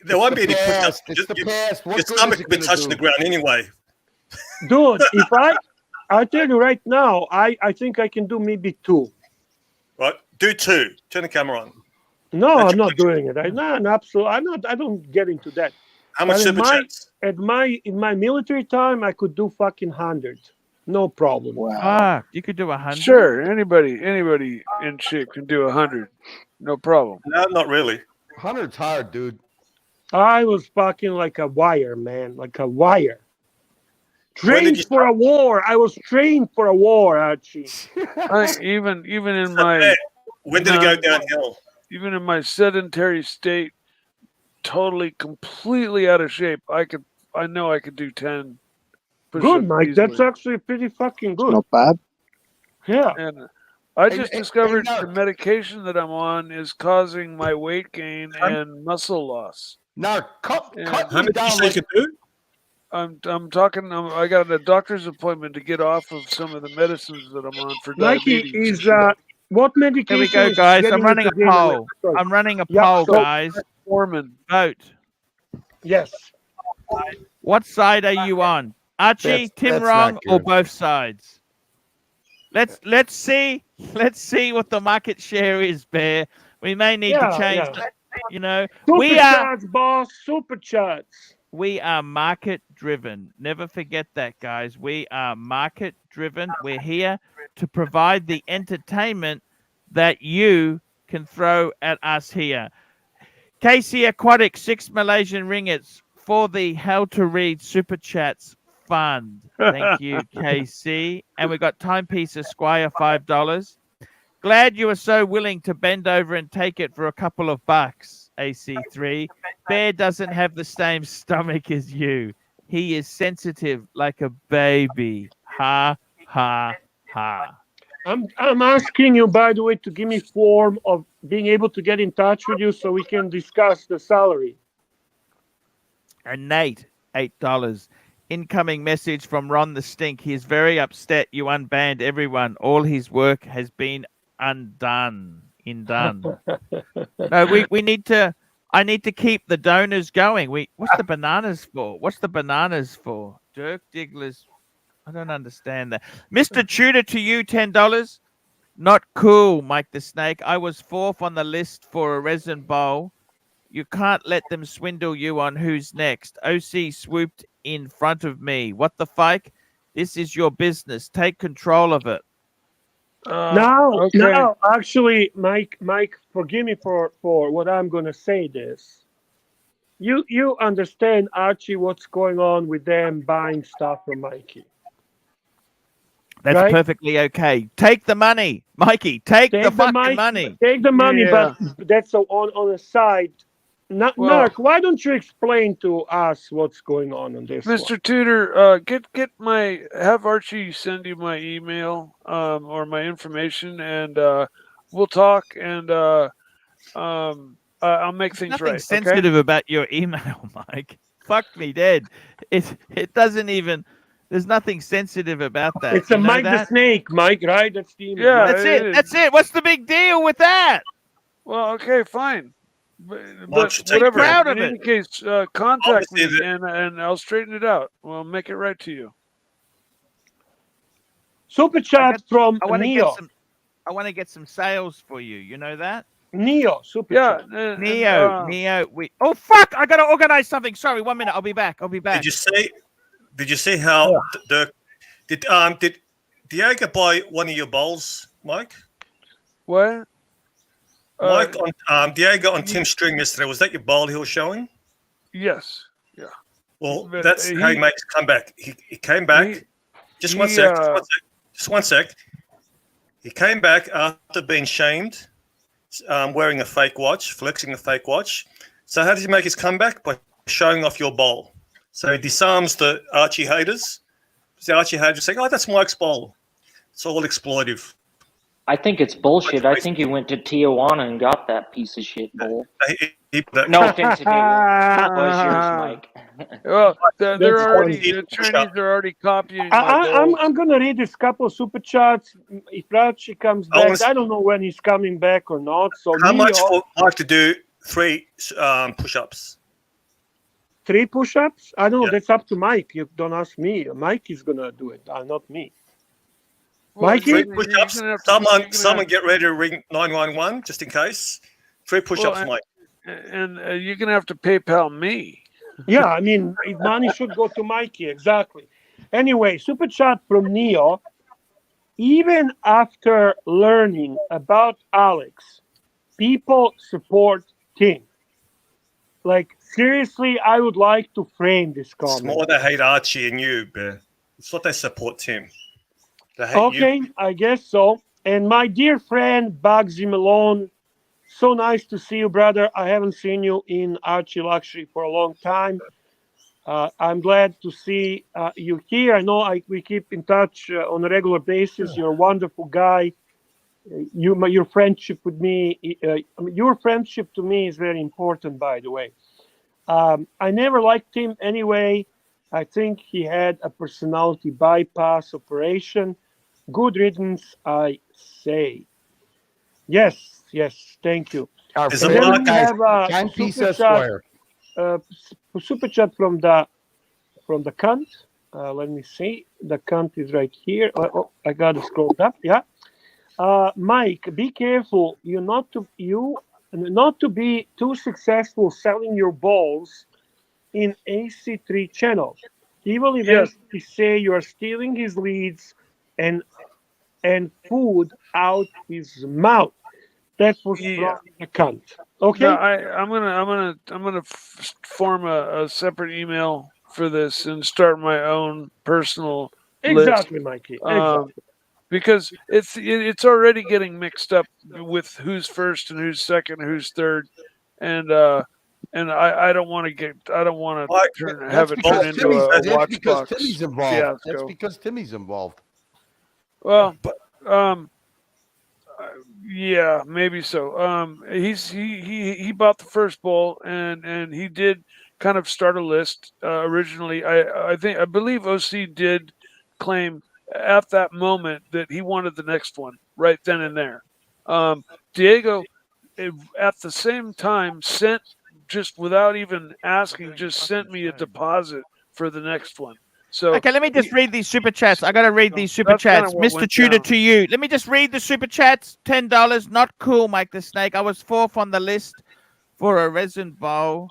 there won't be any push-ups. It's the past. Your stomach will be touching the ground anyway. Dude, if I tell you right now, I think I can do maybe 2. Right, do 2. Turn the camera on. No, I'm not doing it. Absolutely. I don't get into that. How much super chats? In my military time, I could do fucking 100. No problem. Wow. You could do 100? Sure, anybody in shape can do 100. No problem. No, not really. 100's hard, dude. I was fucking like a wire, man. Like a wire. Trained for a war. I was trained for a war, Archie. Even in my... When did it go downhill? Even in my sedentary state, totally, completely out of shape, I know I could do 10. Good, Mike. Easily. That's actually pretty fucking good. Not bad. Yeah. And I just discovered the medication that I'm on is causing my weight gain and muscle loss. Now, cut how many down. You do? I'm talking. I got a doctor's appointment to get off of some of the medicines that I'm on for diabetes. What Here medication we go, is guys. getting I'm running you a to gain the weight? poll. Sorry. I'm running a Yeah, poll, so- guys. Foreman. Vote. Yes. What side are you on? Archie, Tim that's wrong, not or good. both sides? Let's see what the market share is, Bear. We may need to change. You know, Super we are chats, boss. Super chats. we are market driven. Never forget that, guys. We are market driven. We're here to provide the entertainment that you can throw at us here. KC Aquatic, 6 Malaysian ringgits for the How to Read Super Chats Fund. Thank you, KC. And we got Timepiece Esquire, $5. Glad you were so willing to bend over and take it for a couple of bucks, AC3. Bear doesn't have the same stomach as you. He is sensitive like a baby. Ha, ha, ha. I'm asking you, by the way, to give me form of being able to get in touch with you so we can discuss the salary. And Nate, $8. Incoming message from Ron the Stink. He is very upset you unbanned everyone. All his work has been undone. No, we need to. I need to keep the donors going. What's the bananas for? What's the bananas for? Dirk Diggler's. I don't understand that. Mr. Tudor, to you, $10. Not cool, Mike the Snake. I was 4th on the list for a resin bowl. You can't let them swindle you on who's next. OC swooped in front of me. What the fuck? This is your business. Take control of it. Now, actually, Mike, forgive me for what I'm going to say. This, you understand, Archie, what's going on with them buying stuff from Mikey? That's right? Perfectly okay. Take the money, Mikey. Take the fucking money. Take the money, but that's on a side. Narc, why don't you explain to us what's going on this Mr. one? Tudor, have Archie send you my email or my information, and we'll talk, and I'll make things Nothing right. sensitive about your email, Mike. Fuck me dead. It doesn't even. There's nothing sensitive about that. It's a Mike the Snake, Mike, right? That's the email. Yeah, That's it. That's it. What's the big deal with that? Well, okay, fine. But take whatever. proud of In it. any case, contact me, and I'll straighten it out. We'll make it right to you. Super chat from I want to Neo. get some sales for you. You know that? Neo, super chat. Neo. Oh fuck! I gotta organize something. Sorry, 1 minute. I'll be back. Did you see how did Diego buy one of your bowls, Mike? What? Mike on Diego on Tim's stream yesterday, was that your bowl he was showing? Yes. Yeah. Well, But, that's how he makes comeback. He came back. Just one sec. He came back after being shamed, wearing a fake watch, flexing a fake watch. So how does he make his comeback? By showing off your bowl. So he disarms the Archie haters. The Archie haters say, "Oh, that's Mike's bowl." It's all exploitive. I think it's bullshit. I think he went to Tijuana and got that piece of shit bowl. No offense to Diego. It was yours, Mike. Well, the Chinese are already copying my bowl. I'm going to read this couple of super chats. If Archie comes back, I don't know when he's coming back or not. So how much for Mike to do 3 push-ups? 3 push-ups? I don't know. That's up to Mike. You don't ask me. Mike is going to do it, not me. Well, Mikey? 3 push-ups. Someone get ready to ring 911 just in case. 3 push-ups, Mike. And you're going to have to PayPal me. Yeah, I mean, money should go to Mikey, exactly. Anyway, super chat from Neo. Even after learning about Alex, people support Tim. Like, seriously, I would like to frame this comment. It's more they hate Archie and you, Bear. It's what they support Tim. They hate Okay, you. I guess so. And my dear friend, Bugsy Malone, so nice to see you, brother. I haven't seen you in ArchieLuxury for a long time. I'm glad to see you here. I know we keep in touch on a regular basis. You're a wonderful guy. Your friendship with me, your friendship to me is very important, by the way. I never liked him anyway. I think he had a personality bypass operation. Good riddance, I say. Yes, yes, thank you. Our Is And it then favorite we guy, have a Timepiece super chat, Esquire. super chat from the cunt. Let me see. The cunt is right here. Oh, I gotta scroll up. Yeah. Mike, be careful. You not to be too successful selling your balls in AC3 channel. He will Yes. eventually say you are stealing his leads and food out his mouth. That was Yeah. from the cunt. No, Okay. I'm gonna form a separate email for this and start my own personal list. Exactly, Mikey. Exactly. Because it's already getting mixed up with who's first and who's second and who's third, and I don't want to have it turn into a That's watch because box Timmy's involved. fiasco. That's because Timmy's involved. Well, yeah, maybe so. He bought the first bowl and he did kind of start a list originally. I believe OC did claim at that moment that he wanted the next one right then and there. Diego, at the same time, sent just without even asking, just sent me a deposit for the next one. So okay, let me just read these super chats. I got to read these super that's kinda chats. what Mr. went Tudor down. to you. Let me just read the super chats. $10. Not cool, Mike the Snake. I was fourth on the list for a resin bowl.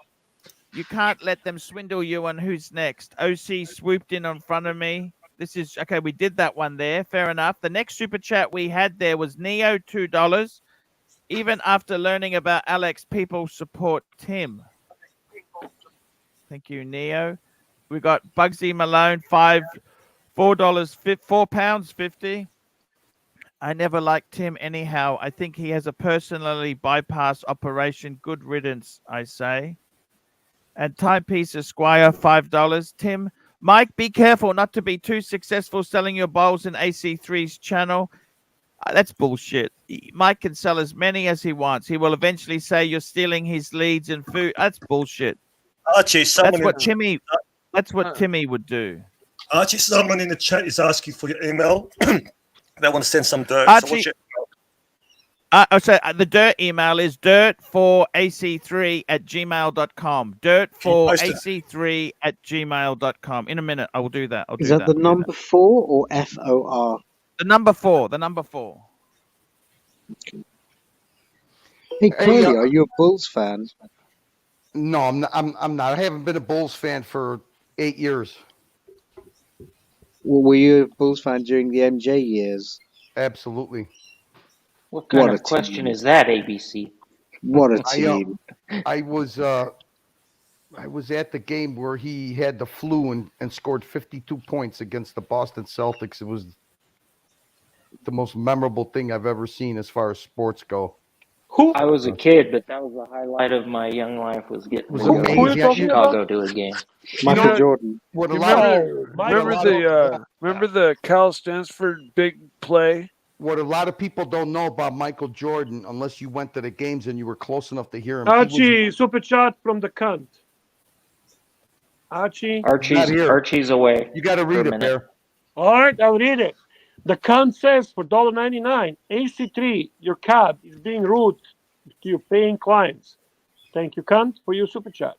You can't let them swindle you on who's next. OC swooped in on front of me. This is okay. We did that one there. Fair enough. The next super chat we had there was Neo, $2. Even after learning about Alex, people support Tim. Thank you, Neo. We got Bugsy Malone, £4.50. I never liked Tim anyhow. I think he has a personally bypass operation. Good riddance, I say. And Timepiece Esquire, $5. Tim, Mike, be careful not to be too successful selling your bowls in AC3's channel. That's bullshit. Mike can sell as many as he wants. He will eventually say you're stealing his leads and food. That's bullshit. Archie, That's what Timmy would do. Archie, someone in the chat is asking for your email. They want to send some dirt. Archie, So what's your the dirt email is dirt4ac3@gmail.com. Dirt4ac3@gmail.com. In a minute, I will do that. Is that the number 4 or FOR? The number 4. The number 4. Hey, Curly, are you a Bulls fan? No, I'm not. I'm not. I haven't been a Bulls fan for 8 years. Well, were you a Bulls fan during the MJ years? Absolutely. What kind What of a question team. is that, ABC? What a team. I was at the game where he had the flu and scored 52 points against the Boston Celtics. It was the most memorable thing I've ever seen as far as sports go. I was a kid, but that was the highlight of my young life was getting to go to Chicago to a game. Michael Jordan. What a You lot remember the Cal Stansford big play? What a lot of people don't know about Michael Jordan, unless you went to the games and you were close enough to hear him. Archie, super chat from the cunt. Archie. Archie's away. You got to read it there. All right, I'll read it. The cunt says for $1.99, AC3, your cab is being rude to your paying clients. Thank you, cunt, for your super chat.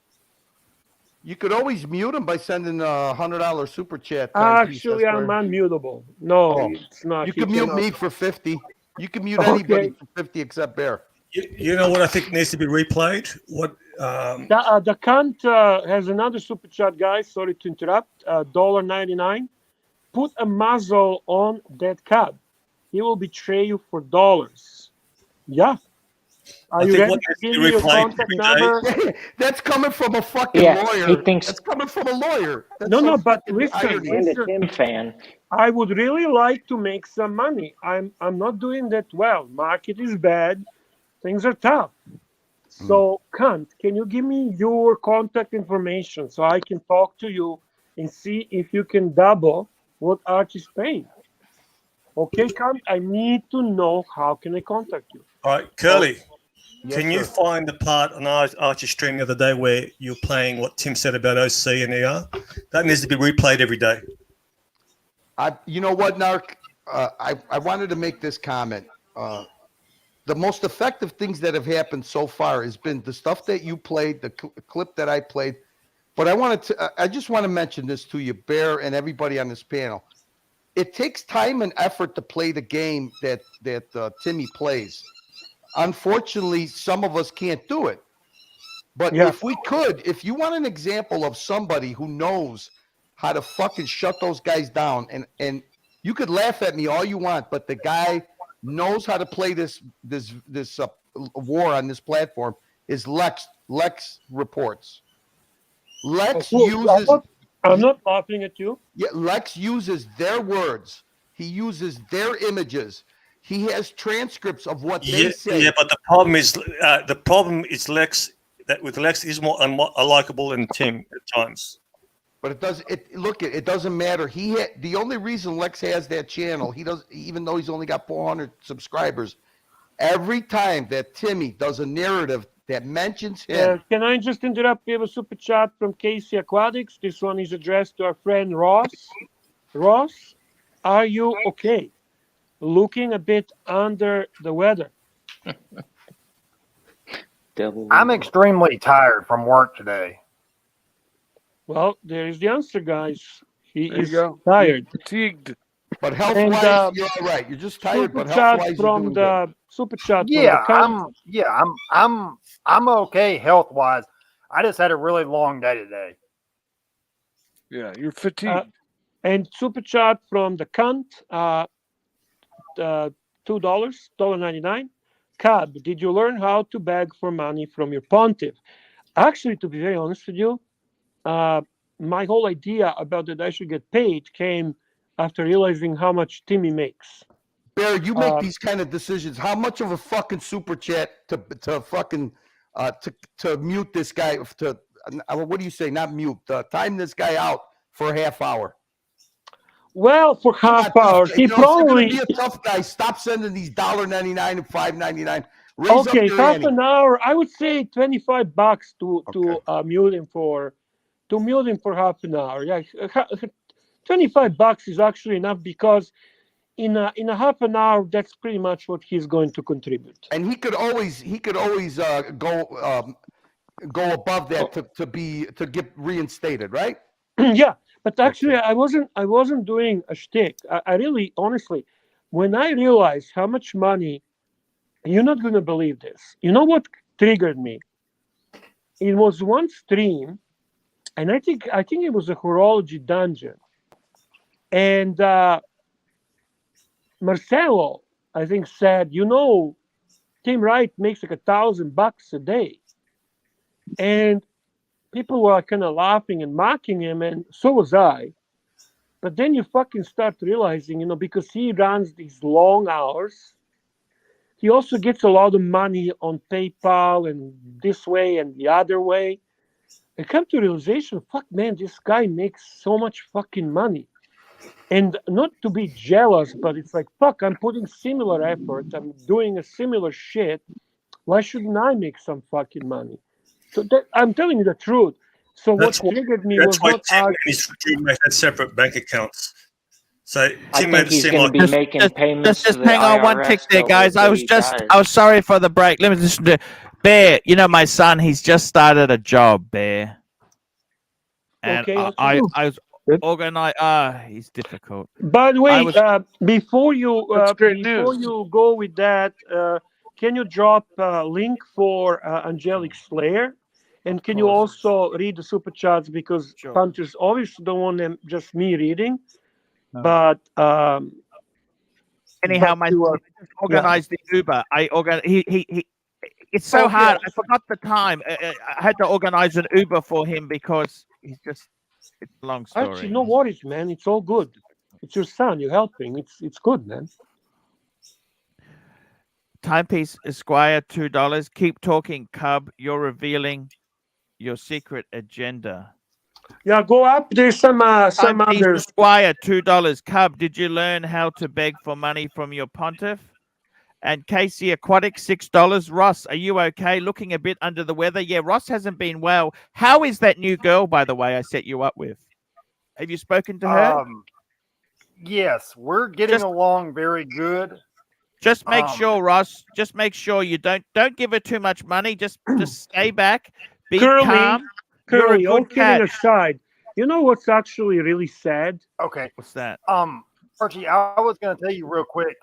You could always mute him by sending a $100 super chat. Actually, I'm unmutable. No, it's not. You can mute me for 50. You can mute anybody for 50 except Bear. You know what I think needs to be replayed? What the cunt has another super chat, guys. Sorry to interrupt. $1.99. Put a muzzle on that cab. He will betray you for dollars. Yeah. Are you ready to give me your contact number? That's coming from a fucking lawyer. He thinks That's coming from a lawyer. That's No, so but fucking listen, irony. and a Tim fan. I would really like to make some money. I'm not doing that well. Market is bad. Things are tough. So, cunt, can you give me your contact information so I can talk to you and see if you can double what Archie's paying? Okay, cunt, I need to know how can I contact you. All right, Curly, Yes, can you sir. find the part on Archie stream the other day where you're playing what Tim said about OC and ER? That needs to be replayed every day. You know what, Narc? I wanted to make this comment. the most effective things that have happened so far has been the stuff that you played, the clip that I played. But I just want to mention this to you, Bear, and everybody on this panel. It takes time and effort to play the game that Timmy plays. Unfortunately, some of us can't do it. But if we could, if you want an example of somebody who knows how to fucking shut those guys down, and you could laugh at me all you want, but the guy knows how to play this war on this platform is Lex Reports. Lex uses. I'm not laughing at you. Yeah, Lex uses their words. He uses their images. He has transcripts of what they say. Yeah, but the problem is Lex. That with Lex is more unlikable than Tim at times. But it doesn't matter. The only reason Lex has that channel, even though he's only got 400 subscribers, every time that Timmy does a narrative that mentions him. Can I just interrupt? We have a super chat from Casey Aquatics. This one is addressed to our friend Ross. Ross, are you okay? Looking a bit under the weather. I'm extremely tired from work today. Well, there is the answer, guys. He There you is go. tired. Fatigued. But health-wise, you're all right. You're just tired, but health-wise, you're doing good. Super chat. Yeah, I'm okay health-wise. I just had a really long day today. Yeah, you're fatigued. And super chat from the cunt. $2, $1.99. Cab, did you learn how to beg for money from your pontiff? Actually, to be very honest with you, my whole idea about that I should get paid came after realizing how much Timmy makes. Bear, you make these kind of decisions. How much of a fucking super chat to fucking to mute this guy? What do you say? Not mute. Time this guy out for a half hour. Well, for half hours, he probably be a tough guy. Stop sending these $1.99 and $5.99. Okay, half an hour. I would say $25 to mute him for half an hour. Yeah, $25 is actually enough because in a half an hour, that's pretty much what he's going to contribute. And he could always go above that to get reinstated, right? Yeah. But actually, I wasn't doing a shtick. I really, honestly, when I realized how much money, you're not going to believe this. You know what triggered me? It was one stream, and I think it was a horology dungeon. And Marcelo, I think, said, Tim Wright makes like $1,000 a day. And people were kind of laughing and mocking him, and so was I. But then you fucking start realizing, because he runs these long hours, he also gets a lot of money on PayPal and this way and the other way. I come to realization, fuck, man, this guy makes so much fucking money. And not to be jealous, but it's like, fuck, I'm putting similar effort. I'm doing a similar shit. Why shouldn't I make some fucking money? So I'm telling you the truth. So what triggered me was not Tim and his roommate had separate bank accounts. So Tim made it seem like be making payments. Just hang on one tick there, guys. I was sorry for the break. Let me listen to Bear. My son, he's just started a job, Bear. And okay, I was organized. He's difficult. By the way, before you go with that, can you drop a link for Angelic Slayer? And can you also read the super chats, because punters obviously don't want them just me reading. No. But anyhow, my organized the Uber. I organized. He. It's so hard. I forgot the time. I had to organize an Uber for him because he's just. It's a long story. Actually, no worries, man. It's all good. It's your son. You're helping. It's good, man. Timepiece Esquire, $2. Keep talking, Cub. You're revealing your secret agenda. Yeah, go up. There's some other. Esquire, $2. Cub, did you learn how to beg for money from your pontiff? And Casey Aquatic, $6. Ross, are you okay? Looking a bit under the weather. Yeah, Ross hasn't been well. How is that new girl, by the way, I set you up with? Have you spoken to her? Yes, we're getting along very good. Just make sure, Ross. Just make sure you don't give her too much money. Just stay back. Be calm. You're a Curly, all good kidding cat. aside, you know what's actually really sad? Okay. What's that? Archie, I was going to tell you real quick.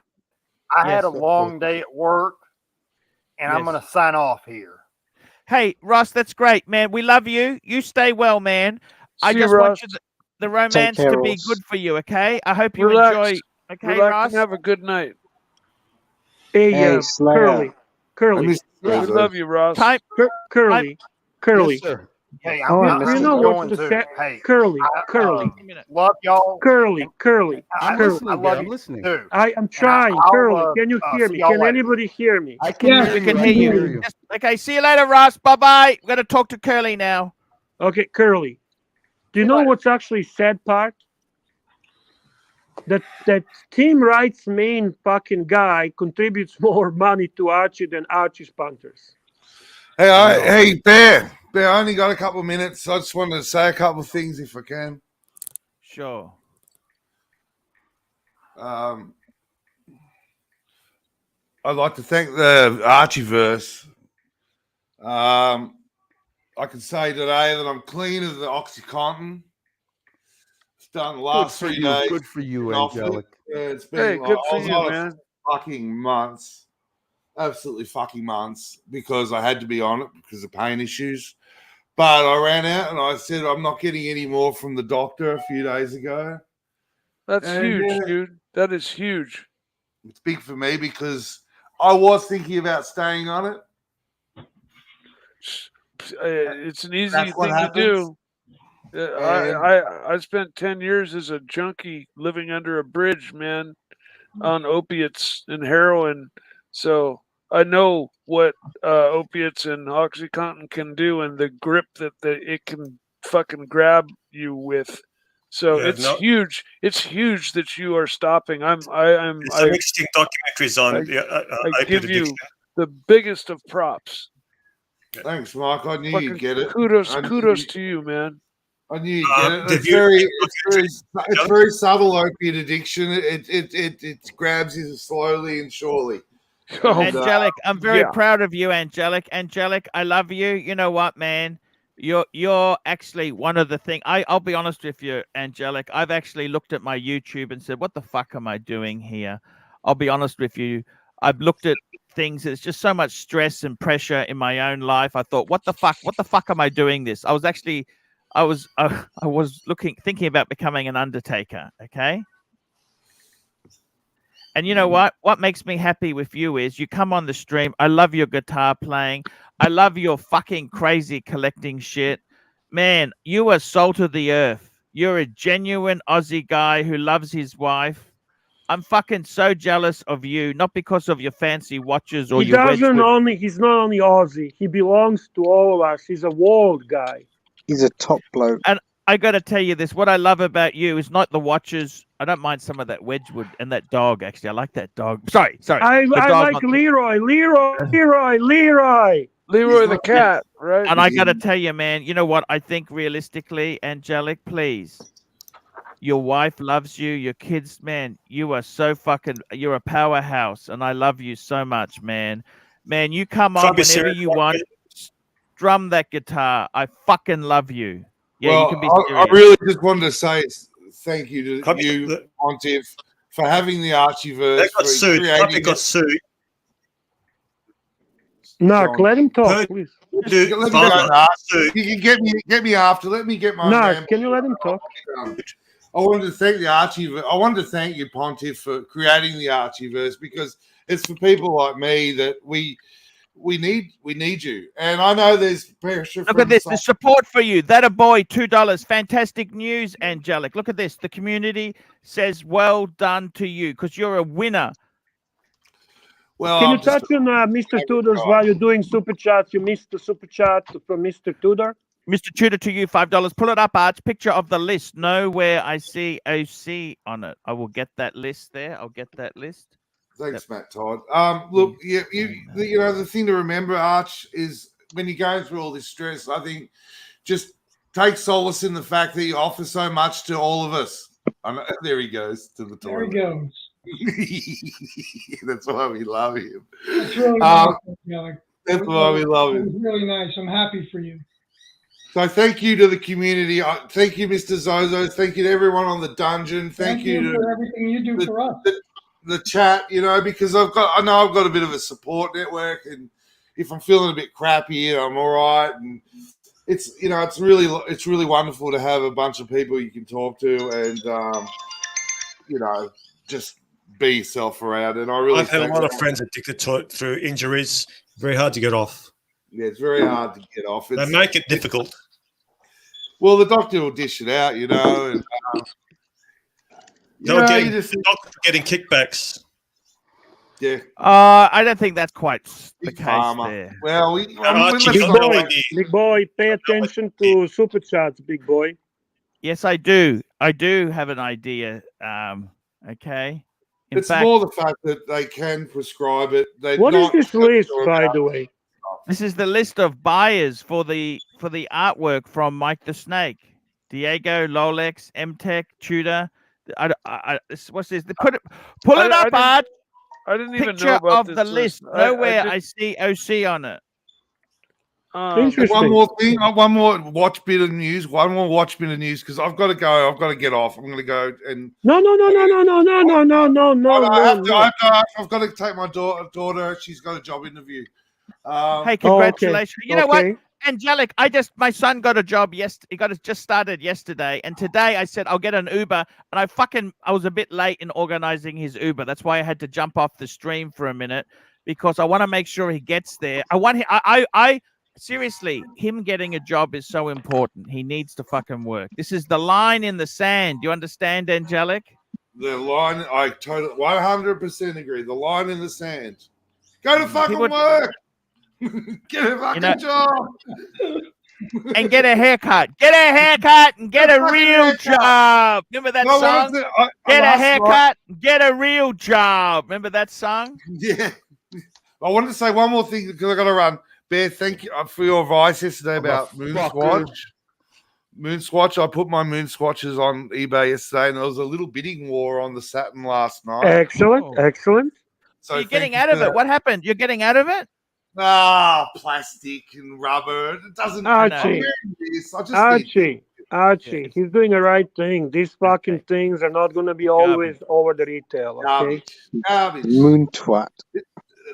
I had a long day at work, and I'm going to sign off here. Hey, Ross, that's great, man. We love you. You stay well, man. I See you, just want Ross. you the romance care, to be Ross. good for you, okay? I hope you Relax. enjoy. Okay, Relax Ross? and have a good night. Hey, Hey, Slayer. Curly. We love you, Ross. Curly. Yes, sir. Hey, Oh, I'm you know going what's the to. sad? Hey, Curly. love y'all. Curly. I'm Curly. listening. I love I'm you listening. too. I'm trying, I'll, Curly. Can you hear see me? y'all Can later. anybody hear me? I can hear you. We can I hear you. Okay, see you later, Ross. Bye-bye. We're going to talk to Curly now. Okay, Curly. Do you know what's actually sad part? That team rights main fucking guy contributes more money to Archie than Archie's punters. Hey, Bear. Bear, I only got a couple of minutes. I just wanted to say a couple of things if I can. Sure. I'd like to thank the Archieverse. I can say today that I'm clean of the OxyContin. It's done the last 3 days. Good for you, Been off it. Angelic. It's been Hey, good for I was you, on it man. for fucking months. Absolutely fucking months because I had to be on it because of pain issues. But I ran out and I said I'm not getting any more from the doctor a few days ago. That's And, huge, dude. That is huge. It's big for me because I was thinking about staying on it. It's an easy That's what thing to happens. do. I spent 10 years as a junkie living under a bridge, man, on opiates and heroin. So I know what opiates and OxyContin can do and the grip that it can fucking grab you with. So Yeah, it's huge. It's huge that you are stopping. There's some interesting documentaries on I opiate give you addiction. the biggest of props. Thanks, Mark. I knew Fucking you'd get it. Kudos to you, man. I knew you'd get it. It's very subtle opiate addiction. It grabs you slowly and surely. Angelic, I'm very proud of you, Angelic. Angelic, I love you. You know what, man? You're actually one of the things. I'll be honest with you, Angelic. I've actually looked at my YouTube and said, "What the fuck am I doing here?" I'll be honest with you. I've looked at things. There's just so much stress and pressure in my own life. I thought, "What the fuck? What the fuck am I doing this?" I was thinking about becoming an undertaker. Okay. And you know what? What makes me happy with you is you come on the stream. I love your guitar playing. I love your fucking crazy collecting shit. Man, you are salt of the earth. You're a genuine Aussie guy who loves his wife. I'm fucking so jealous of you, not because of your fancy watches or your He's not only Aussie, he belongs to all of us. He's a world guy. He's a top bloke. And I got to tell you this, what I love about you is not the watches. I don't mind some of that Wedgwood and that dog, actually. I like that dog. Sorry. I like Leroy the cat, right? And I got to tell you, man, you know what? I think realistically, Angelic, please. Your wife loves you. Your kids, man, you are so fucking, you're a powerhouse. And I love you so much, man. Man, you come on whenever you want. Drum that guitar. I fucking love you. Yeah, well, you can be I really just wanted to say thank you to you, Pontiff, for having the Archieverse. They got sued. They got sued. Narc, let him talk, please. Let me go, Narc. You can get me after. Let me get my Narc, can you let him talk? I wanted to thank the Archieverse. I wanted to thank you, Pontiff, for creating the Archieverse because it's for people like me that we need you. And I know there's pressure. Look at this, the support for you. That a boy, $2. Fantastic news, Angelic. Look at this. The community says well done to you because you're a winner. Well, can you touch on Mr. Tudor's while you're doing super chats? You missed the super chat from Mr. Tudor. Mr. Tudor to you, $5. Pull it up, Arch. Picture of the list. Nowhere I see OC on it. I will get that list there. I'll get that list. Thanks, Matt Todd. Look, you know, the thing to remember, Arch, is when you're going through all this stress, I think just take solace in the fact that you offer so much to all of us. There he goes to the toilet. There he goes. That's why we love him. That's really nice, Angelic. That's why we love It him. was really nice. I'm happy for you. So thank you to the community. Thank you, Mr. Zozo. Thank you to everyone on the dungeon. Thank you for everything you do for us. The chat, because I know I've got a bit of a support network, and if I'm feeling a bit crappy, I'm all right. And it's really wonderful to have a bunch of people you can talk to, and just be yourself around. And I've had a lot of friends addicted to it through injuries. Very hard to get off. Yeah, it's very hard to get off. They make it difficult. Well, the doctor will dish it out, and getting kickbacks. Yeah. I don't think that's quite the case there. Well, Big boy, pay attention to super chats, big boy. Yes, I do. I do have an idea. Okay. It's more the fact that they can prescribe it. What is this list, by the way? This is the list of buyers for the artwork from Mike the Snake, Diego, Lolex, MTech, Tudor. What's this? Pull it up, Art. I didn't even Picture know about of this the list. Nowhere I see OC on it. One more thing. One more watch bit of news. Because I've got to go. I've got to get off. I'm going to go and. No. I've got to take my daughter. She's got a job interview. Hey, congratulations! You know what, Angelic? My son got a job yesterday. It just started yesterday, and today I said I'll get an Uber, and I was a bit late in organizing his Uber. That's why I had to jump off the stream for a minute because I want to make sure he gets there. I seriously, him getting a job is so important. He needs to fucking work. This is the line in the sand. Do you understand, Angelic? The line, I totally 100% agree. The line in the sand. Go to fucking work. Get a fucking job. And get a haircut. Get a haircut and get a real job. Remember that song? Get a haircut and get a real job. Remember that song? Yeah. I wanted to say one more thing because I got to run. Bear, thank you for your advice yesterday about Moon Squatch. I put my Moon Squatches on eBay yesterday, and there was a little bidding war on the Saturn last night. Excellent. So you're getting out of it. What happened? You're getting out of it? Plastic and rubber. It doesn't. Archie, he's doing the right thing. These fucking things are not going to be always over the retail. Okay. Moon twat.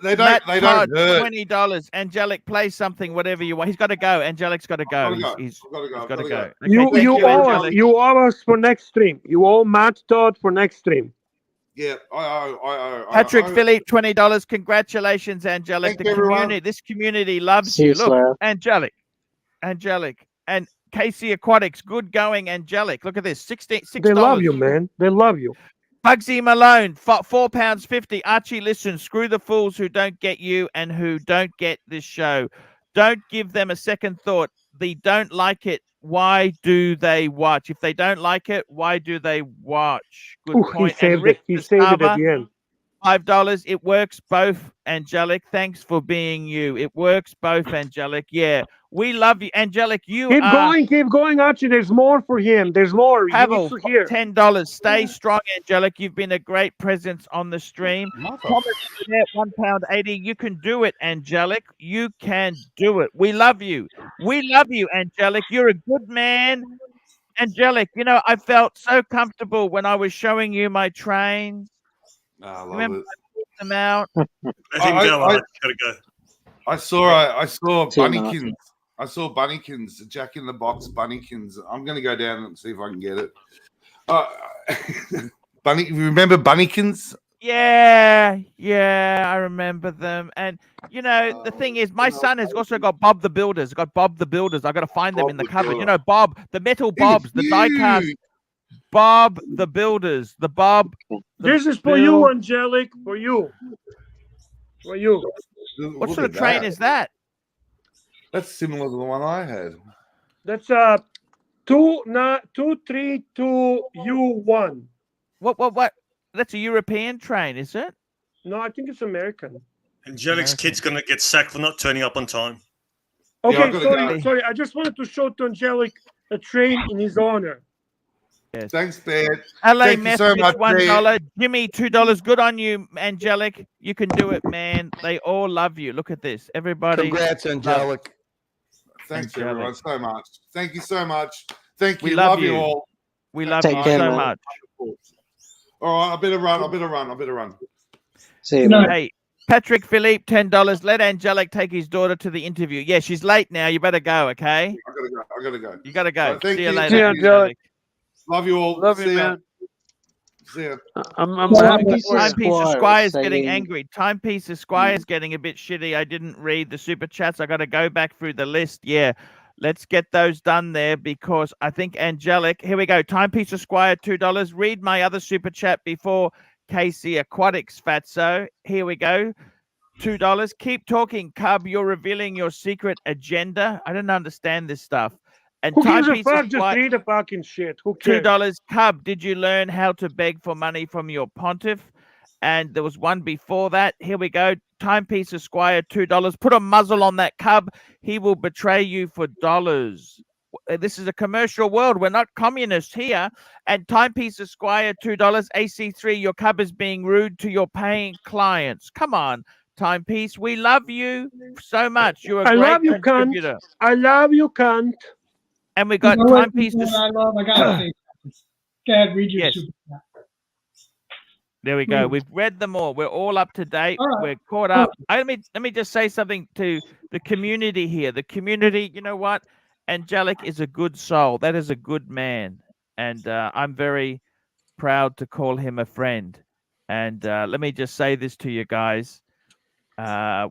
They don't hurt. $20. Angelic, play something, whatever you want. He's got to go. Angelic's got to go. He's got to go. Okay, you owe us for next stream. You owe Matt Todd for next stream. Yeah, Patrick Philippe, $20. Congratulations, Angelic. This community loves you. Look, Angelic, and Casey Aquatics. Good going, Angelic. Look at this. $6. They love you, man. They love you. Bugsy Malone, £4.50. Archie, listen, screw the fools who don't get you and who don't get this show. Don't give them a second thought. They don't like it. Why do they watch? If they don't like it, why do they watch? Good point. He saved it. He saved it at the end. $5. It works both, Angelic. Thanks for being you. It works both, Angelic. Yeah. We love you, Angelic. Keep going, Archie. There's more for him. There's more. Pavel, $10. Stay strong, Angelic. You've been a great presence on the stream. Thomas, £1.80. You can do it, Angelic. You can do it. We love you. We love you, Angelic. You're a good man. Angelic, I felt so comfortable when I was showing you my trains. Remember, I put them out. I saw Bunnykins. I saw Bunnykins, Jack in the Box Bunnykins. I'm going to go down and see if I can get it. Remember Bunnykins? Yeah, I remember them. And, the thing is, my son has also got Bob the Builders. I got to find them in the cupboard. Bob, the metal Bobs, the die-cast Bob the Builders. This is for you, Angelic. For you. What sort of train is that? That's similar to the one I had. That's 232U1. What? That's a European train, is it? No, I think it's American. Angelic's kid's gonna get sacked for not turning up on time. Okay, sorry. I just wanted to show to Angelic a train in his honor. Yes. Thanks, Bear. LA Thank you so much, $1, Bear. Jimmy $2. Good on you, Angelic. You can do it, man. They all love you. Look at this. Everybody. Congrats, Angelic. Thanks, Angelic. everyone, so much. Thank you so much. Thank you. We love you. all. We love Take you care, so man. much. All right, I better run. See you, man. Hey, Patrick Philippe, $10. Let Angelic take his daughter to the interview. Yeah, she's late now. You better go, okay? I gotta go. You gotta go. All right, thank See you you. later, See you, Angelic. Love you all. Love See you, ya. man. See ya. I'm happy for you. Timepiece Squire Esquire's saying- getting angry. Timepiece Esquire's getting a bit shitty. I didn't read the super chats. I got to go back through the list. Yeah, let's get those done there because I think Angelic. Here we go. Timepiece Esquire, $2. Read my other super chat before Casey Aquatics, Fatso. Here we go. $2. Keep talking, Cub. You're revealing your secret agenda. I don't understand this stuff. And Who gives a Timepiece fuck? Just Esquire, read the fucking shit. Who cares? $2. Cub, did you learn how to beg for money from your pontiff? And there was one before that. Here we go. Timepiece Esquire, $2. Put a muzzle on that Cub. He will betray you for dollars. This is a commercial world. We're not communists here. And Timepiece Esquire, $2. AC3, your Cub is being rude to your paying clients. Come on, Timepiece. We love you so much. You're a I great love you, contributor. cunt. I love you, cunt. And we got You know what, Timepiece. you know what I love? I gotta say something. Go ahead, read your Yes. super chat. There we go. Please. We've read them all. We're all up to date. All right. We're caught up. Let me just say something to the community here. The community, you know what? Angelic is a good soul. That is a good man. And I'm very proud to call him a friend. And let me just say this to you guys.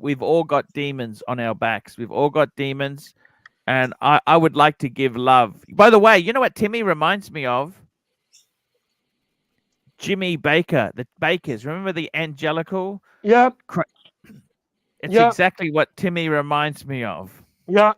We've all got demons on our backs. We've all got demons. And I would like to give love. By the way, you know what Timmy reminds me of? Jimmy Baker, the Bakers. Remember the Angelical? Yep. It's Yep. exactly what Timmy reminds me of. Yeah.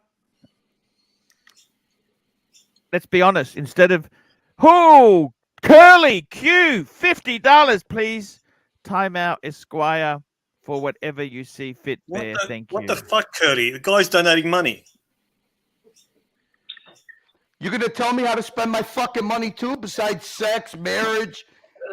Let's be honest. Instead of, who? Curly Q, $50, please. Timeout Esquire for whatever you see fit there. Thank you. What the fuck, Curly? The guy's donating money. You're gonna tell me how to spend my fucking money too, besides sex, marriage,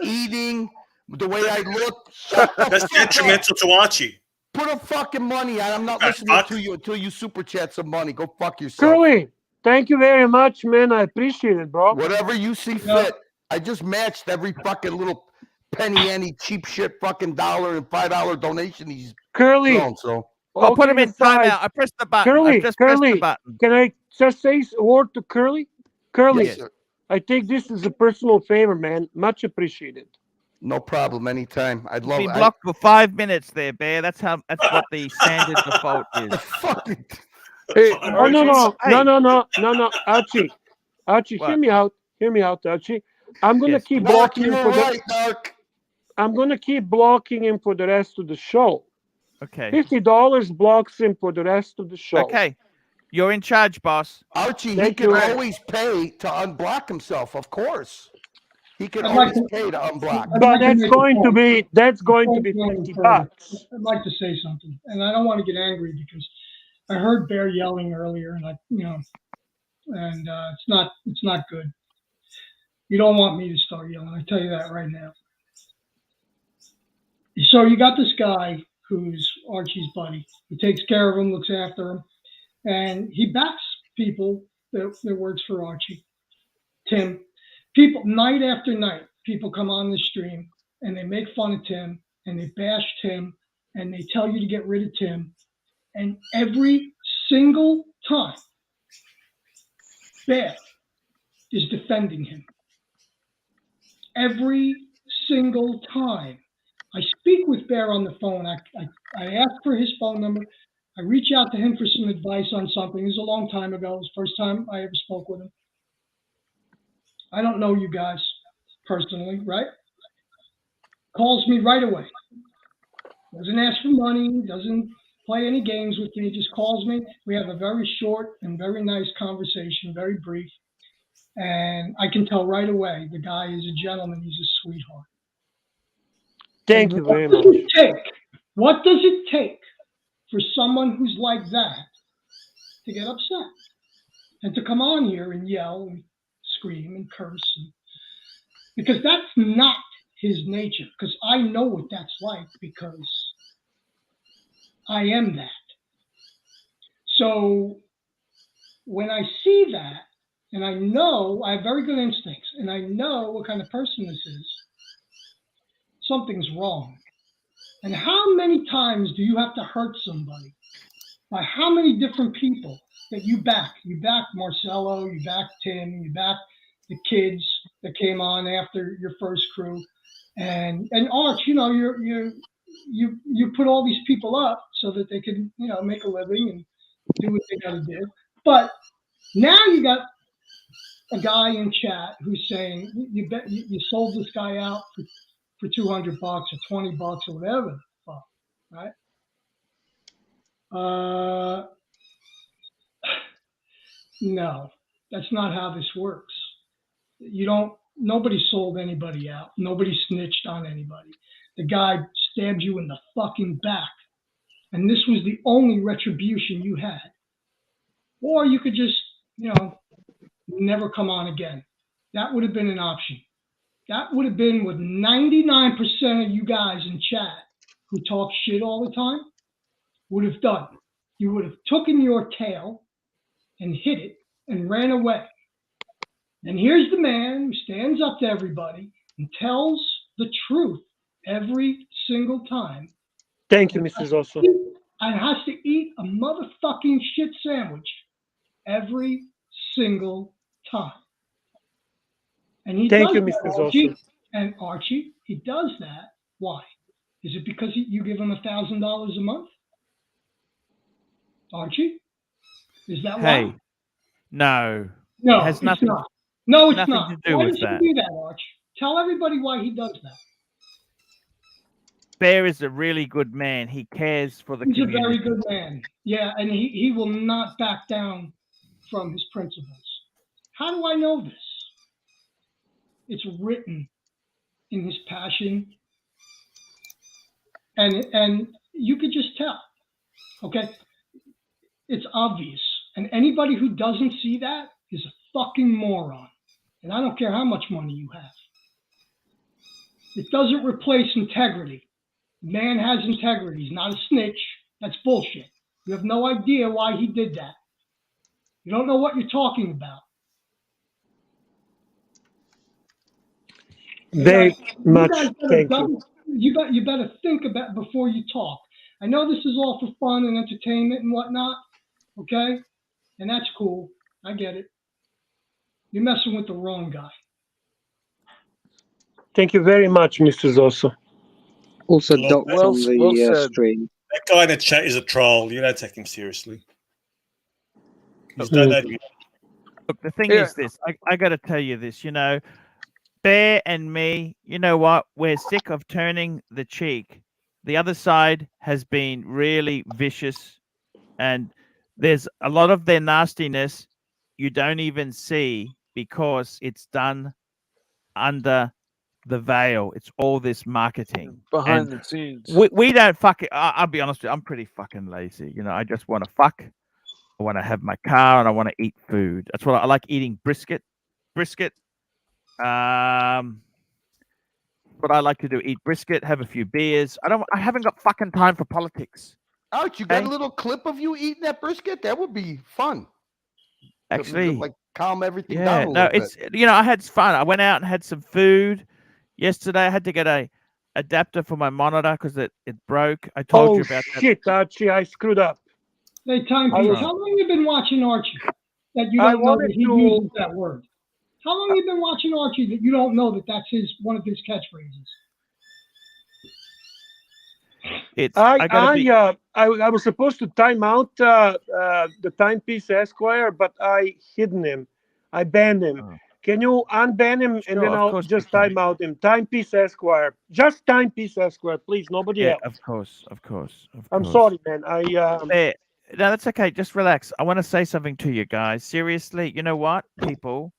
eating, the way I look? Shut the That's fuck detrimental to Archie. up. Put a fucking money on. I'm not listening to you until you super chat some money. Go fuck yourself. Curly, thank you very much, man. I appreciate it, bro. Whatever you see fit. I just matched every fucking little penny, any cheap shit fucking $1 and $5 donation he's Curly. thrown, so. I'll put him Okay, in aside. timeout. I pressed the button. Curly, I just pressed the Curly, button. can I just say a word to Curly? Curly, Yes, sir. I take this as a personal favor, man. Much appreciated. No problem. Anytime. I'd love Be it. blocked for 5 minutes there, Bear. That's what the standard default is. Fucking. Hey, oh, no, Hey. Archie, What? hear me out, Archie. I'm gonna Yes. keep Mark, blocking him you're for right, Mark. I'm gonna keep blocking him for the rest of the show. Okay. $50 blocks him for the rest of the show. Okay. You're in charge, boss. Archie, he Thank can you. always pay to unblock himself, of course. He can I'd like always to- pay to unblock. I'd But like to that's make a going to point. be Going $50 further. bucks. I'd like to say something, and I don't want to get angry because I heard Bear yelling earlier, and it's not good. You don't want me to start yelling. I tell you that right now. So you got this guy who's Archie's buddy. He takes care of him, looks after him, and he backs people that works for Archie. Tim, people night after night, people come on the stream and they make fun of Tim and they bash Tim and they tell you to get rid of Tim. And every single time, Bear is defending him. Every single time. I speak with Bear on the phone. I ask for his phone number. I reach out to him for some advice on something. This was a long time ago. It was the first time I ever spoke with him. I don't know you guys personally, right? Calls me right away. Doesn't ask for money, doesn't play any games with me, just calls me. We have a very short and very nice conversation, very brief. And I can tell right away the guy is a gentleman, he's a sweetheart. Thank you very much. What does it take for someone who's like that to get upset and to come on here and yell and scream and curse because that's not his nature. Because I know what that's like because I am that. So when I see that, and I know I have very good instincts, and I know what kind of person this is, something's wrong. And how many times do you have to hurt somebody? By how many different people that you back? You back Marcelo, you back Tim, you back the kids that came on after your first crew, and Arch. You know, you put all these people up so that they can, you know, make a living and do what they got to do. But now you got a guy in chat who's saying you sold this guy out for $200 or $20 or whatever the fuck, right? No, that's not how this works. Nobody sold anybody out. Nobody snitched on anybody. The guy stabbed you in the fucking back. And this was the only retribution you had. Or you could just, you know, never come on again. That would have been an option. That would have been what 99% of you guys in chat who talk shit all the time would have done. You would have taken your tail and hit it and ran away. And here's the man who stands up to everybody and tells the truth every single time. Thank you, Mrs. Oso. And has to eat a motherfucking shit sandwich every single time. And he Thank does you, that, Mrs. Archie. Oso. And Archie, he does that. Why? Is it because you give him $1,000 a month? Archie? Is that why? Hey, no. No, It has it's nothing, not. No, it's nothing not. to do Why with does that. he do that, Arch? Tell everybody why he does that. Bear is a really good man. He cares for the He's community. a very good man. Yeah, and he will not back down from his principles. How do I know this? It's written in his passion. And you could just tell. Okay? It's obvious. And anybody who doesn't see that is a fucking moron. And I don't care how much money you have. It doesn't replace integrity. Man has integrity. He's not a snitch. That's bullshit. You have no idea why he did that. You don't know what you're talking about. Very much. Thank you. You better think about before you talk. I know this is all for fun and entertainment and whatnot, okay? And that's cool. I get it. You're messing with the wrong guy. Thank you very much, Mr. Zoso. Also, Well, Doc's well on the said. stream. That guy in the chat is a troll. You don't take him seriously. He's donating. Look, the thing is this. I got to tell you this. You know, Bear and me, you know what? We're sick of turning the cheek. The other side has been really vicious, and there's a lot of their nastiness you don't even see because it's done under the veil. It's all this marketing Behind and the scenes. We don't fuck it. I'll be honest with you. I'm pretty fucking lazy. You know, I just want to fuck. I want to have my car and I want to eat food. That's what I like, eating brisket. What I like to do, eat brisket, have a few beers. I haven't got fucking time for politics. Ouch, you got a little clip of you eating that brisket? That would be fun. Actually, like calm everything down yeah, a no, little it's bit. you know, I had fun. I went out and had some food yesterday. I had to get a adapter for my monitor because it broke. I told you about that. Shit, Archie, I screwed up. Hey, Timepiece, how long you been watching Archie that you I don't know that wanted he to- uses that word? How long you been watching Archie that you don't know that that's one of his catchphrases? I was supposed to time out the Timepiece Esquire, but I hidden him. I banned him. Oh. Can you unban him and then I'll just time out him? Timepiece Esquire. Just Timepiece Esquire, please. Nobody Yeah, else. of course. I'm sorry, man. No, that's okay. Just relax. I want to say something to you guys. Seriously, you know what, people?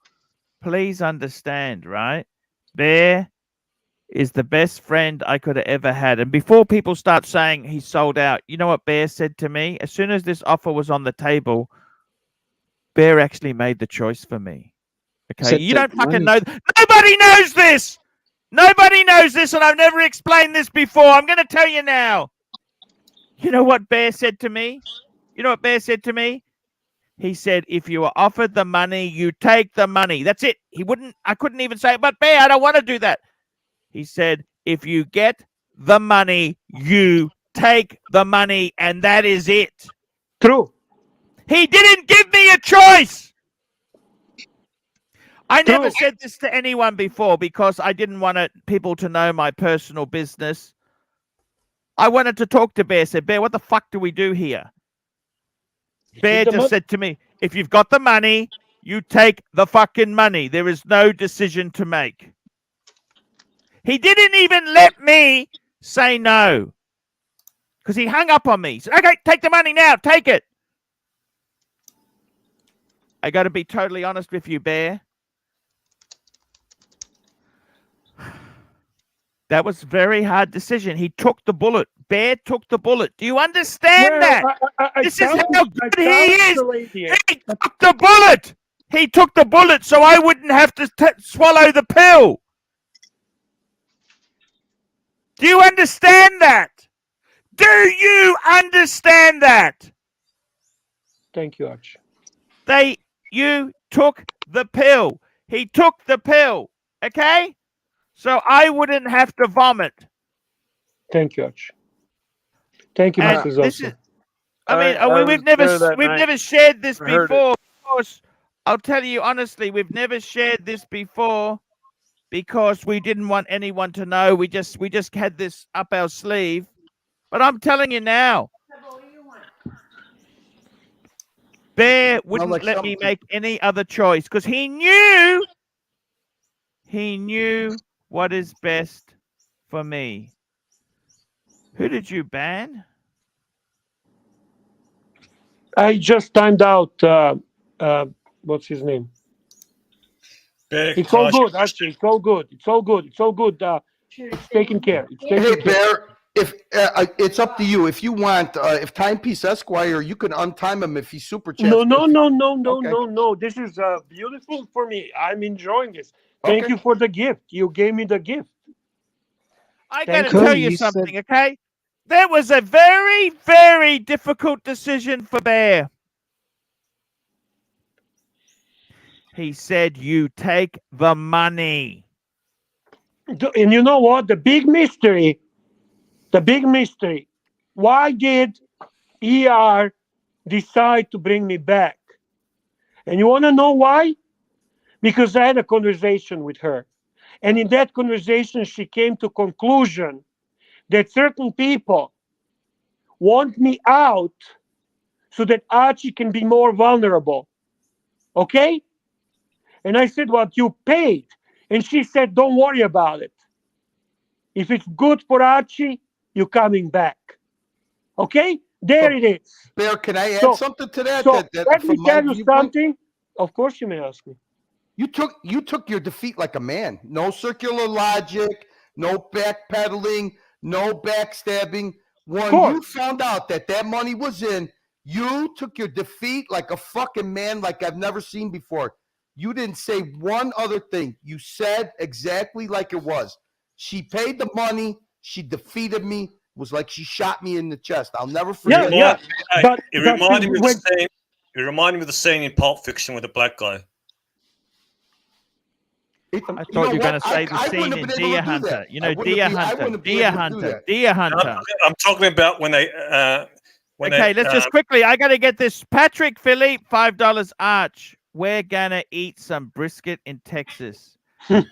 Please understand, right? Bear is the best friend I could have ever had. And before people start saying he's sold out, you know what Bear said to me? As soon as this offer was on the table, Bear actually made the choice for me. Okay, you don't fucking know. Nobody knows this. Nobody knows this, and I've never explained this before. I'm going to tell you now. You know what Bear said to me? You know what Bear said to me? He said, if you were offered the money, you take the money. That's it. He wouldn't. I couldn't even say, but Bear, I don't want to do that. He said, if you get the money, you take the money, and that is it. True. He didn't give me a choice. I never said this to anyone before because I didn't want people to know my personal business. I wanted to talk to Bear. Said, Bear, what the fuck do we do here? Bear just said to me, if you've got the money, you take the fucking money. There is no decision to make. He didn't even let me say no because he hung up on me. He said, okay, take the money now. Take it. I got to be totally honest with you, Bear. That was a very hard decision. He took the bullet. Bear took the bullet. Do you understand that? This is how good he is. He took the bullet. He took the bullet so I wouldn't have to swallow the pill. Do you understand that? Do you understand that? Thank you, Arch. You took the pill. He took the pill. Okay? So I wouldn't have to vomit. Thank you, Arch. Thank you, Mrs. Olson. We've never shared this before. Of course, I'll tell you honestly, we've never shared this before because we didn't want anyone to know. We just had this up our sleeve. But I'm telling you now, Bear wouldn't let me make any other choice because he knew what is best for me. Who did you ban? I just timed out. What's his name? It's all good, Archie. It's all good. It's all good. It's all good. It's taken care. It's taken care. Bear, if it's up to you. If you want, if Timepiece Esquire, you can untime him if he's super chats. No. This is beautiful for me. I'm enjoying this. Thank you for the gift. You gave me the gift. I got to tell you something, okay? That was a very, very difficult decision for Bear. He said, you take the money. And you know what? The big mystery. Why did ER decide to bring me back? And you want to know why? Because I had a conversation with her. And in that conversation, she came to conclusion that certain people want me out so that Archie can be more vulnerable. Okay? And I said, well, you paid. And she said, don't worry about it. If it's good for Archie, you're coming back. Okay? There it is. Bear, can I add something to that? Let me tell you something. Of course you may ask me. You took your defeat like a man. No circular logic, no backpedaling, no backstabbing. When you found out that money was in, you took your defeat like a fucking man, like I've never seen before. You didn't say one other thing. You said exactly like it was. She paid the money. She defeated me. It was like she shot me in the chest. I'll never forget. It reminded me of the scene in Pulp Fiction with the black guy. I thought you were going to say the scene in Deer Hunter. You know, Deer Hunter. I'm talking about when they. Let's just quickly. I got to get this. Patrick Philippe, $5 Arch. We're going to eat some brisket in Texas.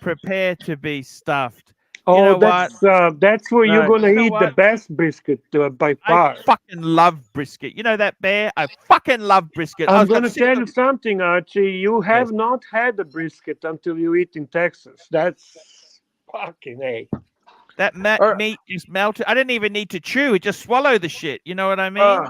Prepare to be stuffed. You know that's where you're going to eat the best brisket by far. I fucking love brisket. You know that, Bear? I fucking love brisket. I'm going to tell you something, Archie. You have not had the brisket until you eat in Texas. That's fucking A. That meat just melted. I didn't even need to chew. It just swallowed the shit. You know what I mean? My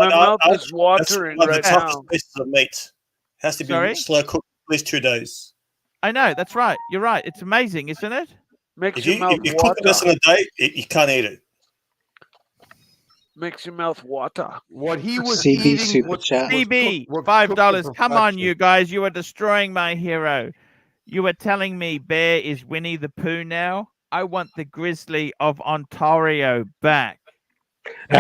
mouth is watering right now. Pieces of meat has to be slow cooked at least 2 days. I know. That's right. You're right. It's amazing, isn't it? If you cook it less than a day, you can't eat it. Makes your mouth water. What he was CB eating super was, chat. was CB, cooked $5. to Come on, perfection. you guys. You are destroying my hero. You were telling me Bear is Winnie the Pooh now. I want the Grizzly of Ontario back. A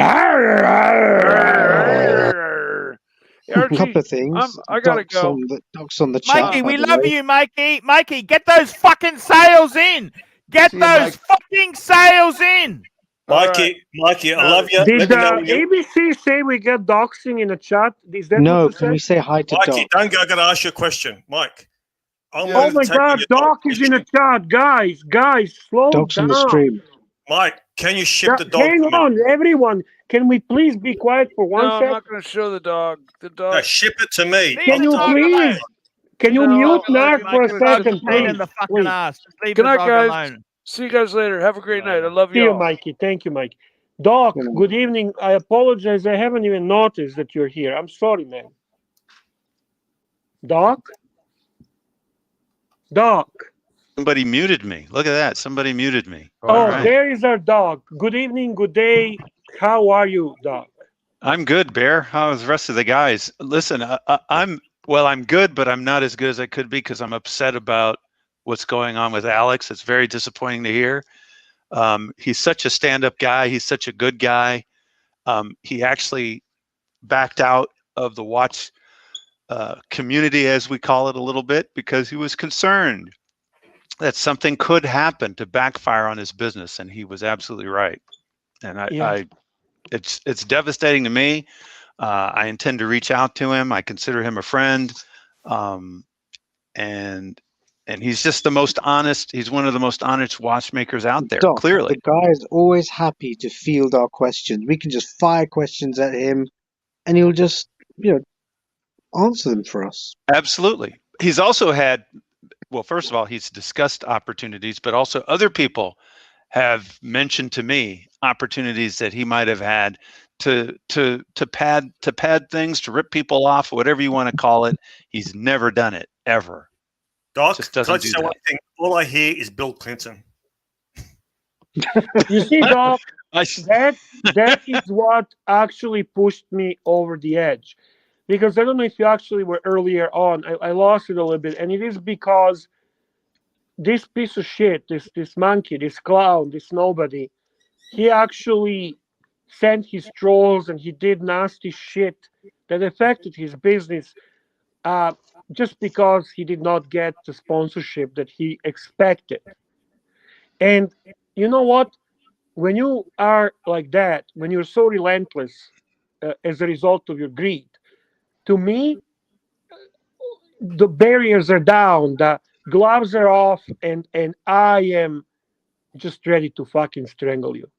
couple of things. I gotta go. Doc's on the chat. Mikey, by we the love way. you, Mikey. Mikey, get those fucking sales in. Get See you, those Mike. fucking sales in. Mikey, I love you. Did Let me know when you. ABC say we get doxing in the chat? Is that No, what you can we said? say hi to Mikey, Doc? don't go. I got to ask you a question, Mike. I'm Oh willing my to take on God, your Doc dog is in the chat, guys, slow Doc's on down. the stream. Mike, can you ship the dog Hang to me? on, everyone. Can we please be quiet for one No, I'm sec? not going to show the dog. The No, dog. ship it to me. Can you please? Can you No, mute I'll Narc give for a you second, Pain please? in the fucking Please. ass. Just leave Good the night, dog guys. alone. See you guys later. Have a great night. I love See you you, all. Mikey. Thank you, Mike. Doc, good evening. I apologize. I haven't even noticed that you're here. I'm sorry, man. Doc? Doc. Somebody muted me. Look at that. Somebody muted me. Oh, All right. there is our Doc. Good evening, good day. How are you, Doc? I'm good, Bear. How's the rest of the guys? Listen, I'm good, but I'm not as good as I could be because I'm upset about what's going on with Alex. It's very disappointing to hear. He's such a stand-up guy. He's such a good guy. He actually backed out of the watch community, as we call it, a little bit because he was concerned that something could happen to backfire on his business, and he was absolutely right. And it's devastating to me. I intend to reach out to him. I consider him a friend, and he's just the most honest. He's one of the most honest watchmakers out there. Doc, Clearly, the guy is always happy to field our questions. We can just fire questions at him, and he'll just, answer them for us. absolutely. He's also had. Well, first of all, he's discussed opportunities, but also other people have mentioned to me opportunities that he might have had to pad things, to rip people off, whatever you want to call it. He's never done it ever. Doc, Just can I doesn't just do say one that. thing? All I hear is Bill Clinton. You see, Doc, that is what actually pushed me over the edge. Because I don't know if you actually were earlier on. I lost it a little bit. And it is because this piece of shit, this monkey, this clown, this nobody, he actually sent his trolls and he did nasty shit that affected his business just because he did not get the sponsorship that he expected. And you know what? When you are like that, when you're so relentless as a result of your greed, to me, the barriers are down, the gloves are off, and I am just ready to fucking strangle you.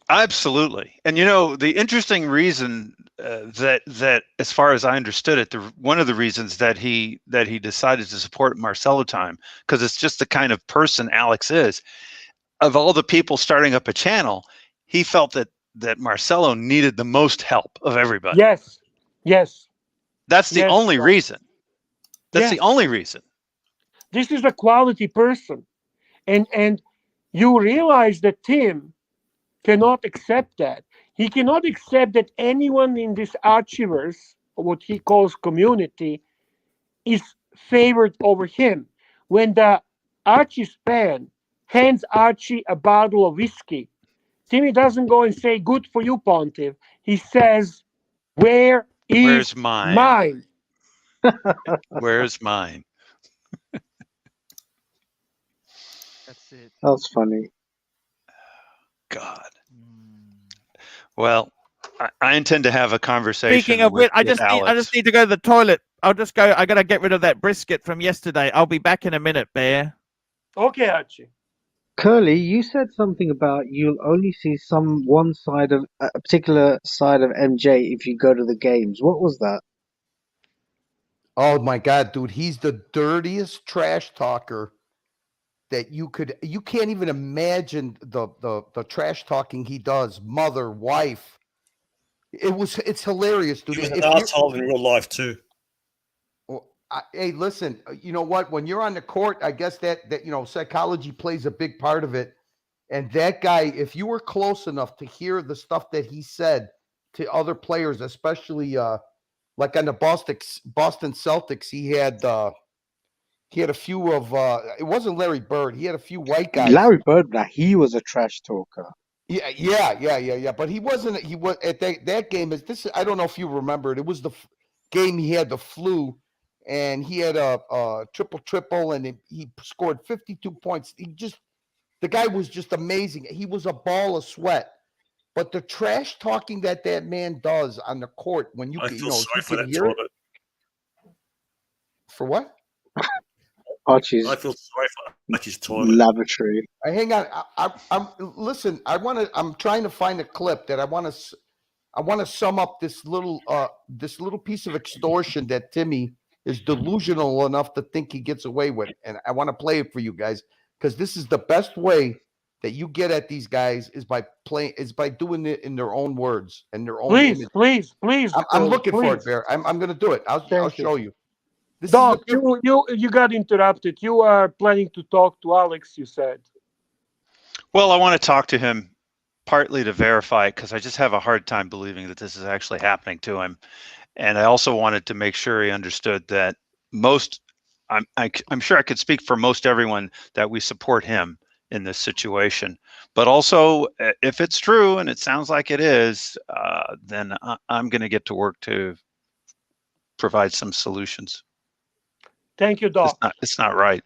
Absolutely. And the interesting reason that as far as I understood it, one of the reasons that he decided to support Marcelo Time, because it's just the kind of person Alex is. Of all the people starting up a channel, he felt that Marcelo needed the most help of everybody. Yes. That's the only reason. That's the Yes. only reason. This is a quality person. And you realize that Tim cannot accept that. He cannot accept that anyone in this Archieverse, what he calls community, is favored over him. When the Archie fan hands Archie a bottle of whiskey, Timmy doesn't go and say, "Good for you, Pontiff." He says, Where's mine? Where's mine? That's it. That's funny. God. Well, I intend to have a conversation. Speaking of which, I just need to go to the toilet. I'll just go. I gotta get rid of that brisket from yesterday. I'll be back in a minute, Bear. Okay, Archie. Curly, you said something about you'll only see one side of a particular side of MJ if you go to the games. What was that? Oh my God, dude, he's the dirtiest trash talker that you can't even imagine the trash talking he does. Mother, wife. It's hilarious, dude. He was an asshole in real life too. Hey, listen, you know what? When you're on the court, I guess that psychology plays a big part of it. And that guy, if you were close enough to hear the stuff that he said to other players, especially like on the Boston Celtics, he had a few of it wasn't Larry Bird. He had a few white guys. Larry Bird, he was a trash talker. Yeah. But he wasn't. He was at that game. Is this? I don't know if you remember it. It was the game he had the flu, and he had a triple, and he scored 52 points. The guy was just amazing. He was a ball of sweat. But the trash talking that man does on the court, when you can hear it. For what? Archie's. I feel sorry for Archie's toilet. Lavatory. Hang on. Listen. I'm trying to find a clip that I want to sum up this little piece of extortion that Timmy is delusional enough to think he gets away with, and I want to play it for you guys because this is the best way that you get at these guys is by doing it in their own words and their own image. Please. I'm looking for it, Bear. I'm going to do it. I'll show you. Doc, you got interrupted. You are planning to talk to Alex, you said. Well, I want to talk to him partly to verify it because I just have a hard time believing that this is actually happening to him. And I also wanted to make sure he understood that I'm sure I could speak for most everyone that we support him in this situation. But also, if it's true, and it sounds like it is, then I'm going to get to work to provide some solutions. Thank you, Doc. It's not right.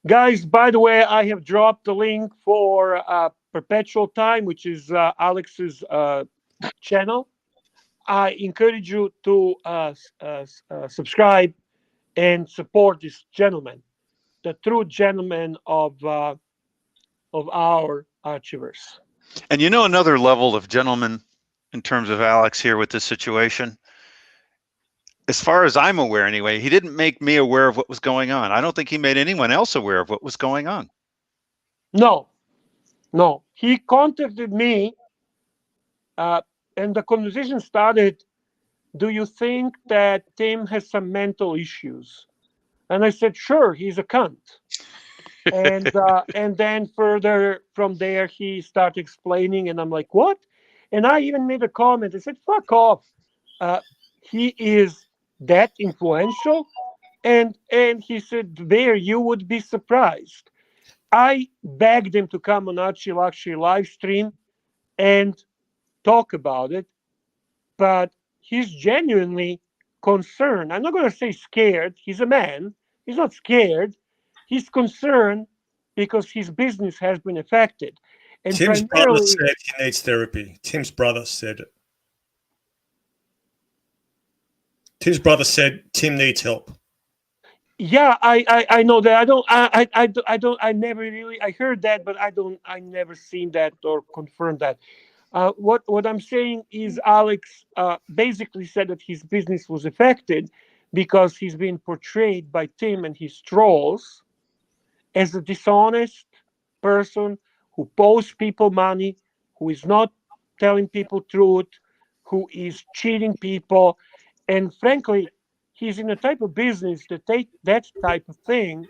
Guys, by the way, I have dropped the link for Perpetual Time, which is Alex's channel. I encourage you to subscribe and support this gentleman, the true gentleman of our Archieverse. And you know another level of gentleman in terms of Alex here with this situation? As far as I'm aware anyway, he didn't make me aware of what was going on. I don't think he made anyone else aware of what was going on. No. He contacted me and the conversation started, do you think that Tim has some mental issues? And I said, sure, he's a cunt. And then further from there, he started explaining, and I'm like, what? And I even made a comment. I said, fuck off. He is that influential? And he said, there, you would be surprised. I begged him to come on ArchieLuxury live stream and talk about it, but he's genuinely concerned. I'm not going to say scared. He's a man. He's not scared. He's concerned because his business has been affected. And Tim's brother said he needs therapy. Tim's brother said it. Tim's brother said Tim needs help. Yeah, I know that. I never really, I heard that, but I never seen that or confirmed that. What I'm saying is Alex basically said that his business was affected because he's been portrayed by Tim and his trolls as a dishonest person who owes people money, who is not telling people truth, who is cheating people. And frankly, he's in a type of business that that type of thing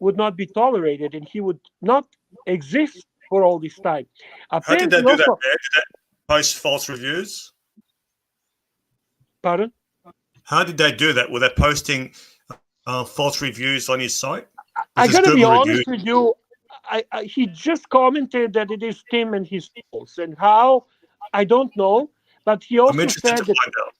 would not be tolerated, and he would not exist for all this time. How did they do that, man? Did they post false reviews? Pardon? How did they do that? Were they posting false reviews on his site? I got to be honest with you. He just commented that it is Tim and his trolls, and how, I don't know. But he also said that.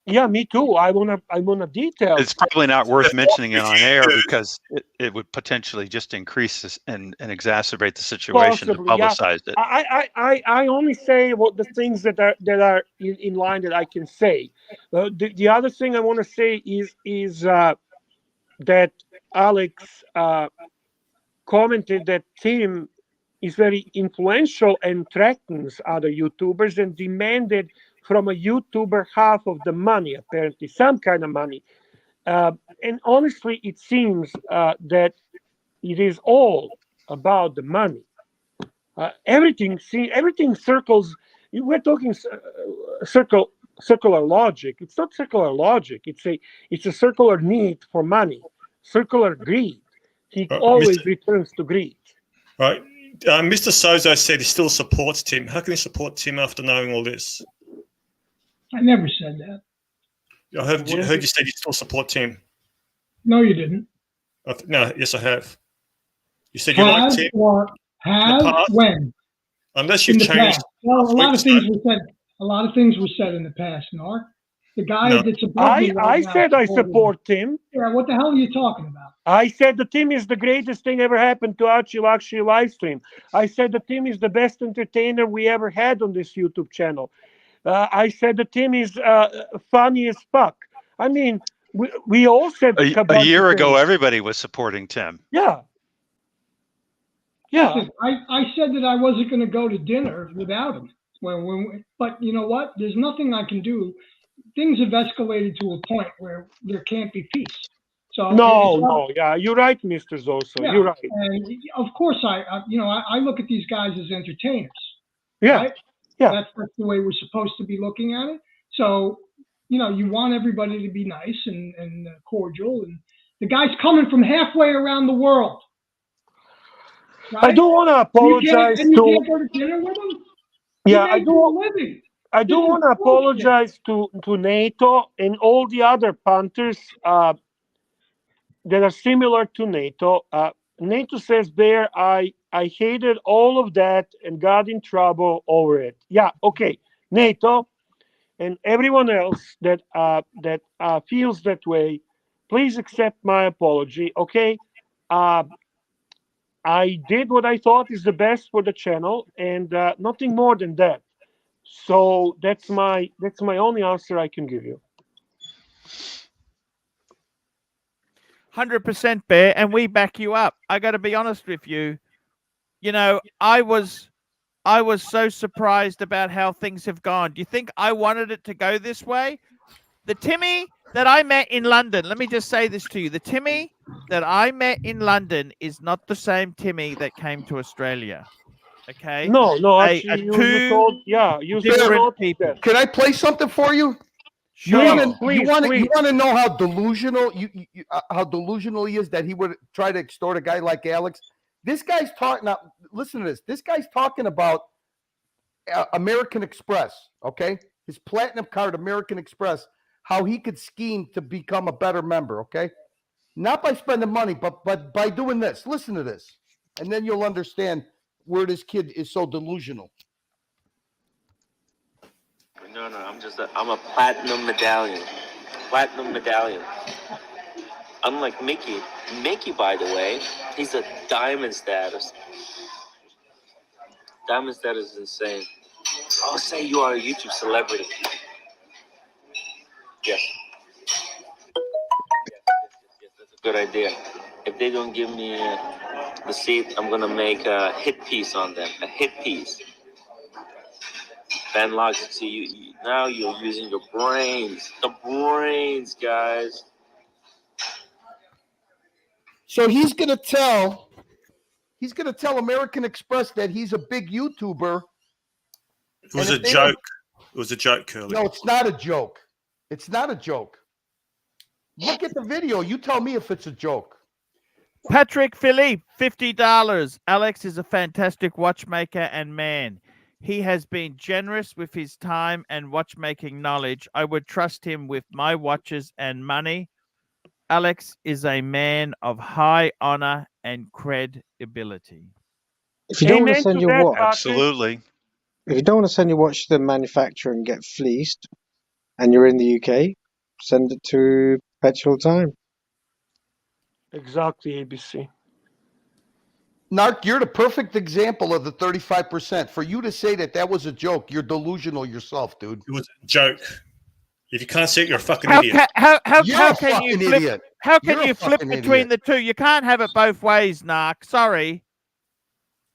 Yeah, me too. I wanna detail. It's probably not worth mentioning it on air because it would potentially just increase this and exacerbate the situation. Possibly, to publicize it. I only say what the things that are in line that I can say. The other thing I want to say is that Alex commented that Tim is very influential and threatens other YouTubers and demanded from a YouTuber half of the money, apparently, some kind of money. And honestly, it seems that it is all about the money. Everything circles. We're talking circular logic. It's not circular logic. It's a circular need for money, circular greed. He always returns to greed. Right. Mr. Sozo said he still supports Tim. How can he support Tim after knowing all this? I never said that. I heard you said you still support Tim. No, you didn't. No, yes, I have. You said you like Tim. When? Unless you've changed. Well, a lot of things were said. A lot of things were said in the past, Narc. The guy that's above me right I now said I support Tim. Yeah, what the hell are you talking about? I said the Tim is the greatest thing ever happened to ArchieLuxury live stream. I said the Tim is the best entertainer we ever had on this YouTube channel. I said the Tim is funny as fuck. I mean, we all said a year ago, everybody was supporting Tim. Yeah. Yeah. Listen, I said that I wasn't going to go to dinner without him. But you know what? There's nothing I can do. Things have escalated to a point where there can't be peace. So yeah, you're right, Mr. Zoso. Yeah, you're right. And of course, I look at these guys as entertainers. Yeah, right? yeah. That's the way we're supposed to be looking at it. So, you want everybody to be nice and cordial. And the guy's coming from halfway around the world. Right? I do want to apologize you can't go to dinner with him? Yeah, I do want to apologize to NATO and all the other punters that are similar to NATO. NATO says there, I hated all of that and got in trouble over it. Yeah, okay. NATO and everyone else that feels that way, please accept my apology, okay? I did what I thought is the best for the channel, and nothing more than that. So that's my only answer I can give you. 100% Bear, and we back you up. I got to be honest with you. I was so surprised about how things have gone. Do you think I wanted it to go this way? The Timmy that I met in London, let me just say this to you. The Timmy that I met in London is not the same Timmy that came to Australia. Okay? No, actually, you told different people. Can I play something for you? Sure. You want to know how delusional how delusional he is that he would try to extort a guy like Alex? This guy's talking. Now, listen to this. This guy's talking about American Express. Okay, his platinum card, American Express. How he could scheme to become a better member. Okay, not by spending money, but by doing this. Listen to this, and then you'll understand where this kid is so delusional. No, I'm a platinum medallion. Platinum medallion. Unlike Mickey. Mickey, by the way, he's a diamond status. Diamond status is insane. I'll say you are a YouTube celebrity. Yes. That's a good idea. If they don't give me the seat, I'm going to make a hit piece on them. A hit piece. Ben Locks, see, now you're using your brains. The brains, guys. So he's gonna tell American Express that he's a big YouTuber. It was a joke. It was a joke, Curly. No, it's not a joke. It's not a joke. Look at the video. You tell me if it's a joke. Patrick Philippe, $50. Alex is a fantastic watchmaker and man. He has been generous with his time and watchmaking knowledge. I would trust him with my watches and money. Alex is a man of high honor and credibility. If you don't want to send your watch, absolutely. If you don't want to send your watch to the manufacturer and get fleeced, and you're in the UK, send it to Perpetual Time. Exactly, ABC. Narc, you're the perfect example of the 35%. For you to say that was a joke, you're delusional yourself, dude. It was a joke. If you can't see it, you're a fucking idiot. How can you flip? How can you flip between the two? You can't have it both ways, Narc. Sorry.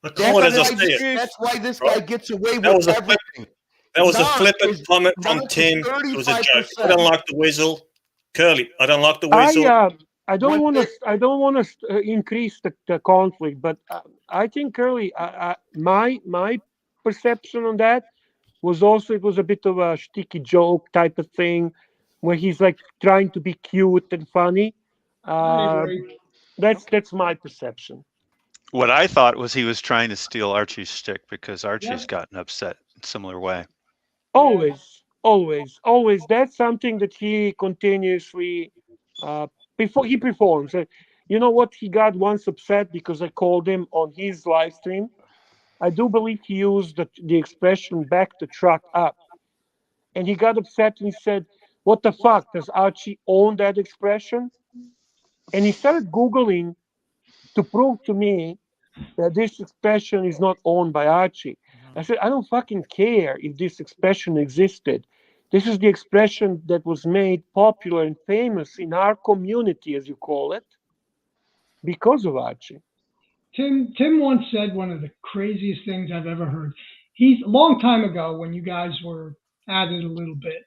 That's why this guy gets away with everything. That was a flippant comment from Tim. It was a joke. I don't like the whistle, Curly. I don't like the whistle. I don't want to increase the conflict, but I think Curly, my perception on that was also it was a bit of a sticky joke type of thing, where he's like trying to be cute and funny. That's my perception. What I thought was he was trying to steal Archie's stick because Archie's gotten upset in a similar way. Always. That's something that he continuously before he performs. You know what? He got once upset because I called him on his live stream. I do believe he used the expression "back the truck up," and he got upset and he said, "What the fuck? Does Archie own that expression?" And he started googling to prove to me that this expression is not owned by Archie. I said, I don't fucking care if this expression existed. This is the expression that was made popular and famous in our community, as you call it, because of Archie. Tim once said one of the craziest things I've ever heard. He's a long time ago when you guys were at it a little bit.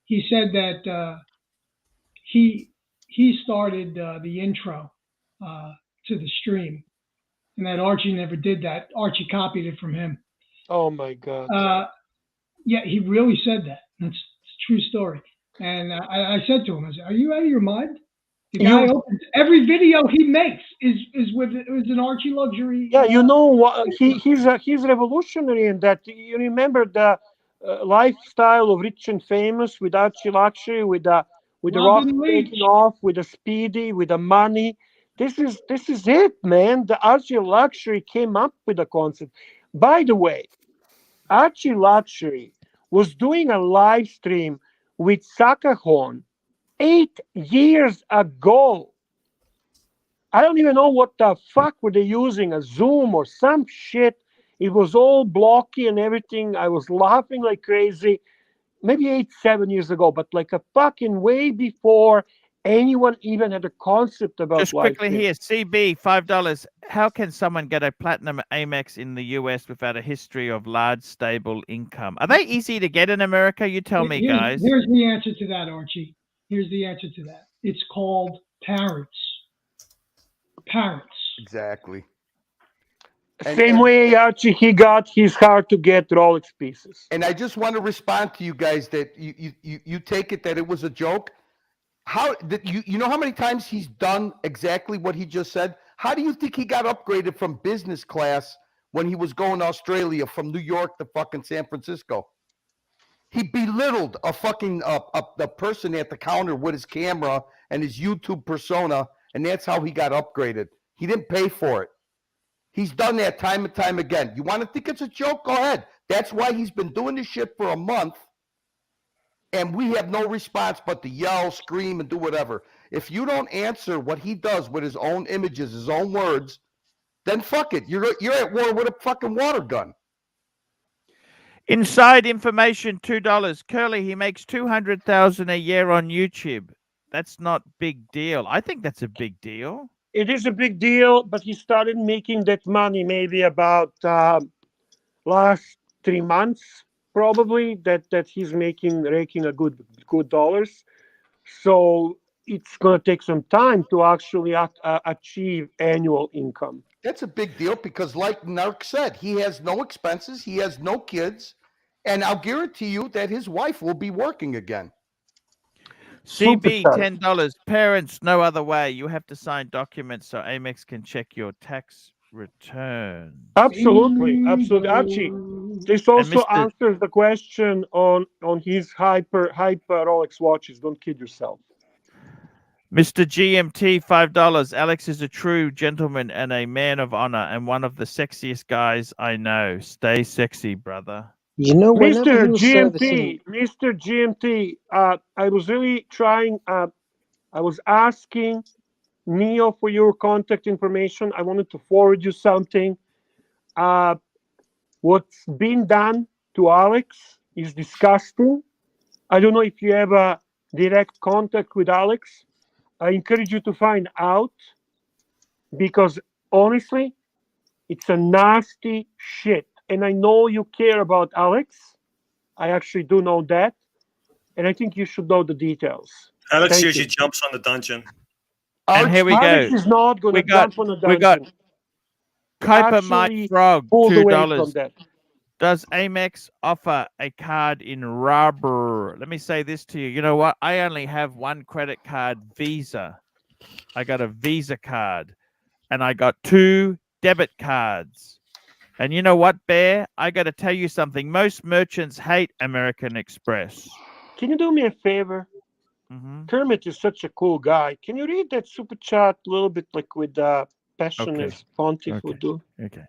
He said that he started the intro to the stream, and that Archie never did that. Archie copied it from him. Oh my God! Yeah, he really said that. It's a true story. And I said to him, I said, "Are you out of your mind?" The guy opens every video he makes is with an ArchieLuxury. Yeah, you know what? He's revolutionary in that. You remember the lifestyle of rich and famous with ArchieLuxury, with the rock taking off, with the Speedy, with the money. This is it, man. The ArchieLuxury came up with the concept. By the way, ArchieLuxury was doing a live stream with Sakahon 8 years ago. I don't even know what the fuck were they using, a Zoom or some shit. It was all blocky and everything. I was laughing like crazy. Maybe 7 years ago, but like a fucking way before anyone even had a concept about just quickly here, CB, $5. How can someone get a platinum Amex in the US without a history of large, stable income? Are they easy to get in America? You tell me, guys. Here's the answer to that, Archie. Here's the answer to that. It's called parents. Parents. Exactly. Same way Archie, he got his hard to get Rolex pieces. And I just want to respond to you guys that you take it that it was a joke. How that you know how many times he's done exactly what he just said? How do you think he got upgraded from business class when he was going to Australia from New York to fucking San Francisco? He belittled a fucking the person at the counter with his camera and his YouTube persona, and that's how he got upgraded. He didn't pay for it. He's done that time and time again. You want to think it's a joke? Go ahead. That's why he's been doing this shit for a month, and we have no response but to yell, scream, and do whatever. If you don't answer what he does with his own images, his own words, then fuck it. You're at war with a fucking water gun. Inside information, $2. Curly, he makes $200,000 a year on YouTube. That's not big deal. I think that's a big deal. It is a big deal, but he started making that money maybe about last 3 months, probably, that he's raking a good dollars. So it's going to take some time to actually achieve annual income. That's a big deal because, like Narc said, he has no expenses, he has no kids, and I'll guarantee you that his wife will be working again. CB, $10. Parents, no other way. You have to sign documents so Amex can check your tax return. Absolutely. Archie, this also answers the question on his hyper Rolex watches. Don't kid yourself. Mr. GMT, $5. Alex is a true gentleman and a man of honor and one of the sexiest guys I know. Stay sexy, brother. You know, Mr. GMT, I was really trying. I was asking Neo for your contact information. I wanted to forward you something. What's been done to Alex is disgusting. I don't know if you have a direct contact with Alex. I encourage you to find out because honestly, it's a nasty shit. And I know you care about Alex. I actually do know that. And I think you should know the details. Alex usually jumps on the dungeon. And here we Alex go. is not going to jump on the dungeon. We got Kuiper Mike Frog, $2. Does Amex offer a card in rubber? Let me say this to you. You know what? I only have one credit card, Visa. I got a Visa card. And I got 2 debit cards. And you know what, Bear? I got to tell you something. Most merchants hate American Express. Can you do me a favor? Kermit is such a cool guy. Can you read that super chat a little bit like with passion as Pontiff would do? Okay.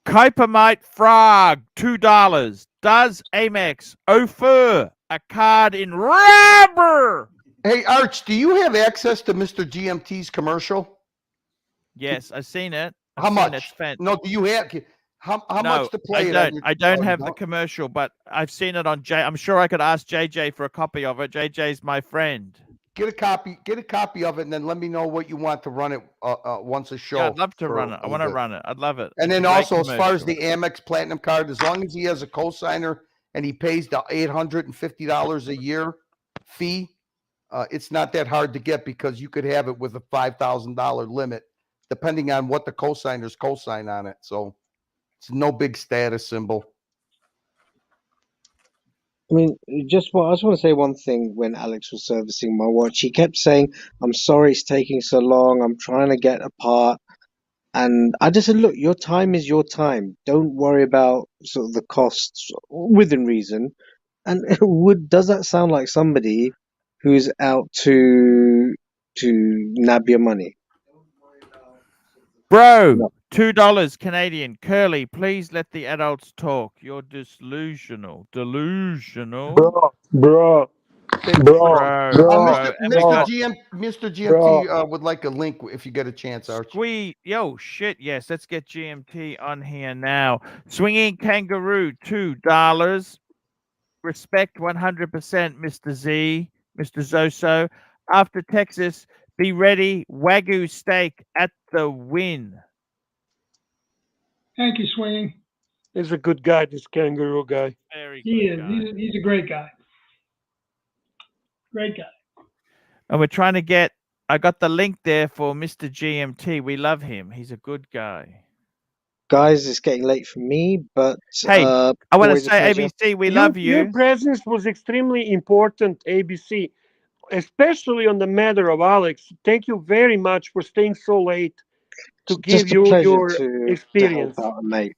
Kuipermite Frog, $2. Does Amex offer a card in rubber? Hey, Arch, do you have access to Mr. GMT's commercial? Yes, I've seen it. How much? No, do you have? How much to play it? I don't have the commercial, but I've seen it on I'm sure I could ask JJ for a copy of it. JJ's my friend. Get a copy of it, and then let me know what you want to run it once a show. Yeah, I'd love to run it. I want to run it. I'd love it. And then also, as far as the Amex Platinum card, as long as he has a cosigner and he pays the $850 a year fee, it's not that hard to get because you could have it with a $5,000 limit, depending on what the cosigners cosign on it. So it's no big status symbol. I mean, I just want to say one thing. When Alex was servicing my watch, he kept saying, "I'm sorry it's taking so long. I'm trying to get a part." And I just said, "Look, your time is your time. Don't worry about sort of the costs within reason." And does that sound like somebody who's out to nab your money? Bro, $2 Canadian. Curly, please let the adults talk. You're delusional. Delusional. Bro. Mr. GMT would like a link if you get a chance, Archie. Yo, shit, yes. Let's get GMT on here now. Swinging Kangaroo, $2. Respect 100%, Mr. Z, Mr. Zoso. After Texas, be ready. Wagyu steak at the win. Thank you, Swinging. He's a good guy, this kangaroo guy. Very good. He is. He's a great guy. Great guy. And we're trying to get, I got the link there for Mr. GMT. We love him. He's a good guy. Guys, it's getting late for me, but hey, I want to say, ABC, we love you. Your presence was extremely important, ABC, especially on the matter of Alex. Thank you very much for staying so late to give you your experience. To help out, mate.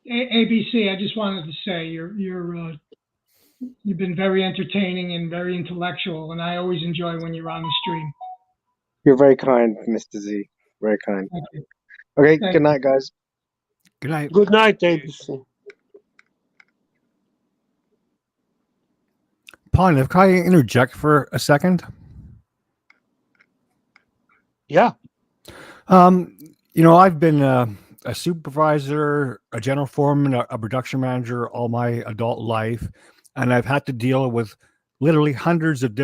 ABC, I just wanted to say you've been very entertaining and very intellectual, and I always enjoy when you're on the stream. You're very kind, Mr. Z. Very kind. Thank you. Okay, good night, guys. Good night. Good night, ABC. Pontiff, can I interject for a second? Yeah. I've been a supervisor, a general foreman, a production manager all my adult life, and I've had to deal with literally hundreds of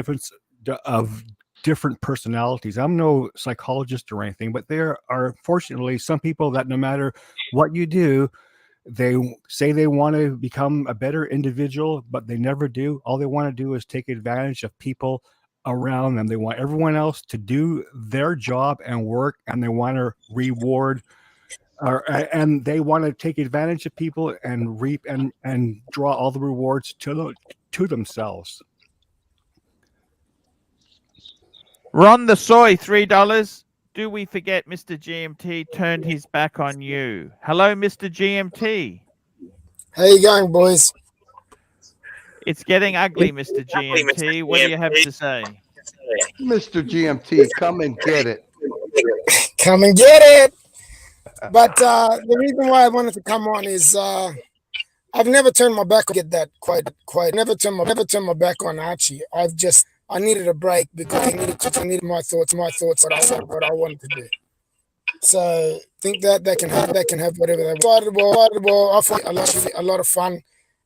different personalities. I'm no psychologist or anything, but there are fortunately some people that no matter what you do, they say they want to become a better individual, but they never do. All they want to do is take advantage of people around them. They want everyone else to do their job and work, and they want to reward and they want to take advantage of people and reap and draw all the rewards to themselves. Ron the Soy, $3. Do we forget Mr. GMT turned his back on you? Hello, Mr. GMT. How you going, boys? It's getting ugly, Mr. GMT. What do you have to say? Mr. GMT, come and get it. Come and get it. But the reason why I wanted to come on is I've never turned my back on never turned my back on Archie. I needed a break because I needed my thoughts, what I wanted to do. So I think that can have whatever they want. I find a lot of fun.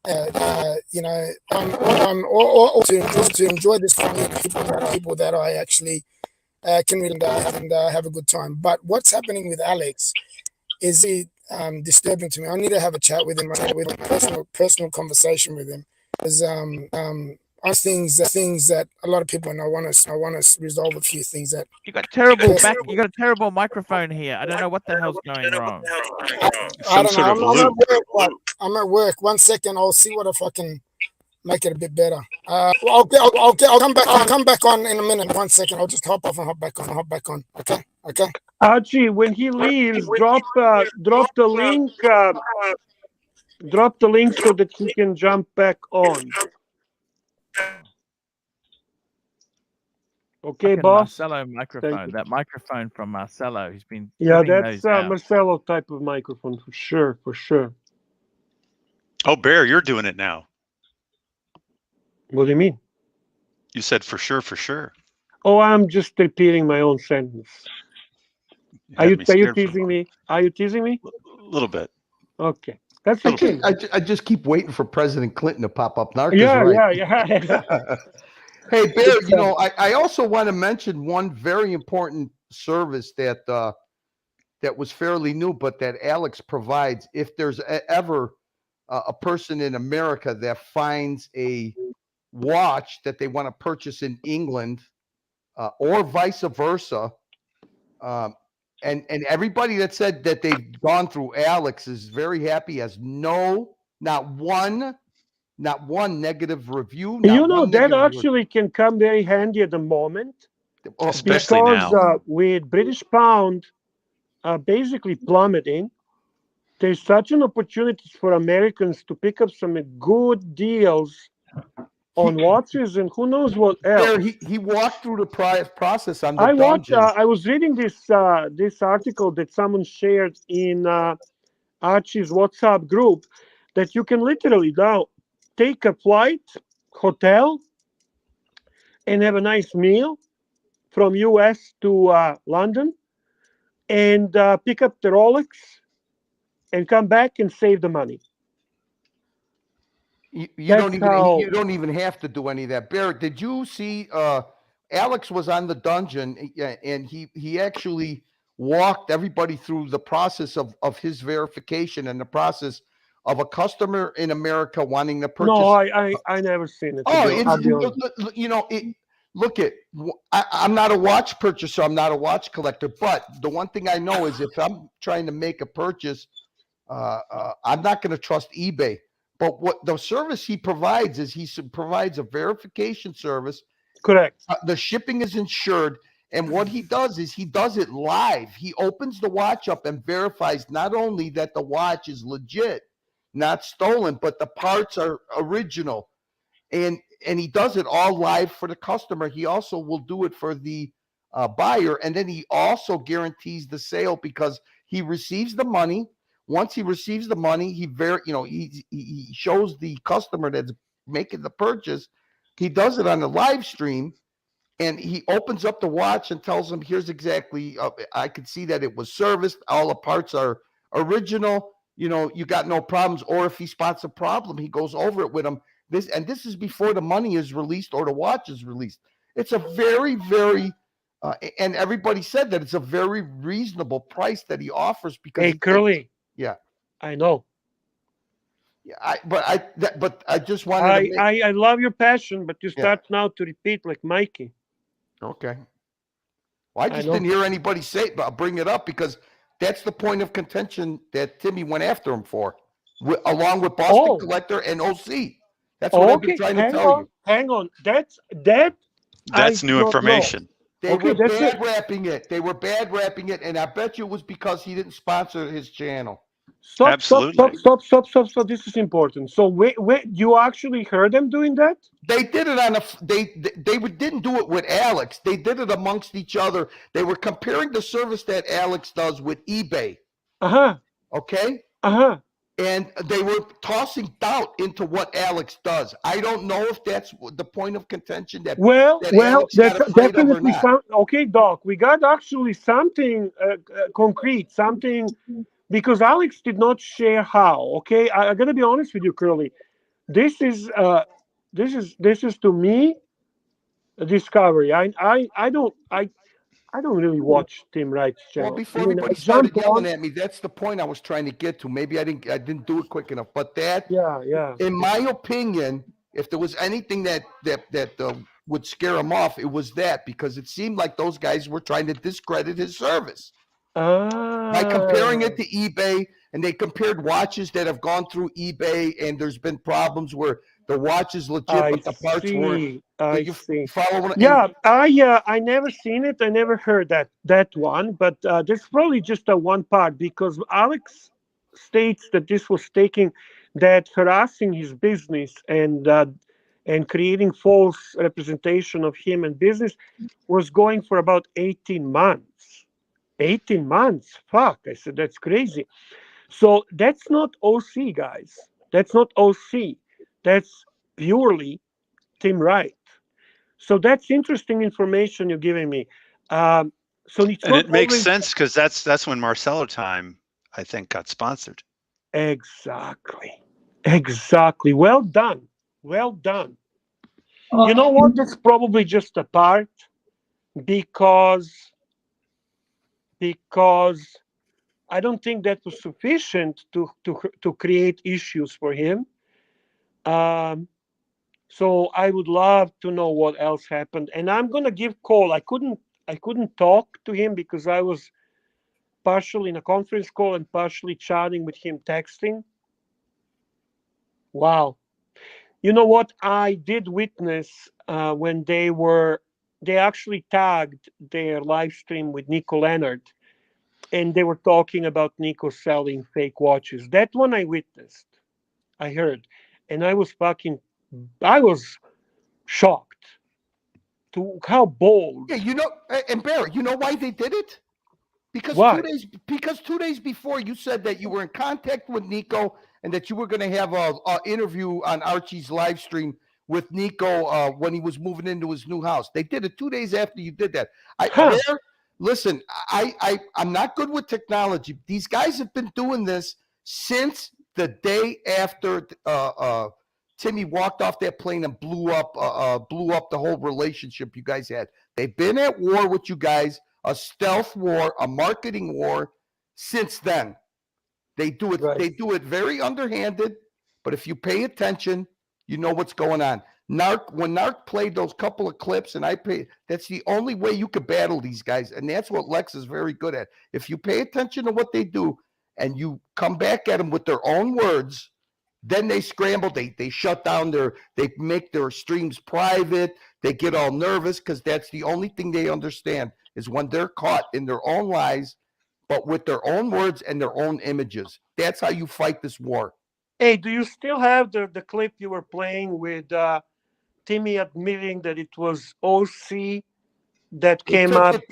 I'm all to enjoy this fun with people that I actually can read and have a good time. But what's happening with Alex is disturbing to me. I need to have a chat with him, a personal conversation with him, because things that a lot of people know. I want to resolve a few things that you got terrible back. You got a terrible microphone here. I don't know what the hell's going wrong. I don't know. I'm at work. 1 second. I'll see what if I can make it a bit better. Okay, I'll come back. I'll come back on in a minute. 1 second. I'll just hop off and hop back on. Okay. Archie, when he leaves, drop the link. Drop the link so that he can jump back on. Okay, boss. Marcelo microphone. That microphone from Marcelo. He's been that's Marcelo type of microphone for sure. Oh, Bear, you're doing it now. What do you mean? You said for sure. Oh, I'm just repeating my own sentence. Are you teasing me? Are you teasing me? A little bit. Okay. That's okay. I just keep waiting for President Clinton to pop up. Narc's Yeah. Hey, Bear, I also want to mention one very important service that was fairly new, but that Alex provides. If there's ever a person in America that finds a watch that they want to purchase in England or vice versa, and everybody that said that they've gone through Alex is very happy, has not one negative review. That actually can come very handy at the moment. Especially because now. With British pound basically plummeting, there's such an opportunity for Americans to pick up some good deals on watches and who knows what else. He walked through the process on the dungeon. I was reading this article that someone shared in Archie's WhatsApp group that you can literally now take a flight, hotel, and have a nice meal from US to London and pick up the Rolex and come back and save the money. You don't even have to do any of that. Barrett, did you see Alex was on the dungeon and he actually walked everybody through the process of his verification and the process of a customer in America wanting to purchase. No, I never seen it. I'm not a watch purchaser. I'm not a watch collector. But the one thing I know is if I'm trying to make a purchase, I'm not going to trust eBay. But what the service he provides is he provides a verification service. Correct. The shipping is insured. And what he does is he does it live. He opens the watch up and verifies not only that the watch is legit, not stolen, but the parts are original. And he does it all live for the customer. He also will do it for the buyer. And then he also guarantees the sale because he receives the money. Once he receives the money, he shows the customer that's making the purchase. He does it on the live stream, and he opens up the watch and tells them, "Here's exactly. I could see that it was serviced. All the parts are original. You got no problems." Or if he spots a problem, he goes over it with them. This is before the money is released or the watch is released. It's a very, very and everybody said that it's a very reasonable price that he offers because. Hey, Curly. Yeah, I know. Yeah, but I just wanted. I love your passion, but you start now to repeat like Mikey. Okay. Well, I just didn't hear anybody say it, but I'll bring it up because that's the point of contention that Timmy went after him for, along with Boston Collector and OC. That's what I've been trying to tell you. Hang on. That's new information. They were bad rapping it. They were bad rapping it, and I bet you it was because he didn't sponsor his channel. Stop. This is important. So wait, you actually heard them doing that? They did it on didn't do it with Alex. They did it amongst each other. They were comparing the service that Alex does with eBay. Okay? And they were tossing doubt into what Alex does. I don't know if that's the point of contention that that's definitely okay, Doc. We got actually something concrete, something because Alex did not share how. Okay, I got to be honest with you, Curly. This is to me a discovery. I don't really watch Tim Wright's channel. Well, before everybody started yelling at me, that's the point I was trying to get to. Maybe I didn't do it quick enough. But that, in my opinion, if there was anything that would scare him off, it was that because it seemed like those guys were trying to discredit his service by comparing it to eBay. And they compared watches that have gone through eBay, and there's been problems where The watch is legit, I but the parts weren't. I You see. follow what? Yeah, I never seen it. I never heard that one, but there's probably just a one part because Alex states that this was taking that harassing his business and creating false representation of him and business was going for about 18 months. 18 months. Fuck. I said that's crazy. So that's not OC, guys. That's not OC. That's purely Tim Wright. So that's interesting information you're giving me. So it's And not it makes always sense because that's when Marcello Time, I think, got sponsored. exactly. Well done. Well done. You know what? That's probably just a part because I don't think that was sufficient to create issues for him. So I would love to know what else happened, and I'm gonna give call. I couldn't talk to him because I was partially in a conference call and partially chatting with him texting. Wow. You know what? I did witness when they actually tagged their live stream with Nico Leonard, and they were talking about Nico selling fake watches. That one I witnessed, I heard, and I was shocked to how bold. Yeah, and Barry, you know why they did it? Because why? 2 days before you said that you were in contact with Nico and that you were going to have a interview on Archie's live stream with Nico when he was moving into his new house. They did it 2 days after you did that. Listen, I'm not good with technology. These guys have been doing this since the day after Timmy walked off that plane and blew up the whole relationship you guys had. They've been at war with you guys, a stealth war, a marketing war since then. They do it. Right. They do it very underhanded, but if you pay attention, you know what's going on. When Narc played those couple of clips, and that's the only way you could battle these guys, and that's what Lex is very good at. If you pay attention to what they do, and you come back at them with their own words, then they scramble. They shut down they make their streams private. They get all nervous because that's the only thing they understand is when they're caught in their own lies, but with their own words and their own images. That's how you fight this war. Hey, do you still have the clip you were playing with Timmy admitting that it was OC that came up?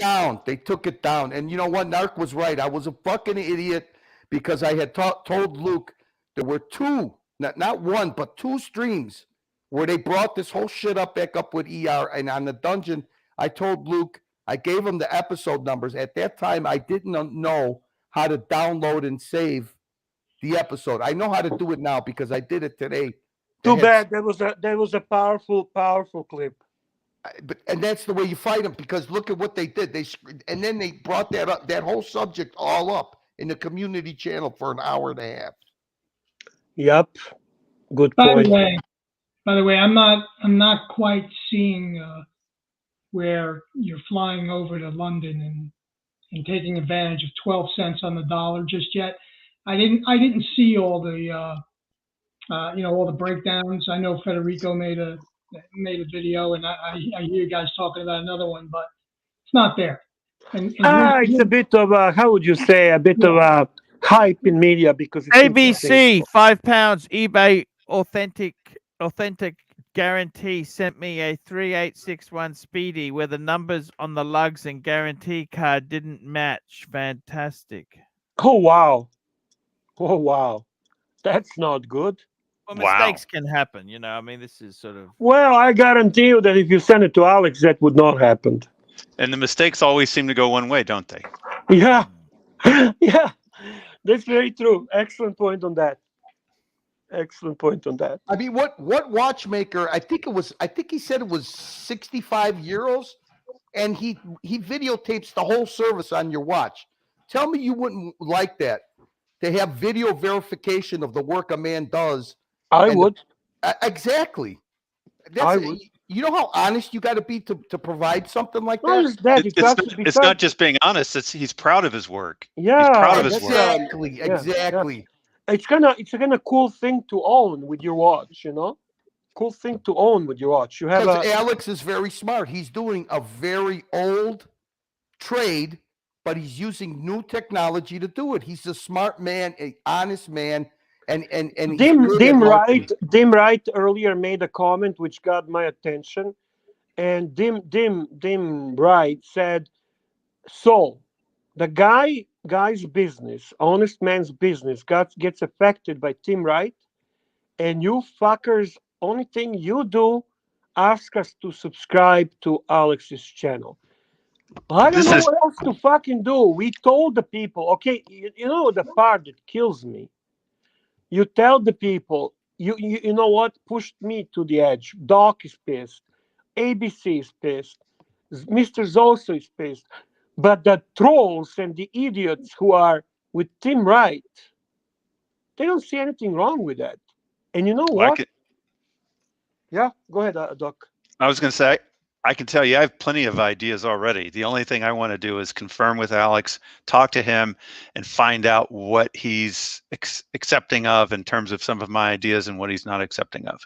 They took it down. And you know what? Narc was right. I was a fucking idiot because I had told Luke there were two, not one, but two streams where they brought this whole shit back up with ER. And on the dungeon, I told Luke, I gave him the episode numbers. At that time, I didn't know how to download and save the episode. I know how to do it now because I did it today. Too bad. That was a powerful clip. And that's the way you fight them because look at what they did. And then they brought that whole subject all up in the community channel for an hour and a half. Yep. Good point. By the way, I'm not quite seeing where you're flying over to London and taking advantage of 12 cents on the dollar just yet. I didn't see all the all the breakdowns. I know Federico made a video, and I hear you guys talking about another one, but it's not there. It's a bit of how would you say, a bit of hype in media because it's ABC £5 eBay authentic guarantee sent me a 3861 Speedy where the numbers on the lugs and guarantee card didn't match. Fantastic. Oh wow, that's not good. Well, mistakes can happen, you know. I mean, this is sort of. Well, I guarantee you that if you send it to Alex, that would not happen. And the mistakes always seem to go one way, don't they? Yeah, yeah, that's very true. Excellent point on that. I mean, what watchmaker? I think he said it was 65 euros, and he videotapes the whole service on your watch. Tell me you wouldn't like that. To have video verification of the work a man does. I would. Exactly. I would. You know how honest you got to be to provide something like that? It's not just being honest. He's proud of his work. Yeah, he's proud of his work. Exactly. Yeah. It's kind of cool thing to own with your watch, you know. cool thing to own with your watch. You have Because a Alex is very smart. He's doing a very old trade, but he's using new technology to do it. He's a smart man, an honest man, and he's good at marketing. Dim Wright earlier made a comment which got my attention, and Dim Wright said, "So, the guy's business, honest man's business, gets affected by Tim Wright, and you fuckers, only thing you do, ask us to subscribe to Alex's channel." I don't know what else to fucking do. We told the people, okay, you know the part that kills me. You tell the people, you know what, pushed me to the edge. Doc is pissed. ABC is pissed. Mr. Zoso is pissed. But the trolls and the idiots who are with Tim Wright, they don't see anything wrong with that. And you know what? Yeah, go ahead, Doc. I was going to say, I can tell you, I have plenty of ideas already. The only thing I want to do is confirm with Alex, talk to him, and find out what he's accepting of in terms of some of my ideas and what he's not accepting of.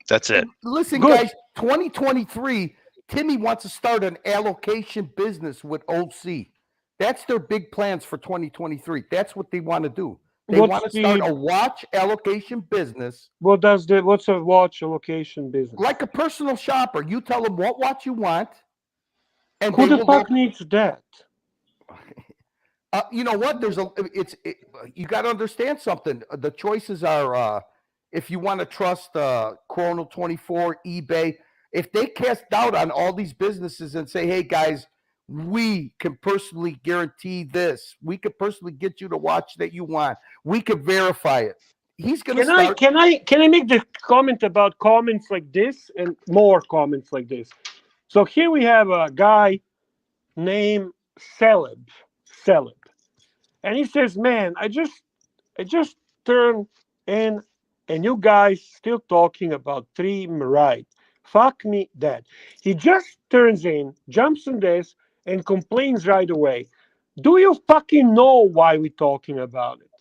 That's it. Listen, guys, 2023, Timmy wants to start an allocation business with OC. That's their big plans for 2023. That's what they want to do. They want to start a watch allocation business. What's a watch allocation business? Like a personal shopper. You tell them what watch you want. And who the fuck needs that? You know what? You got to understand something. The choices are, if you want to trust Chrono 24, eBay, if they cast doubt on all these businesses and say, hey guys, we can personally guarantee this. We could personally get you the watch that you want. We could verify it. He's going to start. Can I make the comment about comments like this and more comments like this? So here we have a guy named Sept, and he says, "Man, I just turned in, and you guys still talking about Tim Wright. Fuck me that." He just turns in, jumps on this, and complains right away. Do you fucking know why we're talking about it?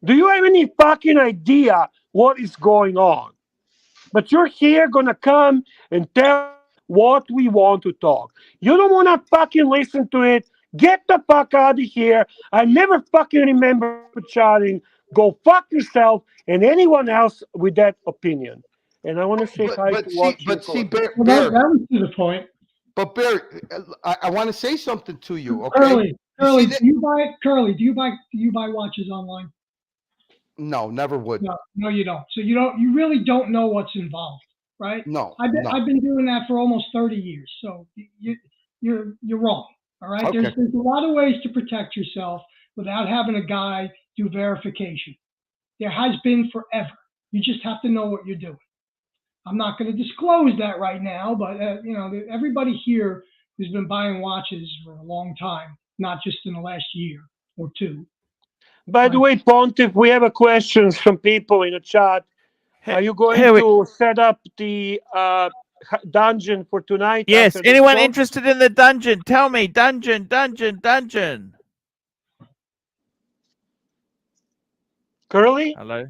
Do you have any fucking idea what is going on? But you're here gonna come and tell what we want to talk. You don't want to fucking listen to it. Get the fuck out of here. I never fucking remember chatting. Go fuck yourself and anyone else with that opinion. And I want to say hi to Watch. But see, Bear, that was to the point. But Bear, I want to say something to you. Okay, Curly, do you buy watches online? No, never would. No, you don't. So you really don't know what's involved, right? No. I've been doing that for almost 30 years. So you're wrong. All right. Okay. There's a lot of ways to protect yourself without having a guy do verification. There has been forever. You just have to know what you're doing. I'm not going to disclose that right now, but everybody here who's been buying watches for a long time, not just in the last year or two. By the way, Pontiff, we have a question from people in the chat. Are you going to set up the dungeon for tonight? Yes. Anyone interested in the dungeon? Tell me. Dungeon. Curly? Hello.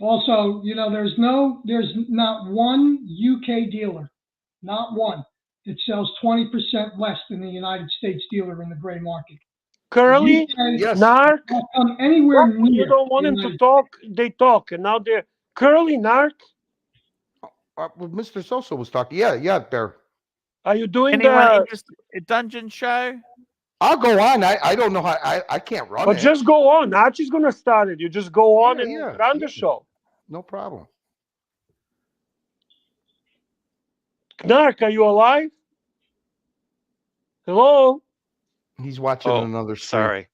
Also, there's not one UK dealer, not one, that sells 20% less than the United States dealer in the gray market. Curly? Yes. Narc? Anywhere near. You don't want them to talk, they talk. And now they're Curly, Narc? Mr. Sosa was talking. Yeah, Bear. Are you doing Anyone interested in a dungeon show? I'll go on. I don't know how. I can't run But it. just go on. Archie's going to start it. You just go on and run the show. No problem. Narc, are you alive? Hello? He's watching another stream. Sorry.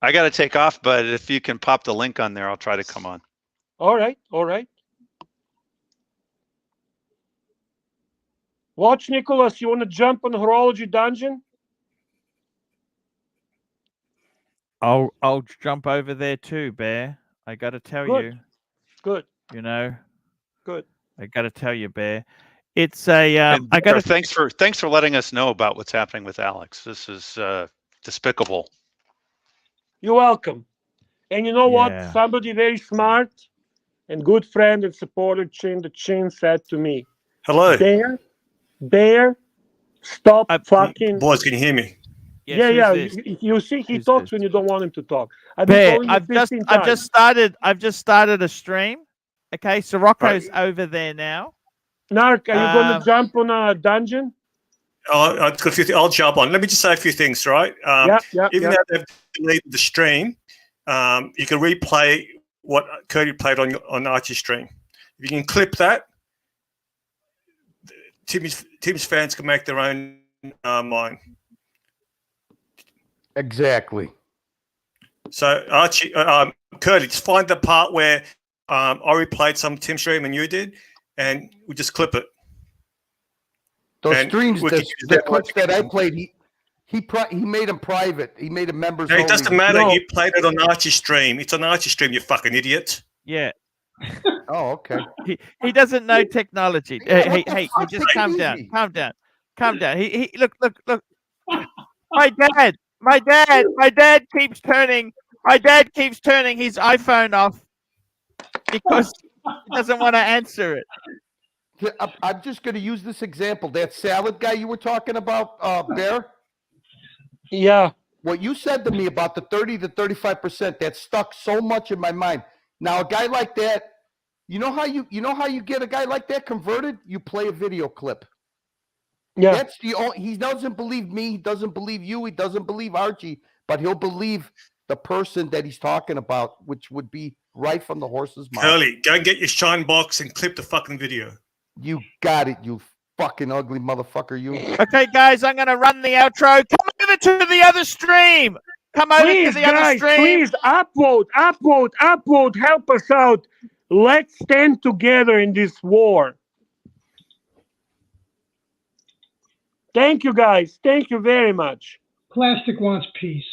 I got to take off, but if you can pop the link on there, I'll try to come on. All right. Watch, Nicholas, you want to jump on the horology dungeon? I'll jump over there too, Bear. I got to tell you. Good. Good. I got to tell you, Bear. It's a. Thanks for letting us know about what's happening with Alex. This is despicable. You're welcome. And you know what? Somebody very smart and good friend and supporter Chin the Chin said to me, "Hello, Bear, stop fucking." Boys, can you hear me? Yes, Yeah. this? You see, he talks when you don't want him to talk. I've Bear, been calling you 15 I've times. just started a stream. Okay, Sirocco's over there now. Narc, are you going to jump on a dungeon? I've got a few things. I'll jump on. Let me just say a few things, right? Even though they've deleted the stream, you can replay what Cody played on Archie's stream. If you can clip that, Tim's fans can make their own mind. Exactly. So Archie, Cody, just find the part where I replayed some Tim stream and you did, and we just clip it. Those And streams, we the can use that clips one. that I played, he made them private. He made them members It only. doesn't matter. You played it on Archie's stream. It's on Archie's stream, you fucking idiot. Yeah. Oh, okay. He doesn't know technology. Hey, you fuck's just so calm easy? down. He look. My dad keeps turning his iPhone off because he doesn't want to answer it. I'm just going to use this example. That salad guy you were talking about, Bear? Yeah. What you said to me about the 30 to 35%, that stuck so much in my mind. Now, a guy like that, you know how you get a guy like that converted? You play a video clip. Yeah. That's the only, he doesn't believe me, he doesn't believe you, he doesn't believe Archie, but he'll believe the person that he's talking about, which would be right from the horse's mouth. Curly, go and get your shine box and clip the fucking video. You got it, you fucking ugly motherfucker, you. Okay, guys, I'm going to run the outro. Come over to the other stream. Come over to the other stream. Please, upvote, help us out. Let's stand together in this war. Thank you, guys. Thank you very much. Plastic wants peace.